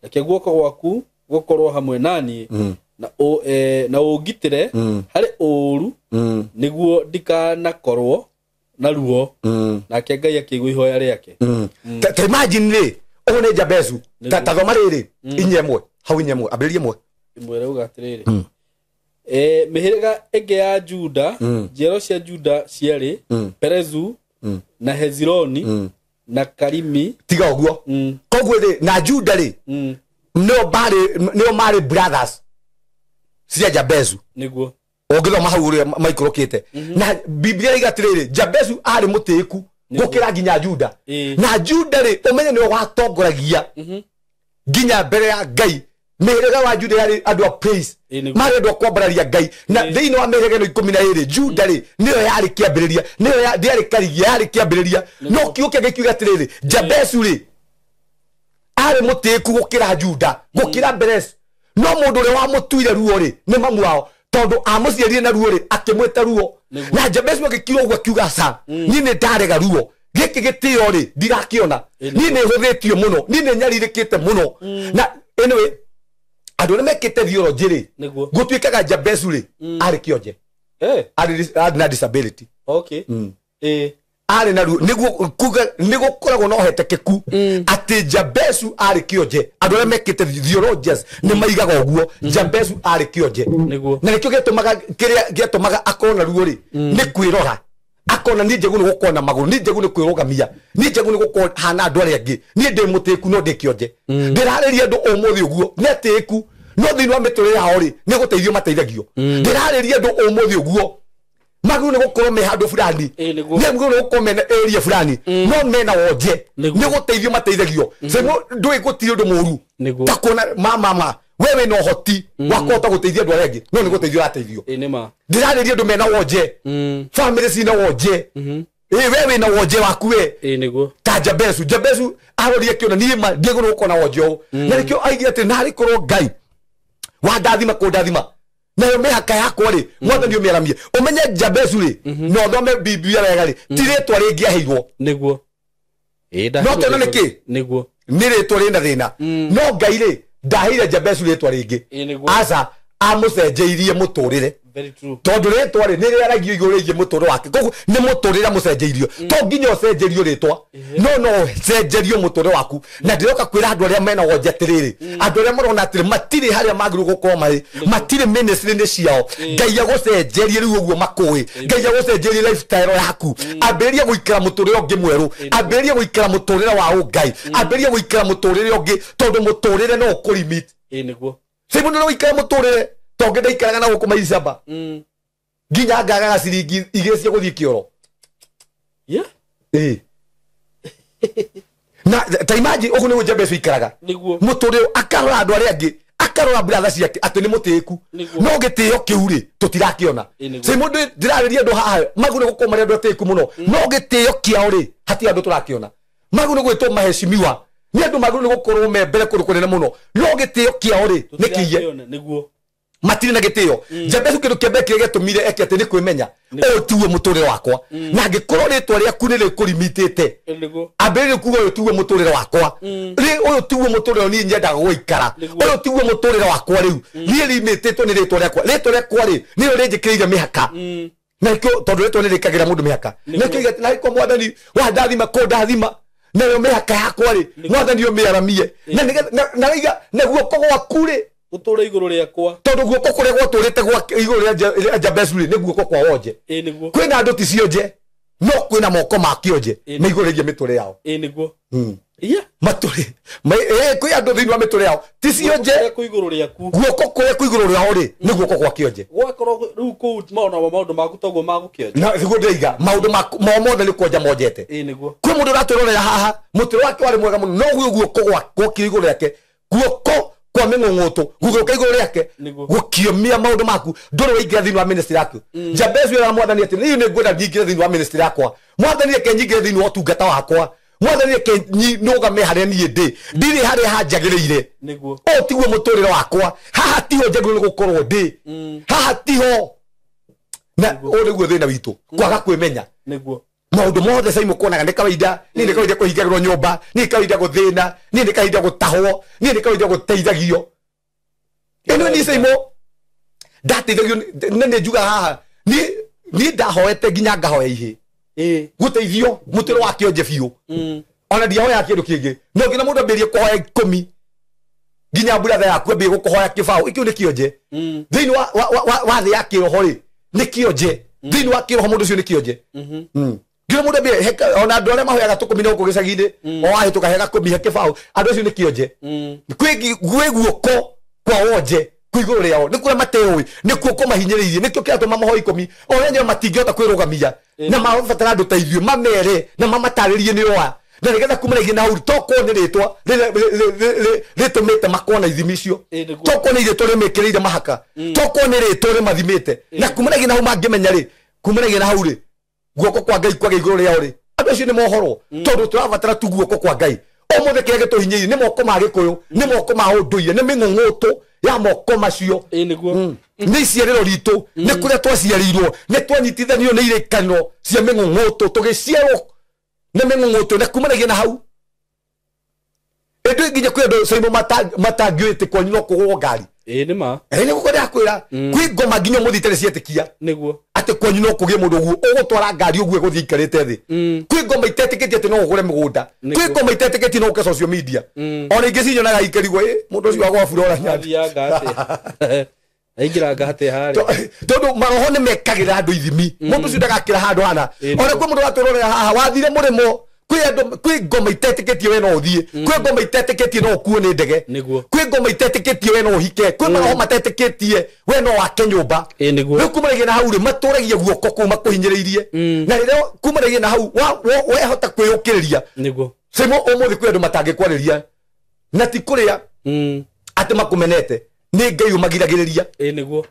reke guoko gwaku gũkorwo hamwe naniĩ na ũngitĩre harĩ ũũru nĩguo ndikanakorwo na ruo nake Ngai akĩigua ihoya rĩake imagine rĩ ũũ nĩ Jabezu tathoma rĩrĩ 4:1 hau 4:1 ambĩrĩria 1 imwe rauga atĩrĩrĩ mĩhĩrĩga ĩngĩ ya Juda njiaro cia Juda ciarĩ Perezu na Hezironi na Karimi tiga ũguo koguo rĩ na Juda rĩ nĩo marĩ brothers cia Jabezu nĩguo ũngĩthoma hau ũrĩa maikũrũkĩte na Biblia ĩiga atĩrĩrĩ Jabezu arĩ mũtĩĩku gukira nginya Juda na Juda ri umenye ni watongoragia nginya mbere ya Ngai merega wa Juda yari andu a praise mare ndo kwambararia Ngai na thiini wa merega no 12 Juda ri niyo yari kiambiriria niyo yari karigia yari kiambiriria no kiuke gikiuga atiriri Jabesu ri ari mutiku gukira Juda gukira Beres no mundu ri wa mutuire ruo ri ni mamu wao tondu amuciarire na ruo ri akimweta ruo na Jabesu agikirwo gwa kiuga sa ni ne ndarega ruo giki gitio ri ndirakiona ni ne huthitio muno ni ne nyaririkite muno na anyway andu mekite theology ri gutuikaga Jabesu ri ari kionje ari na disability okay ari na ruo niguo kuga niguo koragwo no hetekeku ati Jabesu ari kionje andu mekite theologies ni maigaga oguo Jabesu ari kionje na nikio getumaga kiria getumaga akona ruo ri ni kwirora akona ni njegu ni gukona maguru ni njegu ni kwirugamia ni njegu ni gukona hana andu ari angi ni ndi mutiku no ndi kionje ndirariria andu umuthi uguo ni atiku no thiini wa miture yao ri ni guteithio mateithagio ndirariria andu umuthi uguo maguru ni gukorwo me handu fulani ni maguru ni gukorwo me area fulani no mena wonje ni guteithio mateithagio semo ndui gutiri undu muru takona mama wewe no hoti wakota guteithia andu arĩa angĩ no ni guteithio ateithio ndirariria andu mena wonje family sina wonje wewe na wonje waku we ta Jabesu arorie kiona ni ma ndiego no gukona wonje o na nikio aigia ati nari korwo Ngai wa ndathima ko ndathima na yo mehaka yakwa ri mothe ndio mieramie umenye Jabesu ri no thome Biblia wega ri ti ritwa ringi aheirwo niguo no tona niki niguo ni ritwa rina thina no Ngai ri ndaheire Jabesu ritwa ringi aca amucenjeirie muturire very true tondu ritwa ri ni riaragio iguru rigi muturire wake koguo ni muturire mucenjeirio to nginya ucenjerio ritwa no cenjerio muturire waku na ndiroka kwira andu aria mena wonje atiriri andu aria marona atiri matiri haria magiru gukorwo matiri ministry ni ciao Ngai agucenjerie riu uguo makui Ngai agucenjerie lifestyle yaku ambĩrĩria guikara muturire ungi mweru ambĩrĩria guikara muturire wa ungai ambĩrĩria guikara muturire ungi tondu muturire no ukulimit niguo sibu no guikara muturire tonge ndaikaraga na guku maicamba nginya ngagaga ciringi igĩrĩ cia guthii kioro na ta imagine ugu ni Jabesu ikaraga muturire akarora andu aria angi akarora brother ciake ati ni mutiku no gitio kiuri tutirakiona se mundu ndirariria andu haha magune gukoma andu atiku muno no gitio kiao ri hati andu turakiona magune gwitwo maheshimiwa ni andu magune gukorwo me mbere kundu kunene muno no gitio kiao ri nikiye niguo matiri na gitio Jabesu kindu kiambe kigetumire eke ati ni kwimenya o tuwe muturire wakwa na ngikorwo ritwa riaku ni rikurimitite ambirire kuga uyu tuwe muturire wakwa ri uyu tuwe muturire ni nyendaga guikara uyu tuwe muturire wakwa riu ni limititwo ni ritwa riakwa ri ni rinjikirire mihaka na kio tondu ritwa ni rikagira mundu mihaka na kio na ko mwathani wa ndathima ko ndathima na yo mihaka yakwa ri mwathani yo miaramie na iga na guoko gwaku ri uture iguru riakwa tondu guoko kuria gwaturite gwa iguru ria Jabesu ni guoko kwa wonje niguo kwina andu ti cionje no kwina moko makionje ni iguru ria miture yao niguo maturi kwi andu thiini wa miture yao ti cionje ku iguru riaku guoko kuria ku iguru riao ri ni guoko kwa kionje gwakorwo riu ku maundu maku toguo magukionje na thigo ndeiga maundu mothe ni kuonja monjete niguo kwi mundu raturorera haha muture wake wari mwega muno no guoko gwa iguru riake guoko kwa meng'ong'oto guguruka iguru riake gukiomia maundu maku nduri waingira thiini wa ministry yaku Jabesu era mwathani ati riu ni ngwenda nyingire thiini wa ministry yakwa mwathani reke nyingire thiini wa utungata wakwa mwathani reke nugame haria nie ndi ndiri haria hanjagiriire niguo o tiguo muturire wakwa haha tiho njagiriire gukorwo ndi haha tiho na o niguo thina witu kwaga kwimenya niguo maundu mothe sai mukonaga ni kawaida ni kawaida kuhingagirwo nyumba ni kawaida guthina ni kawaida gutahwo ni kawaida guteithagio eno ni sai mo ndateithagio nene njuga haha ni ndahoete nginya ngahoya ihe guteithio mutiro wa kionje biu ona ndiahoya kindu kingi no ngina mundu ambirie kuhoya 10 nginya mbura yaku ambirie gukuhoya kibao ikio ni kionje thiini wa thi ya kiroho ri ni kionje thiini wa kiroho mundu cio ni kionje ngire mundu ambirie heka ona andu aria mahoyaga tukumina guku gicagini o wahituka hega kumihe kibao andu acio ni kionje kwi guoko kwa wonje kuiguru riao ni kuria mateoi ni kuo ko mahinyiririe ni kio kiatu mamahoi 10 o yenye matingihota kwirugamia na mabatara andu ta ithio mamere na mamataririe ni oa na nigetha kumana na hau toko ni ritwa ritumite makona ithimicio toko ni ritwa rimekireire mahaka toko ni ritwa rimathimite na kumana na hau mangimenya ri kumana na hau ri guoko kwa Ngai kwa iguru ria uri andu acio ni mohoro tondu turabatara tu guoko kwa Ngai o mothe kirege tuhinyirie ni moko ma gikuyu ni moko ma unduire ni ming'ung'utu ya moko macio ni ciariro ritu ni kuria twaciarirwo ni twanyitithanio ni irekano cia ming'ung'utu tugiciarwo ni ming'ung'utu na kumanagia na hau endu nginya kwi andu Simon matangĩte kwanyu no kũgũo ngari ni ma ni gukorera kwira kwi ngoma nginya muthitare cietikia niguo ate kwanyu no kũgie mũndũ ũguo ũgũtwara ngari ũguo gũthiĩ ikarĩte thĩ kwi ngoma itetĩkĩtie atĩ no ũgũre mũgũnda kwi ngoma itetĩkĩtie no ũke social media ona ingĩ cinyonaga ikarigwo mũndũ ũcio wagwa burora nyati aingira ngate hari tondu maroho ni mekagĩra andũ ithimi mũndũ ũcio ndagakĩra handũ hana ona kwĩ mũndũ watũrorera haha wathire mũrĩmo kwi ngoma itetĩkĩtie we no ũthiĩ kwi ngoma itetĩkĩtie no ũkuo nĩ ndege kwi ngoma itetĩkĩtie we no ũhike kwi maroho matetĩkĩtie we no wake nyũmba rĩu kumanagia na hau rĩ matũragia guoko kũu makũhinyĩrĩirie na rĩrĩa kumanagia na hau wehota kwĩyũkĩrĩria Simon ũmũthĩ kwĩ andũ matangĩkwarĩria na ti kũrĩa atĩ makũmenete nĩ Ngai ũmagiragĩrĩria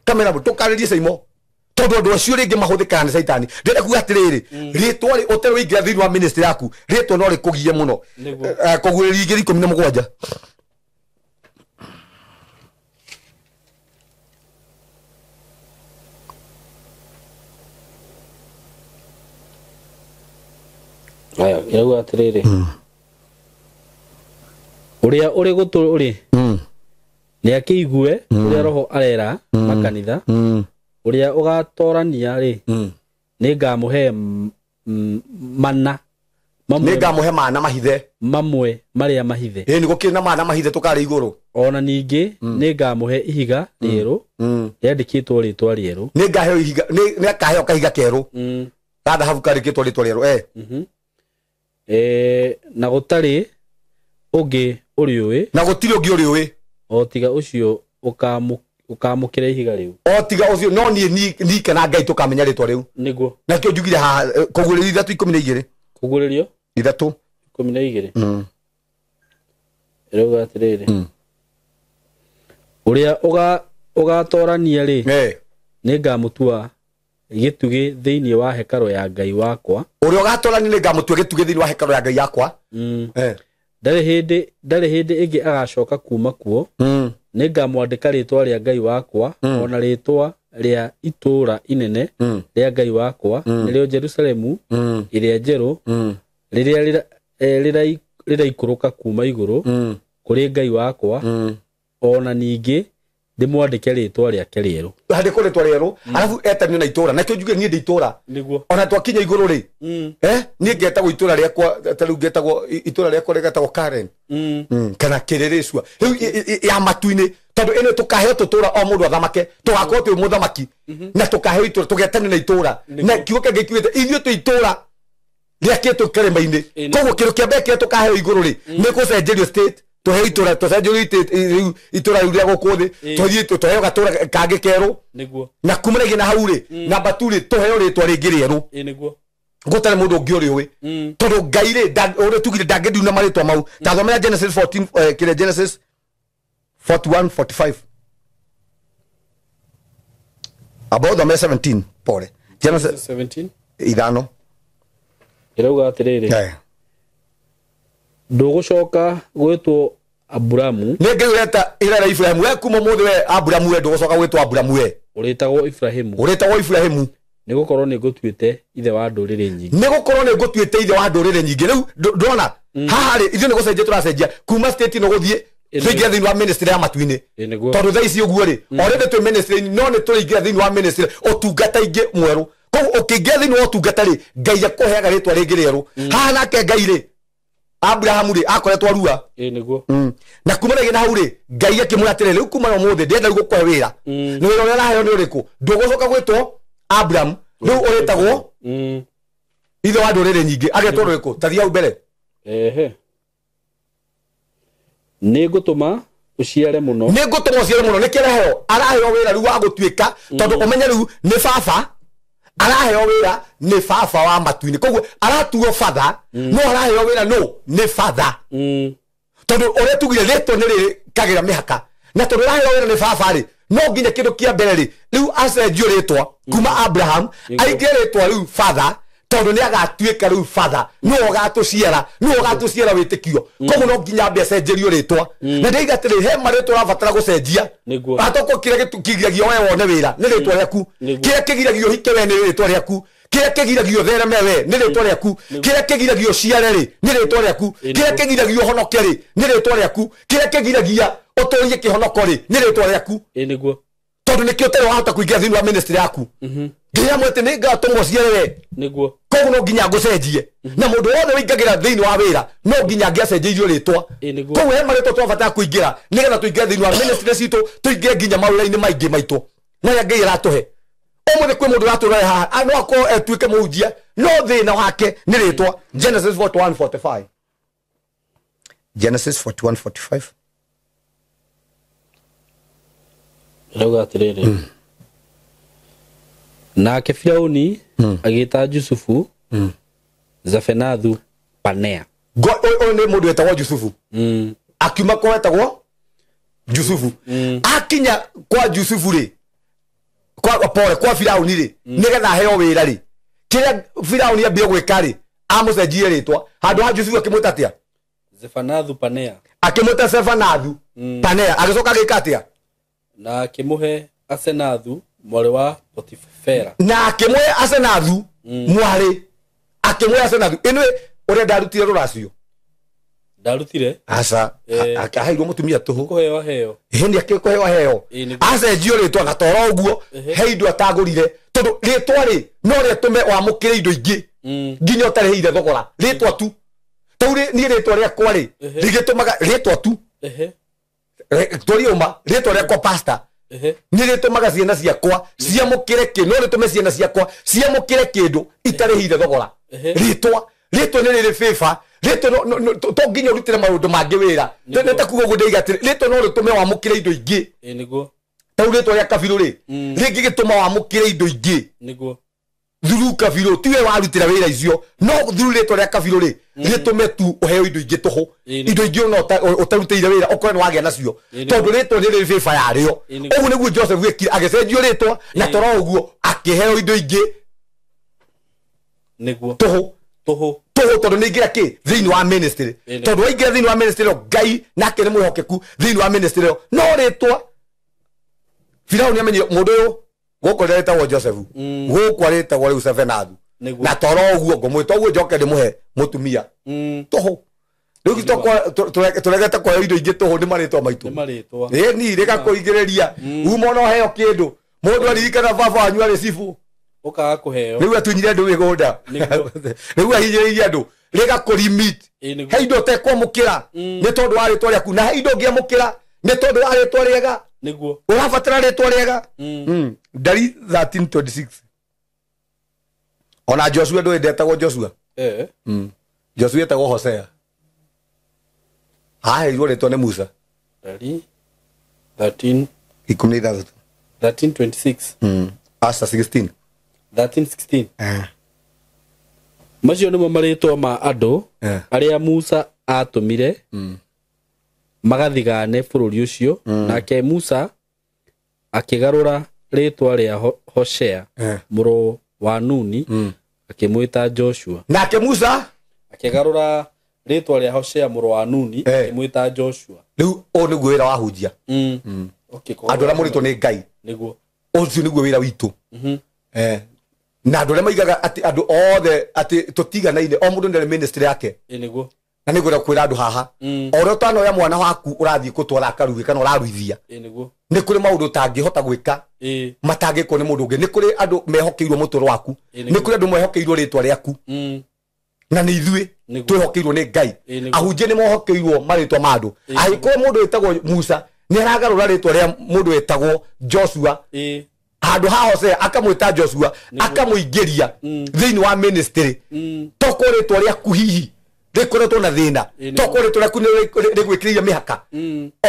kamera tũkarĩrie Simon tondu andu acio ringi mahuthikaga ni saitani ndire kuga atiriri ritwa ri utere wingira thiini wa ministry yaku ritwa no rikugie muno kuguriria 17 aya kirauga atiriri uria uri gutu uri ni akiigue uria roho arera makanitha uria ugatorania ri ningamuhe mana ningamuhe mana mahithe mamwe maria mahithe ni gukiri na mana mahithe tukari iguru ona ningi ningamuhe ihiga rieru yandikitwo ritwa rieru ningaheo ihiga nikaheo kahiga keru kada havu karikitwo ritwa rieru na gutari ungi uriuwi na gutiri ungi uriuwi o tiga ucio ukamukira ihiga riu o tiga ucio no ni kana Ngai tukamenya ritwa riu niguo na kio njugire ha kuguriria 3:12 kuguririo 3:12 erauga atiriri uria ugatorania ri ningamutua gitugi thiini wa hekaro ya Ngai wakwa uria ugatorania ningamutua gitugi thiini wa hekaro ya Ngai yakwa ndari hindi ingi agacoka kuma kuo ningamwandika ritwa ria Ngai wakwa ona ritwa ria itura inene ria Ngai wakwa nirio Jerusalemu iria njeru riria riraikuruka kuma iguru kuri Ngai wakwa ona ningi ndimwandike ritwa riake rieru handiko ritwa rieru alafu etanio na itura na kio njuge ni nditura niguo ona twakinya iguru ri ni ngetagwo itura riakwa tariu ngetagwo itura riakwa rigatagwo Karen kana kirereswa ya matuini tondu ene tukaheo tutura o mundu athamake tugakorwo twi muthamaki na tukaheo itura tugetania na itura na kiugo kingi kiwite ithio tu itura riakitwo karema-ini koguo kiru kia mbere kiria tukaheo iguru ri ni gucenjerio state tuheo itura tucenjerio itura riu ria guku thi tuthie tuheo gatura kangi keru niguo na kumanagia na hau ri namba 2 ri tuheo ritwa ringi rieru niguo gutare mundu ungi uri tondu Ngai ri uri tugire ndangendiuna maritwa mau ta thomera Genesis 14 kire Genesis 41:45 about the 17 pole Genesis 17 ithano irauga atiriri ndugucoka gwitwo Aburamu ni Ngai ureta irera Ibrahimu we kuma muthi we Aburamu we ndugucoka gwitwo Aburamu we uritagwo Ibrahimu nigukorwo ni ngutuite ithe wa ndurire nyingi nigukorwo ni ngutuite ithe wa ndurire nyingi riu ndona haha ri ithu ni gucenjia turacenjia kuma state no guthie tuingira thiini wa ministry ya matuini tondu thaa ici uguo ri already twi ministry no ni tuingira thiini wa ministry utungata ingi mweru koguo ukiingira thiini wa utungata ri Ngai akuheaga ritwa ringi rieru haha nake Ngai ri Abrahamu ri akoretwo arua niguo na kumanagia na hau ri Ngai akimwatire riu kuma no muthi ndienda gukuhe wira ni wira uria araheo ni uriku ndugucoka gwitwo Abraham riu uritagwo ithe wa ndurire nyingi agetwo uriku tathia hau mbere ni ngutuma uciare muno nikireheo araheo wira riu wa gutuika tondu umenya riu ni baba araheo wira ni baba wa matuini koguo aratuo father no araheo wira no ni father tondu ore tugire leto ni kagira mihaka na tondu araheo wira ni baba ri no nginya kindu kia mbere ri riu acenjio ritwa kuma Abraham aingire ritwa riu father tondu ni agatuika riu father no gatuciara witikio koguo no nginya mbe acenjerio ritwa na ndeiga atiri he maritwa rabatara gucenjia atoko kire kigiragio we wone wira ni ritwa riaku kire kigiragio hike we ni ritwa riaku kire kigiragio thereme we ni ritwa riaku kire kigiragio ciare ri ni ritwa riaku kire kigiragio honoke ri ni ritwa riaku kire kigiragia otorie kihonoko ri ni ritwa riaku niguo tondu nikio tere wahota kuingira thiini wa ministry yaku nginya mwete ni ngatumwo ciare we niguo koguo no nginya ngucenjie na mundu wothe wingagira thiini wa wira no nginya ngiacenjeirio ritwa koguo he maritwa twabata kuingira nigetha tuingira thiini wa ministry citu tuingie nginya mawira-ini maingi maitu maya ngai aratuhe umuthi kwi mundu ratura haha no ako etuike muhunjia no thina wake ni ritwa Genesis 41:45 Genesis 41:45 rauga atiriri nake Firauni agita Jusufu Zafenathu Panea o ni mundu etagwo Jusufu akiuma kwa etagwo Jusufu akinya kwa Jusufu ri kwa Firauni ri nigetha heo wira ri kire Firauni ambie gwika ri amucenjie ritwa handu ha Jusufu akimwita atia Zafenathu Panea akimwita Zafenathu Panea agicoka agika atia na akimuhe Asenathu mwari wa Potifera na akimwe Asenathu mwari akimwe Asenathu inwe ore ndarutire ruracio ndarutire asa akahairwo mutumia tuhu kuheo heo hindi akikuheo heo acenjio ritwa gatoro uguo he indo atagurire tondu ritwa ri no ritume wamukire indo ingi nginya utarehire thogora ritwa tu tauri ni ritwa riakwa ri rigitumaga ritwa tu toriuma ritwa riakwa pastor ni ritumaga ciana ciakwa ciamukire kindu no ritume ciana ciakwa ciamukire kindu itarehire thogora ritwa ni riri favor ritwa to nginya urutire maundu mangi wira ndete kugo gudeiga atiri ritwa no ritume wamukire indo ingi niguo tau ritwa ria kabiru ri ringi gituma wamukire indo ingi niguo thuru kabiru tiwe warutira wira icio no thuru ritwa ria kabiru ri ritume tu uheo indo ingi tuhu indo ingi no utarutire wira okore wagia nacio tondu ritwa ni riri favor yario ugu niguo Joseph wikire agecenjio ritwa na toro uguo akiheo indo ingi niguo tuhu tondu ni ngira ki thiini wa ministry tondu waingira thiini wa ministry ngai nake ni mwihokeku thiini wa ministry no ritwa Firauni amenye mundu uyu guko retagwo Joseph guko retagwo riu Zafenathu na toro uguo ngomwita uguo njoke ndimuhe mutumia tuhu riu turegete kwa indo ingi tuhu ni maritwa maitu ni reka kuingiriria uma no heo kindu mundu aririkana baba wanyu ari cibu ukaga kuheo riu atunyire andu wigunda riu ahinyiriria andu rega ku limit he indo tekwamukira ni tondu wa ritwa riaku na he indo ngiamukira ni tondu wa ritwa riega niguo urabatara ritwa riega Ndari 13:26 ona Joshua ndo endetagwo Joshua Joshua etagwo Hosea irio ritwa ni Musa Ndari 13:26 Asa 16 13:16 macio nimo maritwa ma andu aria Musa atumire magathigane bururi ucio nake Musa akigarura ritwa ria Hoshea muru wa Nuni akimwita Joshua nake Musa akigarura ritwa ria Hoshea muru wa Nuni akimwita Joshua riu o niguo wira wa hunjia andu aria muritwo ni ngai niguo ucio niguo wira witu na andu aria maigaga ati andu othe ati tutiganaine o mundu ndere ministry yake niguo na niguo kwira andu haha ore utanoya mwana waku urathie gutwara akarugi kana uraruithia niguo ni kuri maundu tangihota gwika matangiko ni mundu ungi ni kuri andu mehokeirwo mutoro waku ni kuri andu mehokeirwo ritwa riaku na ni ithui twihokeirwo ni ngai ahunjia ni mohokeirwo maritwa ma andu ahiko mundu etagwo Musa ni aragarura ritwa ria mundu etagwo Joshua handu ha Hosea akamwita Joshua akamuingiria thiini wa ministry toko ritwa riaku hihi rikoretwo na thina tokoretwo na kune rigwikiria mihaka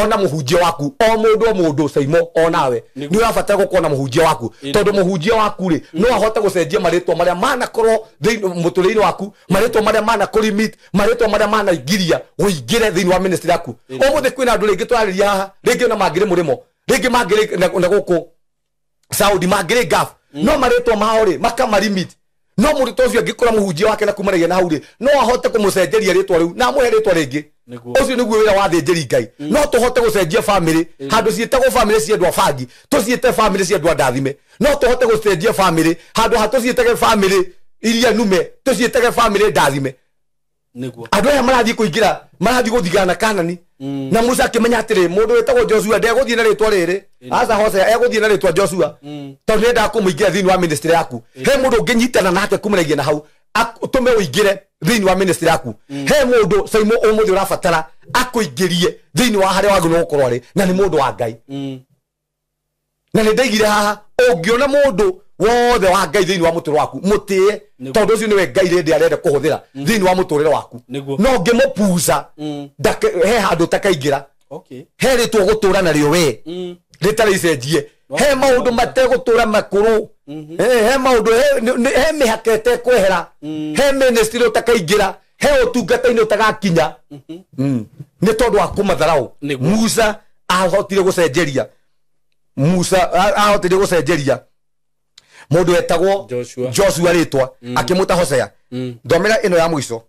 ona muhunjia waku o mundu Saimo onawe ni urabatara gukona muhunjia waku tondu muhunjia waku ri no ahote gucenjia maritwa maria mana korwo muturire waku maritwa maria mana kulimit maritwa maria mana igiria uingire thiini wa ministry yaku omuthe kwina andu ringi twariria haha ringi na mangire murimo ringi mangire na guku Saudi mangire gaf no maritwa mao ri makamalimit no murito ucio angikora muhunjia wake na kumaragia na hauri no ahote kumucenjeria ritwa riu na muhe ritwa ringi ucio niguo wira wa thinjiri Ngai no tuhote gucenjia family handu cietagwo family cia andu afangi tuciete family cia andu ndathime no tuhote gucenjia family handu hatucietage family iria nume tucietage family ndathime niguo andu aya marathii kuingira marathii guthigana Kanani na Musa akimenya atiri mundu wetagwo Joshua ndeguthii na ritwa riri asa Hosea eguthii na ritwa Joshua tondu nenda kumuingira thiini wa ministry yaku he mundu unginyitana nake kumuragia na hau tume uingire thiini wa ministry yaku he mundu Saimo umuthi urabatara akuingirie thiini wa haria wagino gukorwo ri na ni mundu wa Ngai na ni ndaigire haha ungiona mundu wothe wa Ngai thiini wa muturo waku mutie tondu ucio niwe Ngai rindi arenda kuhuthira thiini wa muturire waku no ngimupuza he handu takaingira he ritwo gutura nario we ritari icenjie he maundu mategutura makuru he maundu he mihakete kwehera he ministry utakaingira he utungata-ini utagakinya ni tondu wa kumatharau Musa ahotire gucenjeria mundu etagwo Joshua ritwa akimuta Hosea thomera ino ya mwiso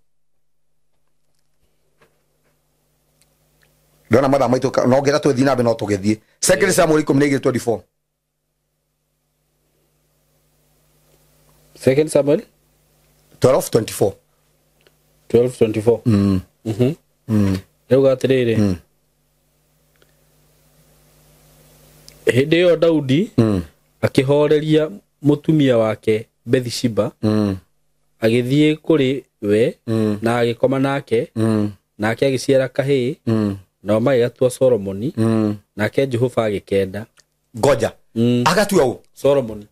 ndona matha maitu no ngera tuthi nabe no tugethie 2 Samuel 10:24 2 Samuel 12:24 rĩu gatirĩrĩ hĩndĩ ĩyo Daudi akihoreria mutumia wake Bathsheba agithie kuri we na agikoma nake nake agiciara kahii na magatua Solomoni nake Jehova agikenda goja agatua u Solomoni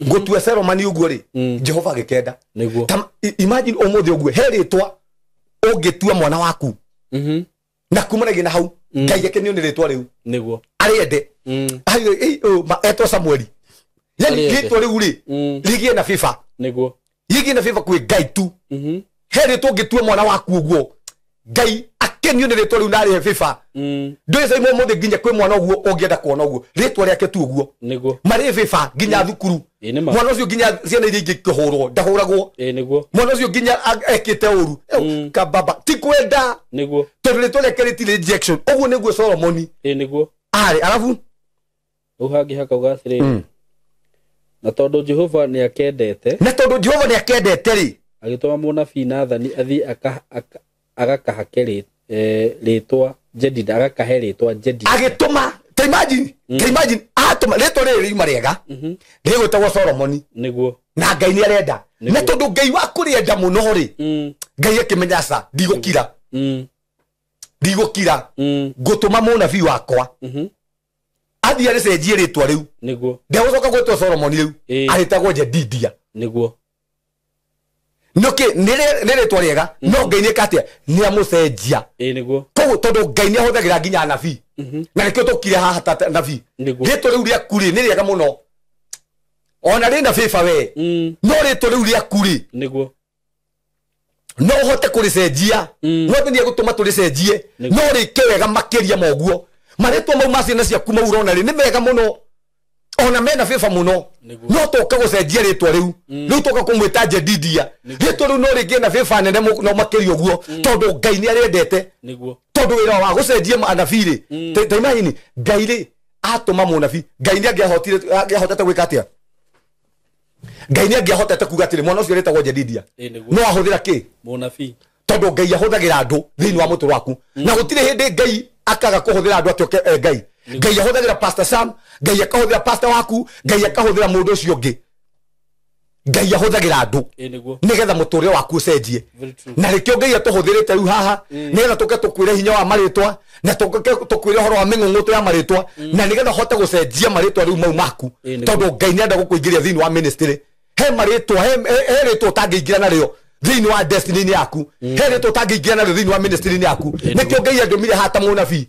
gotua Solomoni uguo ri Jehova agikenda niguo imagine umuthi uguo heritwa ungitua mwana waku na kumaragia na hau Ngai akenio ni ritwa riu niguo ariende eto Samueli yani ritwa riu ri ligie na FIFA niguo ligie na FIFA kwi Ngai tu heritwa ungitua mwana waku uguo Ngai akenio ni ritwa riu nari FIFA ndwe Saimo muthi nginya kwi mwana uguo ungienda kuona uguo ritwa riake tu uguo niguo mari FIFA nginya thukuru mwana ucio nginya ciana iria ingi kihurwo ndahuragwo niguo mwana ucio nginya ekite uru kababa ti kwenda niguo tondu ritwa riake ritire rejection uguo niguo Solomoni niguo ari arabu uhangi haka ugathiriri na tondu Jehova ni akendete ri agituma munabii Nathani athi agakahake ritwa Jedida agakahe ritwa Jedida agituma ta imagine atuma ritwa riri mariega rigwitagwo Solomoni niguo na Ngai ni arenda na tondu Ngai waku rienda muno ri Ngai akimenya sa ndigukira ngutuma munabii wakwa athi aricenjie ritwa riu niguo ndegucoka gwitwo Solomoni riu aritagwo Jedidia niguo noke ni ritwa riega no Ngai ni katia ni amucenjia niguo koguo tondu Ngai ni ahuthagira nginya nabii na nikio tukire haha ta nabii ritwa riu ria kuri ni riega muno ona ri na FIFA we no ritwa riu ria kuri niguo no hote kuricenjia no ni gutuma turicenjie no rike wega makiria moguo maritwa mau macina ciaku mau urona ri ni mega muno ona mena FIFA muno no toka gucenjia ritwa riu riu toka kumwita Jedidia ritwa riu no ringi na FIFA nene no makiria uguo tondu Ngai ni arendete niguo tondu wira wa gucenjia anabii ri ta imagine Ngai ri atuma munabii Ngai ni angihotete gwika atia Ngai ni angihotete kuga atiri mwana ucio ritagwo Jedidia no ahuthira ki munabii tondu Ngai ahuthagira andu thiini wa muturo waku na gutire hindi Ngai akaga kuhuthira andu atioke Ngai Ngai ahuthagira Pastor Sam Ngai akahuthira pastor waku Ngai akahuthira mundu ucio ngi Ngai ahuthagira andu nigetha muturire waku ucenjie na rikio Ngai atuhuthirite riu haha nigetha tuke tukwire hinya wa maritwa na tuke tukwire horo wa ming'ung'uto ya maritwa na nigetha hote gucenjia maritwa riu mau maku tondu Ngai ni enda gukuingiria thiini wa ministry he maritwa he ritwa utangiingira nario thini wa destiny ni yaku here to tangĩingĩra na thini wa ministry ni yaku nĩkĩo Ngai andũmire hata mũnabii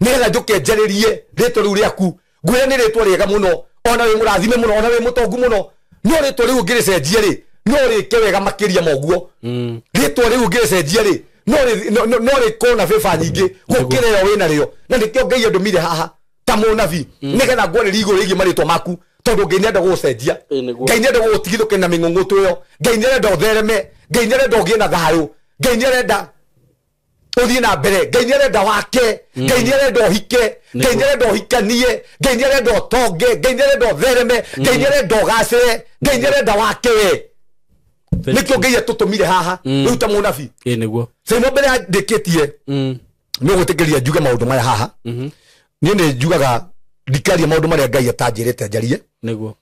nĩgetha njũke njarĩrie rĩtwa rĩu rĩaku ngwĩra nĩ rĩtwa rĩega mũno ona wĩ mũrathime mũno ona wĩ mũtongu mũno no rĩtwa rĩu ũngĩrĩcenjia rĩ no rĩke wega makĩria moguo rĩtwa rĩu ũngĩrĩcenjia rĩ no rĩkorwo na beba nyingĩ gũkĩra ĩyo wĩ narĩo na nĩkĩo Ngai andũmire haha ta mũnabii nĩgetha ngwarĩrie igũrũ rĩgiĩ marĩtwa maku tondũ Ngai nĩenda gũgũcenjia Ngai nĩenda gũgũtigithũkia na mĩng'ũng'ũtũ ĩyo Ngai nĩenda ũthereme Ngai nĩenda ũgĩe na thayũ Ngai nĩenda ũthiĩ na mbere Ngai nĩenda wake Ngai nĩenda ũhike Ngai nĩenda ũhikanie Ngai nĩenda ũtonge Ngai nĩenda ũthereme Ngai nĩenda ũgacĩre Ngai nĩenda wake we nĩkĩo Ngai atũtũmire haha rĩu ta mũnabii nĩguo sema mbere ndĩkĩtie nĩ gũtĩkĩria njuge maũndũ maya haha niĩ nĩ njugaga ndikaria maũndũ marĩa Ngai atanjĩrĩte njarie nĩguo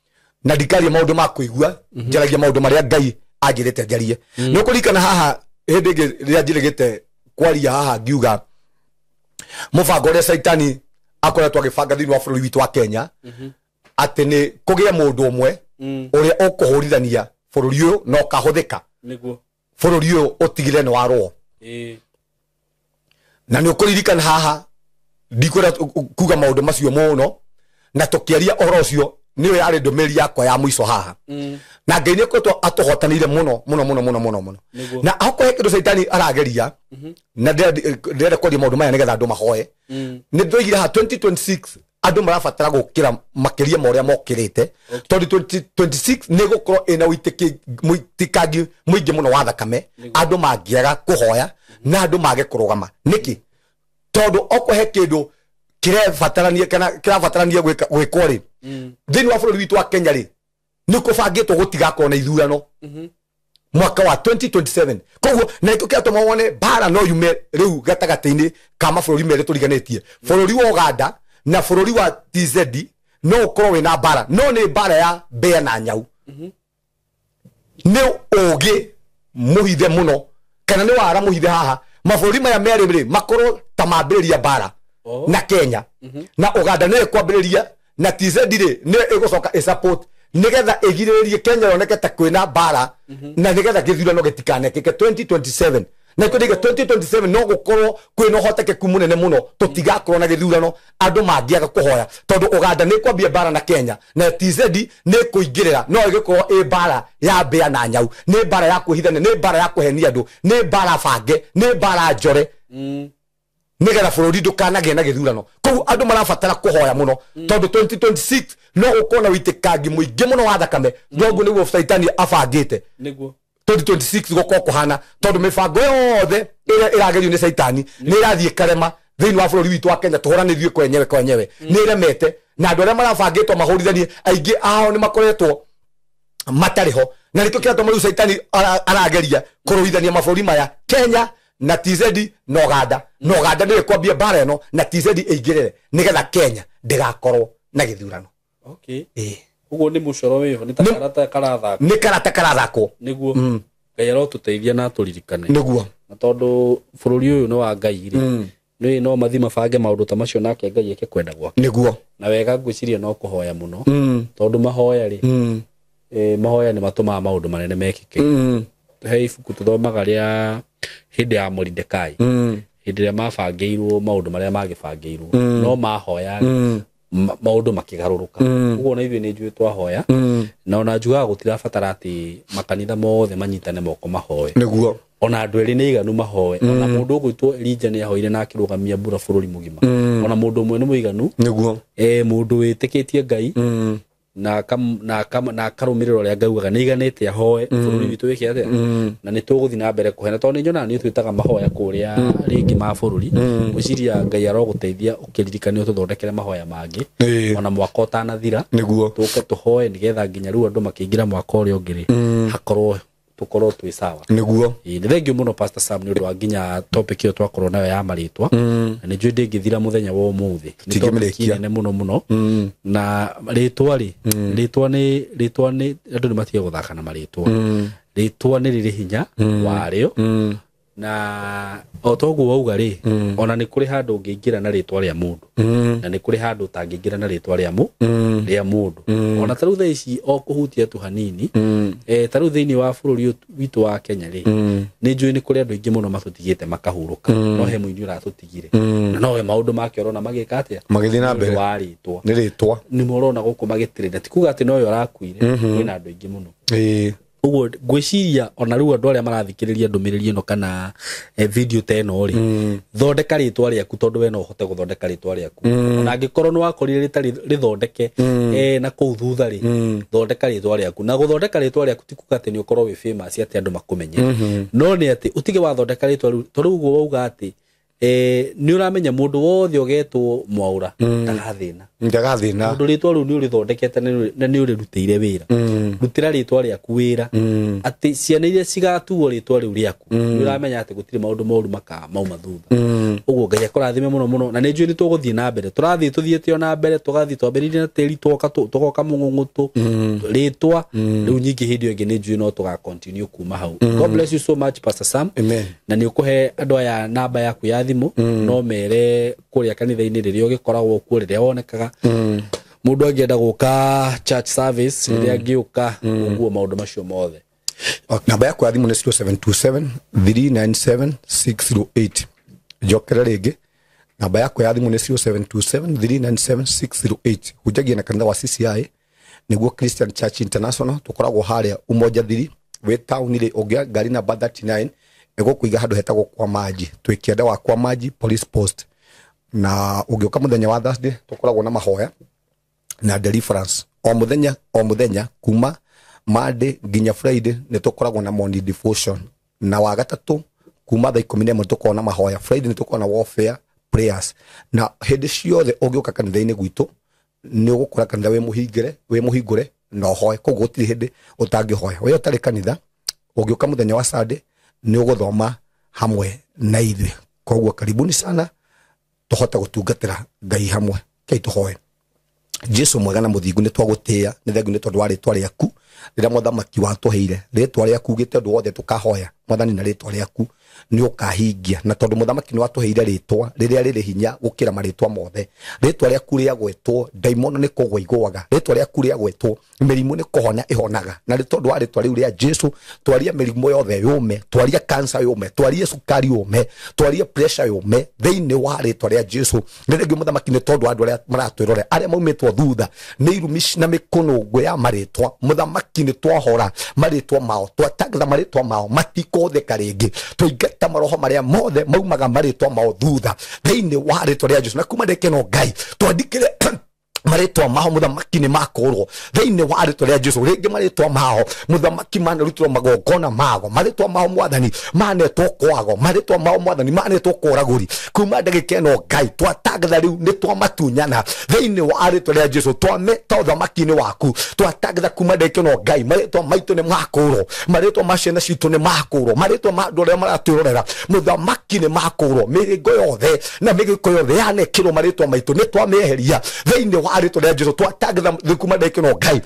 na ndikaria maũndũ ma kũigua njaragia maũndũ marĩa Ngai anjĩrĩte njarie nĩ kũririkana haha hĩndĩ ĩngĩ rĩrĩa njĩrĩgĩte kwaria haha ngiuga mũbango ũrĩa Saitani akoretwo agĩbanga thĩinĩ wa bũrũri witũ wa Kenya atĩ nĩ kũgĩe mũndũ ũmwe ũrĩa ũkũhũrithania bũrũri ũyũ na ũkahũthĩka nĩguo bũrũri ũyũ ũtigire nĩ warwo na nĩ ũkũririkana haha ndikwenda kuga maũndũ macio mũno na tũkĩaria ũhoro ũcio nĩwe yarĩ ndũmĩrĩri yakwa ya mũico haha na Ngai nĩakoretwo atũhotanĩire mũno na akorwo kĩndũ Saitani arageria na ndĩrenda kwaria maũndũ maya nĩgetha andũ mahoe nĩ ndoigire haha 2026 andũ marabatara gũkĩra makĩria ma ũrĩa mokĩrĩte tondũ 2026 nĩ gũkorwo ĩna ũitĩkangi mũingĩ mũno wa thakame andũ mangĩaga kũhoya na andũ mage kũrũgama nĩkĩ tondũ okorwo he kĩndũ kĩrabatarania gwĩkwo rĩ thĩinĩ wa bũrũri witũ wa Kenya rĩ nĩ kũbangĩtwo gũtigakorwo na ithurano mwaka wa 2027 koguo na nĩtũkĩatũma wone mbara no yume rĩu gatagatĩ-inĩ ka mabũrũri merĩ tũriganĩtie bũrũri wa Uganda na bũrũri wa TZ no ũkorwo wĩna mbara no nĩ mbara ya mbĩa na nyau nĩ ũgĩ mũhithe mũno kana nĩ wara mũhithe haha mabũrũri maya merĩ rĩ makorwo ta mambĩrĩria mbara na Kenya na Uganda nĩ kwambĩrĩria na TZ rĩ nĩ ĩgũcoka support nĩgetha ĩgirĩrĩrie Kenya yoneke ta kwĩna mbara na nĩgetha gĩthurano gĩtikanekĩke 2027 na kũrĩga 2027 no gũkorwo kwĩna ũhotekeku mũnene mũno tũtigakorwo na gĩthurano andũ mangĩaga kũhoya tondũ Uganda nĩ kwambia mbara na Kenya na TZ nĩ kũingĩrĩra no ĩgĩkorwo ĩ mbara ya mbĩa na nyau nĩ mbara ya kwĩhithania nĩ mbara ya kũhenia andũ nĩ mbara bange nĩ mbara njore nĩgetha bũrũri ndũkanagĩe na gĩthurano koguo andũ marabatara kũhoya mũno tondũ 2026 no gũkorwo na ũitĩkangi mũingĩ mũno wa thakame noguo nĩguo Saitani abangĩte nĩguo 2026 gũkorwo kũhana tondũ mĩbango yothe ĩrĩa ĩragerio nĩ Saitani nĩ ĩrathiĩ karema thĩinĩ wa bũrũri witũ wa Kenya tũhũranĩrie kwenyewe nĩ ĩremete na andũ arĩa marabangĩtwo mahũrithanie aingĩ ao nĩ makoretwo matarĩ ho na nĩkĩo kĩratũma rĩu Saitani arageria kũrũithania mabũrũri maya Kenya na TZ na Uganda nĩwe kwambia mbara ĩno na TZ ĩingĩrĩre nĩgetha Kenya ndĩgakorwo na gĩthurano ũguo nĩ mũcoro wĩho nĩ karata karathakwo nĩguo Ngai arotũteithia na tũririkane nĩguo na tondũ bũrũri ũyũ nĩ wa Ngai rĩ nĩ no mathi mabange maũndũ ta macio nake Ngai eke kwenda gwake nĩguo na wega ngwĩciria no kũhoya mũno tondũ mahoya rĩ mahoya nĩ matũmaga maũndũ manene mekĩke he ibuku tũthomaga rĩa hĩndĩ ya Mordekai hĩndĩ ĩrĩa mabangĩirwo maũndũ marĩa magĩbangĩirwo no mahoya maũndũ makĩgarũrũka ũguo na ithuĩ nĩ njũĩ twahoya na ona njugaga gũtirabatara atĩ makanitha mothe manyitane moko mahoe nĩguo ona andũ erĩ nĩ iganu mahoe ona mũndũ ũgwĩtwo Elijah nĩ ahoire na akĩrũgamia mbura bũrũri mũgima ona mũndũ ũmwe nĩ mũiganu nĩguo mũndũ wĩtĩkĩtie Ngai na akarũmĩrĩra ũrĩa Ngai augaga nĩ iganĩte ahoe bũrũri witũ wĩke atĩa na nĩ tũgũthiĩ na mbere kũhena tondũ nĩ nyonaga nĩ twĩtaga mahoya kũrĩa rĩngĩ ma bũrũri gwĩciria Ngai arogũteithia ũkĩririkania ũtũthondekere mahoya mangĩ ona mwaka ũtanathira nĩguo tũke tũhoe nĩgetha nginya rĩu andũ makĩingĩra mwaka ũrĩa ũngĩ rĩ hakorwo tukorwo twĩ sawa nĩguo nĩ thengio mũno Pastor Sam nĩ ũndũ wa nginya topic ĩyo twakorwo nayo ya marĩtwa na nĩ njũĩ ndĩngĩthira mũthenya wa ũmũthĩ nĩ topic nene mũno na rĩtwa rĩ rĩtwa nĩ andũ nĩ matige gũthaka na marĩtwa rĩtwa nĩ rĩrĩ hinya warĩo na otoguo wauga ri ona ni kuri handu ungiingira na ritwa ria mundu na ni kuri handu utangiingira na ritwa ria mundu ona taru tha ici o kuhutia tu hanini taru thiini wa bururi witu wa Kenya ri ni njui ni kuri andu ingi muno matutigite makahuruka no he muini uratutigire na no we maundu make orona magika atia magithii na mbere wa ritwa ni ritwa ni morona guku magitirira ti kuga ati no yo arakuire kwina andu ingi muno ugo gwiciria ona riu andu aria marathikiriria ndumiriri ino kana video ta ino ri thondeka ritwa riaku tondu we no uhote guthondeka ritwa riaku ona angikorwo ni wakorire ritari rithondeke na kuu thutha ri thondeka ritwa riaku na guthondeka ritwa riaku ti kuga ati ni ukorwo wi famous ati andu makumenye no ni ati utige wathondeka ritwa riu tondu ugo wauga ati ni uramenya mundu wothe ugetwo Mwaura ndagathina mundu ritwa riu ni urithondekete na ni urirutire wira rutira ritwa riaku wira ati ciana iria cigatuo ritwa riu riaku ni uramenya ati gutire maundu moru mauma thutha uguo Ngai akurathime muno muno na ni njui ni tuguthie na mbere turathie tuthiete na mbere tugathie twambiririe na tiri tugoka mungungutu ritwa riu nyingi hindi ingi ni njui no tuga continue kuma hau. God bless you so much Pastor Sam. Amen. Na ni ukuhe andu aya namba yaku ya thimu no mere kuria kanitha-ini riria ugikoragwo kuo riria wonekaga mundu angienda guka church service riria angiuka uguo maundu macio mothe. Namba yaku ya thimu ni 0727 397 608 jokera ringi namba yaku ya thimu ni 0727 397 608 hujagia na kanitha wa CCI niguo Christian Church International tukoragwo haria Umoja Thiri we town ri ogia gari namba 39 ego kuiga handu hetagwo kwa maji twikienda wa kwa maji police post na ugioka muthenya wa Thursday tukoragwo na mahoya na deliverance o muthenya kuma Monday nginya Friday ni tukoragwo na morning devotion na wa gatatu kuma thaa 11 tukoragwo na mahoya Friday ni tukoragwo na warfare prayers na hindi ciothe ugioka kanitha-ini gwitu ni ugukora kanitha we muhingure no hoye koguo gutiri hindi utangihoya we utari kanitha ugioka muthenya wa Sunday ni uguthoma hamwe na ithuĩ koguo karibuni sana tuhota gutungatira Ngai hamwe kei tuhoe. Jesu mwega na muthingu ni twagutia ni thengu ni tondu wa ritwa riaku rira muthamaki watuheire ritwa riaku ugite ndu wothe tukahoya mwathani na ritwa riaku ni ukahingia na tondu muthamaki ni watuheire ritwa riria riri hinya gukira maritwa mothe ritwa riaku ria gwetwo daimono ni kugwa igwaga ritwa riaku ria gwetwo mirimu ni kuhona ihonaga na tondu wa ritwa riu ria Jesu twaria mirimu yothe yume twaria cancer yume twaria sukari yume twaria pressure yume thiini wa ritwa ria Jesu ni thengu muthamaki ni tondu andu aria maratwirore aria maumitwo thutha ni irumici na mikunungu ya maritwa muthamaki ni twahora maritwa mao twatagitha maritwa mao matikotheka ringi tuingata maroho maria mothe maumaga maritwa mao thutha thiini wa ritwa ria Jesu na kuma ndekeno Ngai twandikire maritwa mao muthamaki ni makorwo thiini wa ritwa ria Jesu ringi maritwa mao muthamaki manerutirwo magongona mago maritwa mao mwathani manetwo kwago maritwa mao mwathani manetwo koraguri kuma ndagikeno Ngai twatagitha riu ni twamatunyana thiini wa ritwa ria Jesu twameta uthamaki ni waku twatagitha kuma ndagikeno Ngai maritwa maitu ni makorwo maritwa ma ciana citu ni makorwo maritwa ma andu aria maratwirorera muthamaki ni makorwo miringo yothe na migiko yothe yanekirwo maritwa maitu ni twameheria thiini wa ritwa ria Jesu twatagitha kuma ndagikeno Ngai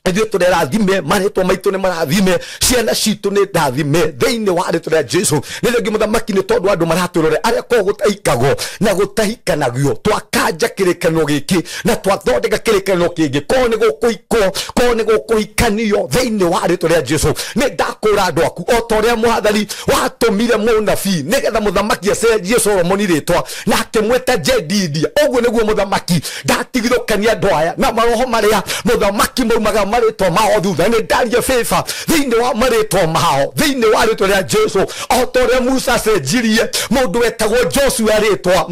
ithuĩ tũrerathime maritwa maitũ nĩ marathime ciana citũ nĩ ndathime thĩinĩ wa ritwa ria Jesu nĩ rĩngĩ mũthamaki nĩ tondũ andũ maratwĩrore arĩa ko gũtahikagwo na gũtahikanagio twakanja kĩrĩkanĩro gĩkĩ na twathondeka kĩrĩkanĩro kĩngĩ ko nĩ gũkũikwo ko nĩ gũkũhikanio thĩinĩ wa ritwa ria Jesu nĩ ndakũra andũ aku o ta ũrĩa mwathani watũmire mũnabii nĩgetha mũthamaki acenjie Solomoni rĩtwa na akĩmwĩta Jedidia ũguo nĩguo mũthamaki ndatigithũkania andũ aya na maroho marĩa mũthamaki maumaga maritwa mao thutha ni ndaria favor thiini wa maritwa mao thiini wa ritwa ria Jesu o ta uria Musa cenjirie mundu wetagwo Joshua ritwa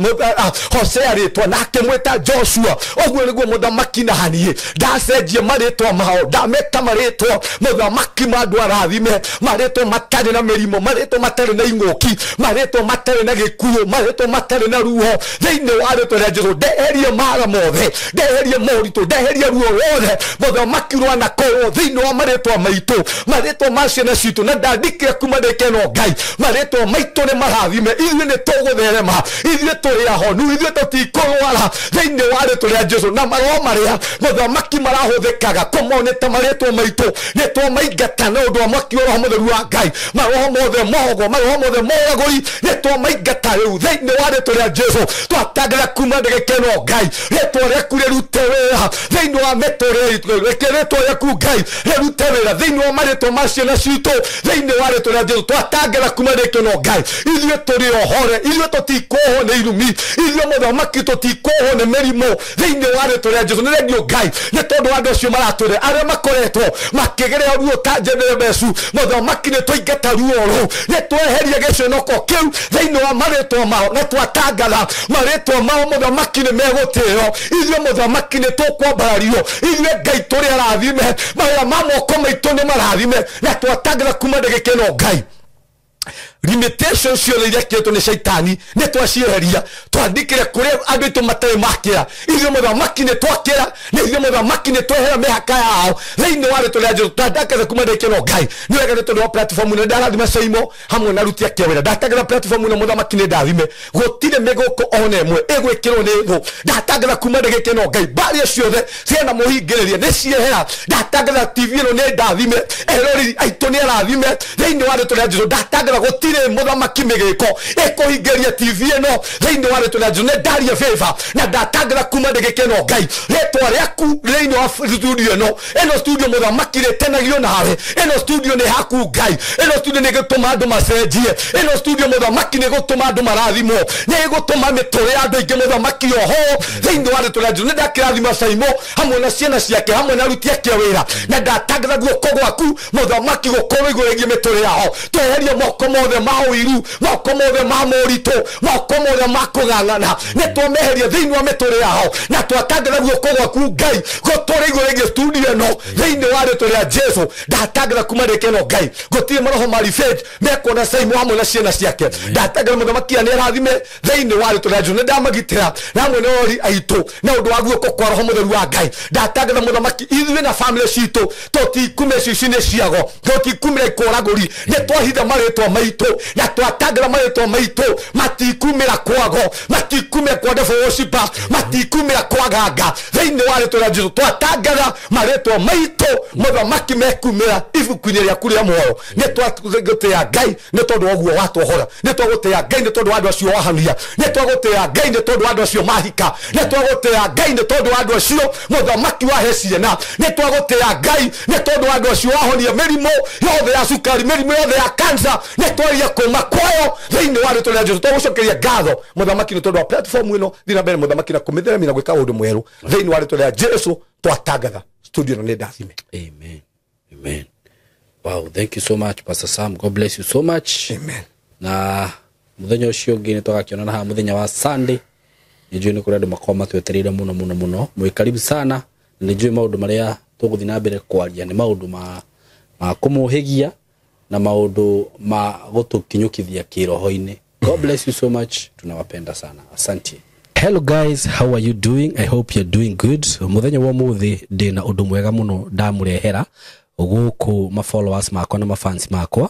Hosea ritwa na akimwita Joshua uguo niguo muthamaki na hanie ndacenjie maritwa mao ndameka maritwa muthamaki mandu arathime maritwa matari na mirimo maritwa matari na ing'uki maritwa matari na gikuo maritwa matari na ruho thiini wa ritwa ria Jesu ndeherie mara mothe ndeherie moritu ndeherie ruo rothe muthamaki no anakorwo thiini wa maritwa maitu maritwa ma ciana citu na ndandikire kuma ndikeno Ngai maritwa maitu ni marathime ithuĩ nĩ tũgũtherema ithuĩ tũrĩ ahonu ithuĩ tũtikũrwara thiini wa rĩtwa rĩa Jesu na maroho marĩa mũthamaki marahũthĩkaga kũmoneta maritwa maitu nĩ twamaingata na ũndũ wa mwaki wa Roho Mũtheru wa Ngai maroho mothe mogo maroho mothe moragũri nĩ twamaingata rĩu thiini wa rĩtwa rĩa Jesu twatangatha kuma ndĩgĩkeno Ngai rĩtwa rĩaku rĩrute wĩra thiini wa mĩtũrĩre itũ rĩtwa rĩaku Ngai rĩrute wĩra thiini wa maritwa ma ciana citũ thiini wa rĩtwa rĩa Jesu twatangatha kuma ndĩgĩkeno Ngai ithuĩ tũrĩ ohore ithuĩ tũtikũhwo nĩ irumi ithuĩ mũthamaki tũtikũhwo nĩ mĩrimũ thiini wa rĩtwa rĩa Jesu nĩ rĩngĩ Ngai nĩ tondũ andũ acio maratũre arĩa makoretwo makĩgerea ruo ta Jebebecu mũthamaki nĩ twaingata ruo rũu nĩ tweheria gĩconoko kĩu thiini wa maritwa mao na twatangatha maritwa mao mũthamaki nĩ megũtĩo ithuĩ mũthamaki nĩ tũkwambarario ithuĩ Ngai tũrĩ arathime mawĩra ma moko maitũ nĩ marathime na twatangatha kuma ndĩgĩkeno Ngai limitations ciothe iria kĩtwo nĩ Shaitani nĩ twacieheria twandikire kũrĩa andũ aitũ matarĩ makĩra ithuĩ mũthamaki nĩ twakĩra na ithuĩ mũthamaki nĩ twehera mĩhaka yao thĩinĩ wa rĩtwa rĩa Jesu twatangatha kuma ndĩgĩkeno Ngai nĩ wega nĩ tondũ wa platform ĩno ndarathima Saimo hamwe na aruti ake wĩra ndatangatha platform ĩno mũthamaki nĩ ndathime gũtirĩ mĩgũkũ ona ĩmwe ĩgwĩkĩrwo nĩ thũ ndatangatha kuma ndĩgĩkeno Ngai mbaria ciothe ciena mũhingĩrĩria nĩ ciehera ndatangatha TV ĩno nĩ ndathime erori aitũ nĩ arathime thĩinĩ wa rĩtwa rĩa Jesu ndatangatha gũtirĩ mũthamaki mĩgĩko ĩkũhingĩria TV ĩno thĩinĩ wa rĩtwa rĩa Jesu nĩ ndaria favor na ndatangatha kuma ndĩgĩkeno Ngai rĩtwa rĩaku thĩinĩ wa studio ĩno studio mũthamaki rĩtenagio nawe ĩno studio nĩ haku Ngai ĩno studio nĩ gũtũma andũ macenjie ĩno studio mũthamaki nĩ gũtũma andũ marathimwo nĩ gũtũma mĩtũrĩre ya andũ aingĩ mũthamaki oho thĩinĩ wa rĩtwa rĩa Jesu nĩ ndakĩrathima Saimo hamwe na ciana ciake hamwe na aruti ake wĩra na ndatangatha guoko gwaku mũthamaki gũkorwo igũrĩgie mĩtũrĩre yao tweherie moko mothe ma ũiru moko mothe ma moritũ moko mothe ma kũng'ang'ana nĩ twameheria thĩinĩ wa mĩtũrĩre yao na twatangatha guoko gwaku Ngai gũtũra igũrĩgie studio ĩno thĩinĩ wa rĩtwa rĩa Jesu ndatangatha kuma ndĩgĩkeno Ngai gũtirĩ maroho ma revenge mekuona Saimo hamwe na ciana ciake ndatangatha mũthamaki nĩ arathime thĩinĩ wa rĩtwa rĩa Jesu nĩ ndamagitĩra na hamwe na orori aitũ na ũndũ wa guoko kwa Roho Mũtheru wa Ngai ndatangatha mũthamaki ithuĩ na family citũ tũtikumĩra cici-inĩ ciago tũtikumĩra ikũragũri nĩ twahitha marĩtwa maitũ na twatangatha marĩtwa maitũ matikumĩra kwago matikumĩra kwa devil worshiper matikumĩra kwa ganga thĩinĩ wa rĩtwa rĩa Jesu twatangatha marĩtwa maitũ mũthamaki mekumĩra ibuku-inĩ rĩaku rĩa muoyo nĩ twagũtĩĩa Ngai nĩ tondũ wa ũguo watwohora nĩ twagũtĩĩa Ngai nĩ tondũ wa andũ acio wahania nĩ twagũtĩĩa Ngai nĩ tondũ wa andũ acio mahika nĩ twagũtĩĩa Ngai nĩ tondũ wa andũ acio mũthamaki wahe ciana nĩ twagũtĩĩa Ngai nĩ tondũ wa andũ acio wahonia mĩrimũ yothe ya cukari mĩrimũ yothe ya cancer nĩ twaria kũma kwayo thĩinĩ wa rĩtwa rĩa Jesu twagũcokeria ngatho mũthamaki nĩ tondũ wa platform ĩno thiĩ na mbere mũthamaki na kũmĩtheremia na gwĩka ũndũ mwerũ thĩinĩ wa rĩtwa rĩa Jesu twatangatha studio ĩno nĩ ndathime. Amen. Amen. Wow, thank you so much Pastor Sam. God bless you so much. Amen. Na muthenya ũcio ũngĩ nĩ twagakĩonana haha muthenya wa Sunday. Nĩnjũĩ nĩ kũrĩ andũ makorwo matwetereire mũno mwĩ karibu sana. Nĩnjũĩ maũndũ marĩa tũgũthiĩ na mbere kwaria nĩ maũndũ ma kũmũhĩgia na maũndũ ma gũtũkinyũkithia kĩroho-inĩ. God bless you so much. Tunawapenda sana. Asante. Hello guys, how are you doing? I hope you're doing good. Muthenya wa muthi ndina undu mwega muno ndamurehera guku ma followers makwa na ma fans makwa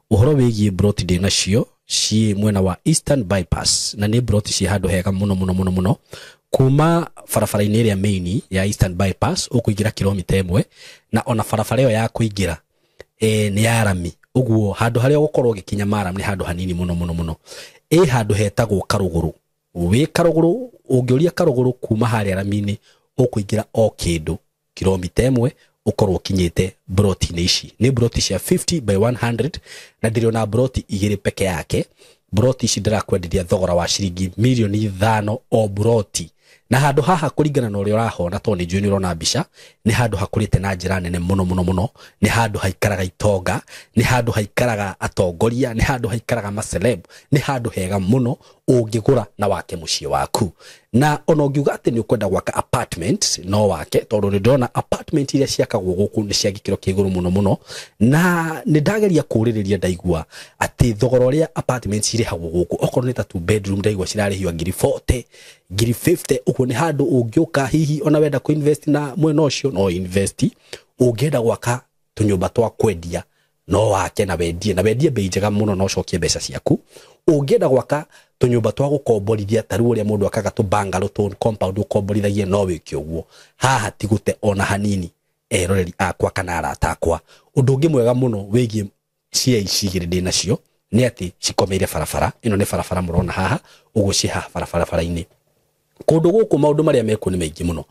uhoro wigie broti ndina cio ci mwena wa Eastern Bypass na ni broti ci handu hega muno kuma farafara-inĩ ĩrĩa main ya Eastern Bypass ukuingira kilomita 1 na ona farafara ĩyo ya kuingira ni ya rami uguo handu haria gukorwo gikinya maram ni handu hanini muno handu hetagwo Karuguru we Karuguru ungĩũria Karuguru kuma harĩa rami-inĩ ukuingira o kindu kilomita 1 ukorwo kinyete broti-inĩ ici ni broti cia 50 by 100 na ndiriona broti igĩrĩ peke yake broti ici ndirakwenderia thogora wa ciringi milioni 5 o broti na handu haha kuringana na uria urahona to ni njui urona mbica ni handu hakurite na njira nene muno ni handu haikaraga itonga ni handu haikaraga atongoria ni handu haikaraga maceleb ni handu hega muno ungigura na wake muciĩ waku na ona ungiuga ati ni ukwenda gwaka apartment no wake tondu ni ndona apartment iria ciakagwo guku ni cia gikiro kĩgũrũ muno na ni ndageria kurĩrĩria ndaigua ati thogora ũrĩa apartments irĩhagwo guku okorwo ni ta 2 bedroom ndaigua cirarĩhio ngiri 40 ngiri 50 uko ni handu ungiuka hihi ona wenda kuinvest na mwena ũcio no invest ungenda gwaka tunyumba twa kwendia no wake na wendie bei njega muno no cokie mbeca ciaku. Ungenda gwaka tunyumba twa gukomborithia taru uria mundu akaga tu bungalow tu compound ukomborithagie no wiki uguo haha tigute ona hanini eroreri akwa kana arata akwa. Undu ungi mwega muno wigie cia icigire ndi nacio ni ati cikomeire barabara. Ino ni barabara murona haha uguciha barabara-ini. Kundu guku maundu maria meku ni maingi muno.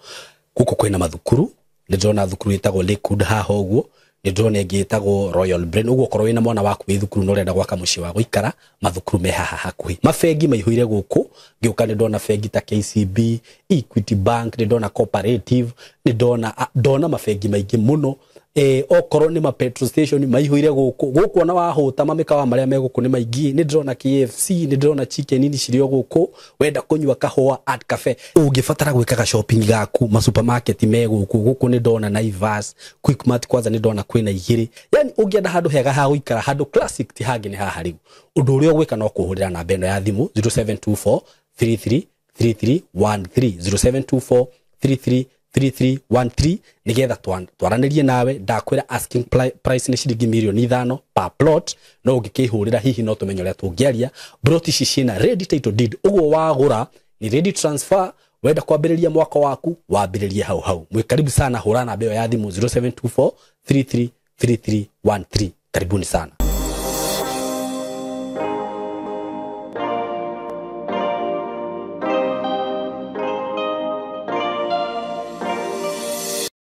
Guku kwina mathukuru, ni ndona thukuru itagwo Lakewood haha uguo, ni ndona ingi itagwo Royal Brain. Uguo korwo wina mwana waku wi thukuru no renda gwaka mucii wa guikara, mathukuru me haha hakuhi. Mafengi maihuire guku, ngiuka ni ndona fengi ta KCB, Equity Bank, ni ndona Cooperative, ni ndona mafengi maingi muno. Okorwo ni ma petrol station maihuire guku ona wahuta mamikawa maria me guku ni maingi. Ni ndona KFC, ni ndona chicken ini cirio guku, wenda kunywa kahua at cafe. Ungibatara gwikaga shopping gaku ma supermarket me guku ni ndona Naivas, Quickmart kwanza ni ndona kwina igiri. Yani ungienda handu hega ha guikara, handu classic ti hangi ni haha riu. Undu uria gwika no kuhurira na beno ya thimu 0724 33 3313 0724 3313 nigetha twaranirie nawe. Ndakwira asking price ni shilingi milioni 5 per plot. No ungikihurira hihi no tumenye uria tungiaria. Plot ici cina ready title deed, uguo wagura ni ready transfer. Wenda kwambiriria mwaka waku wambiririe hau. Mwikaribu sana, hura na beo ya thimu 0724 333313. Karibuni sana.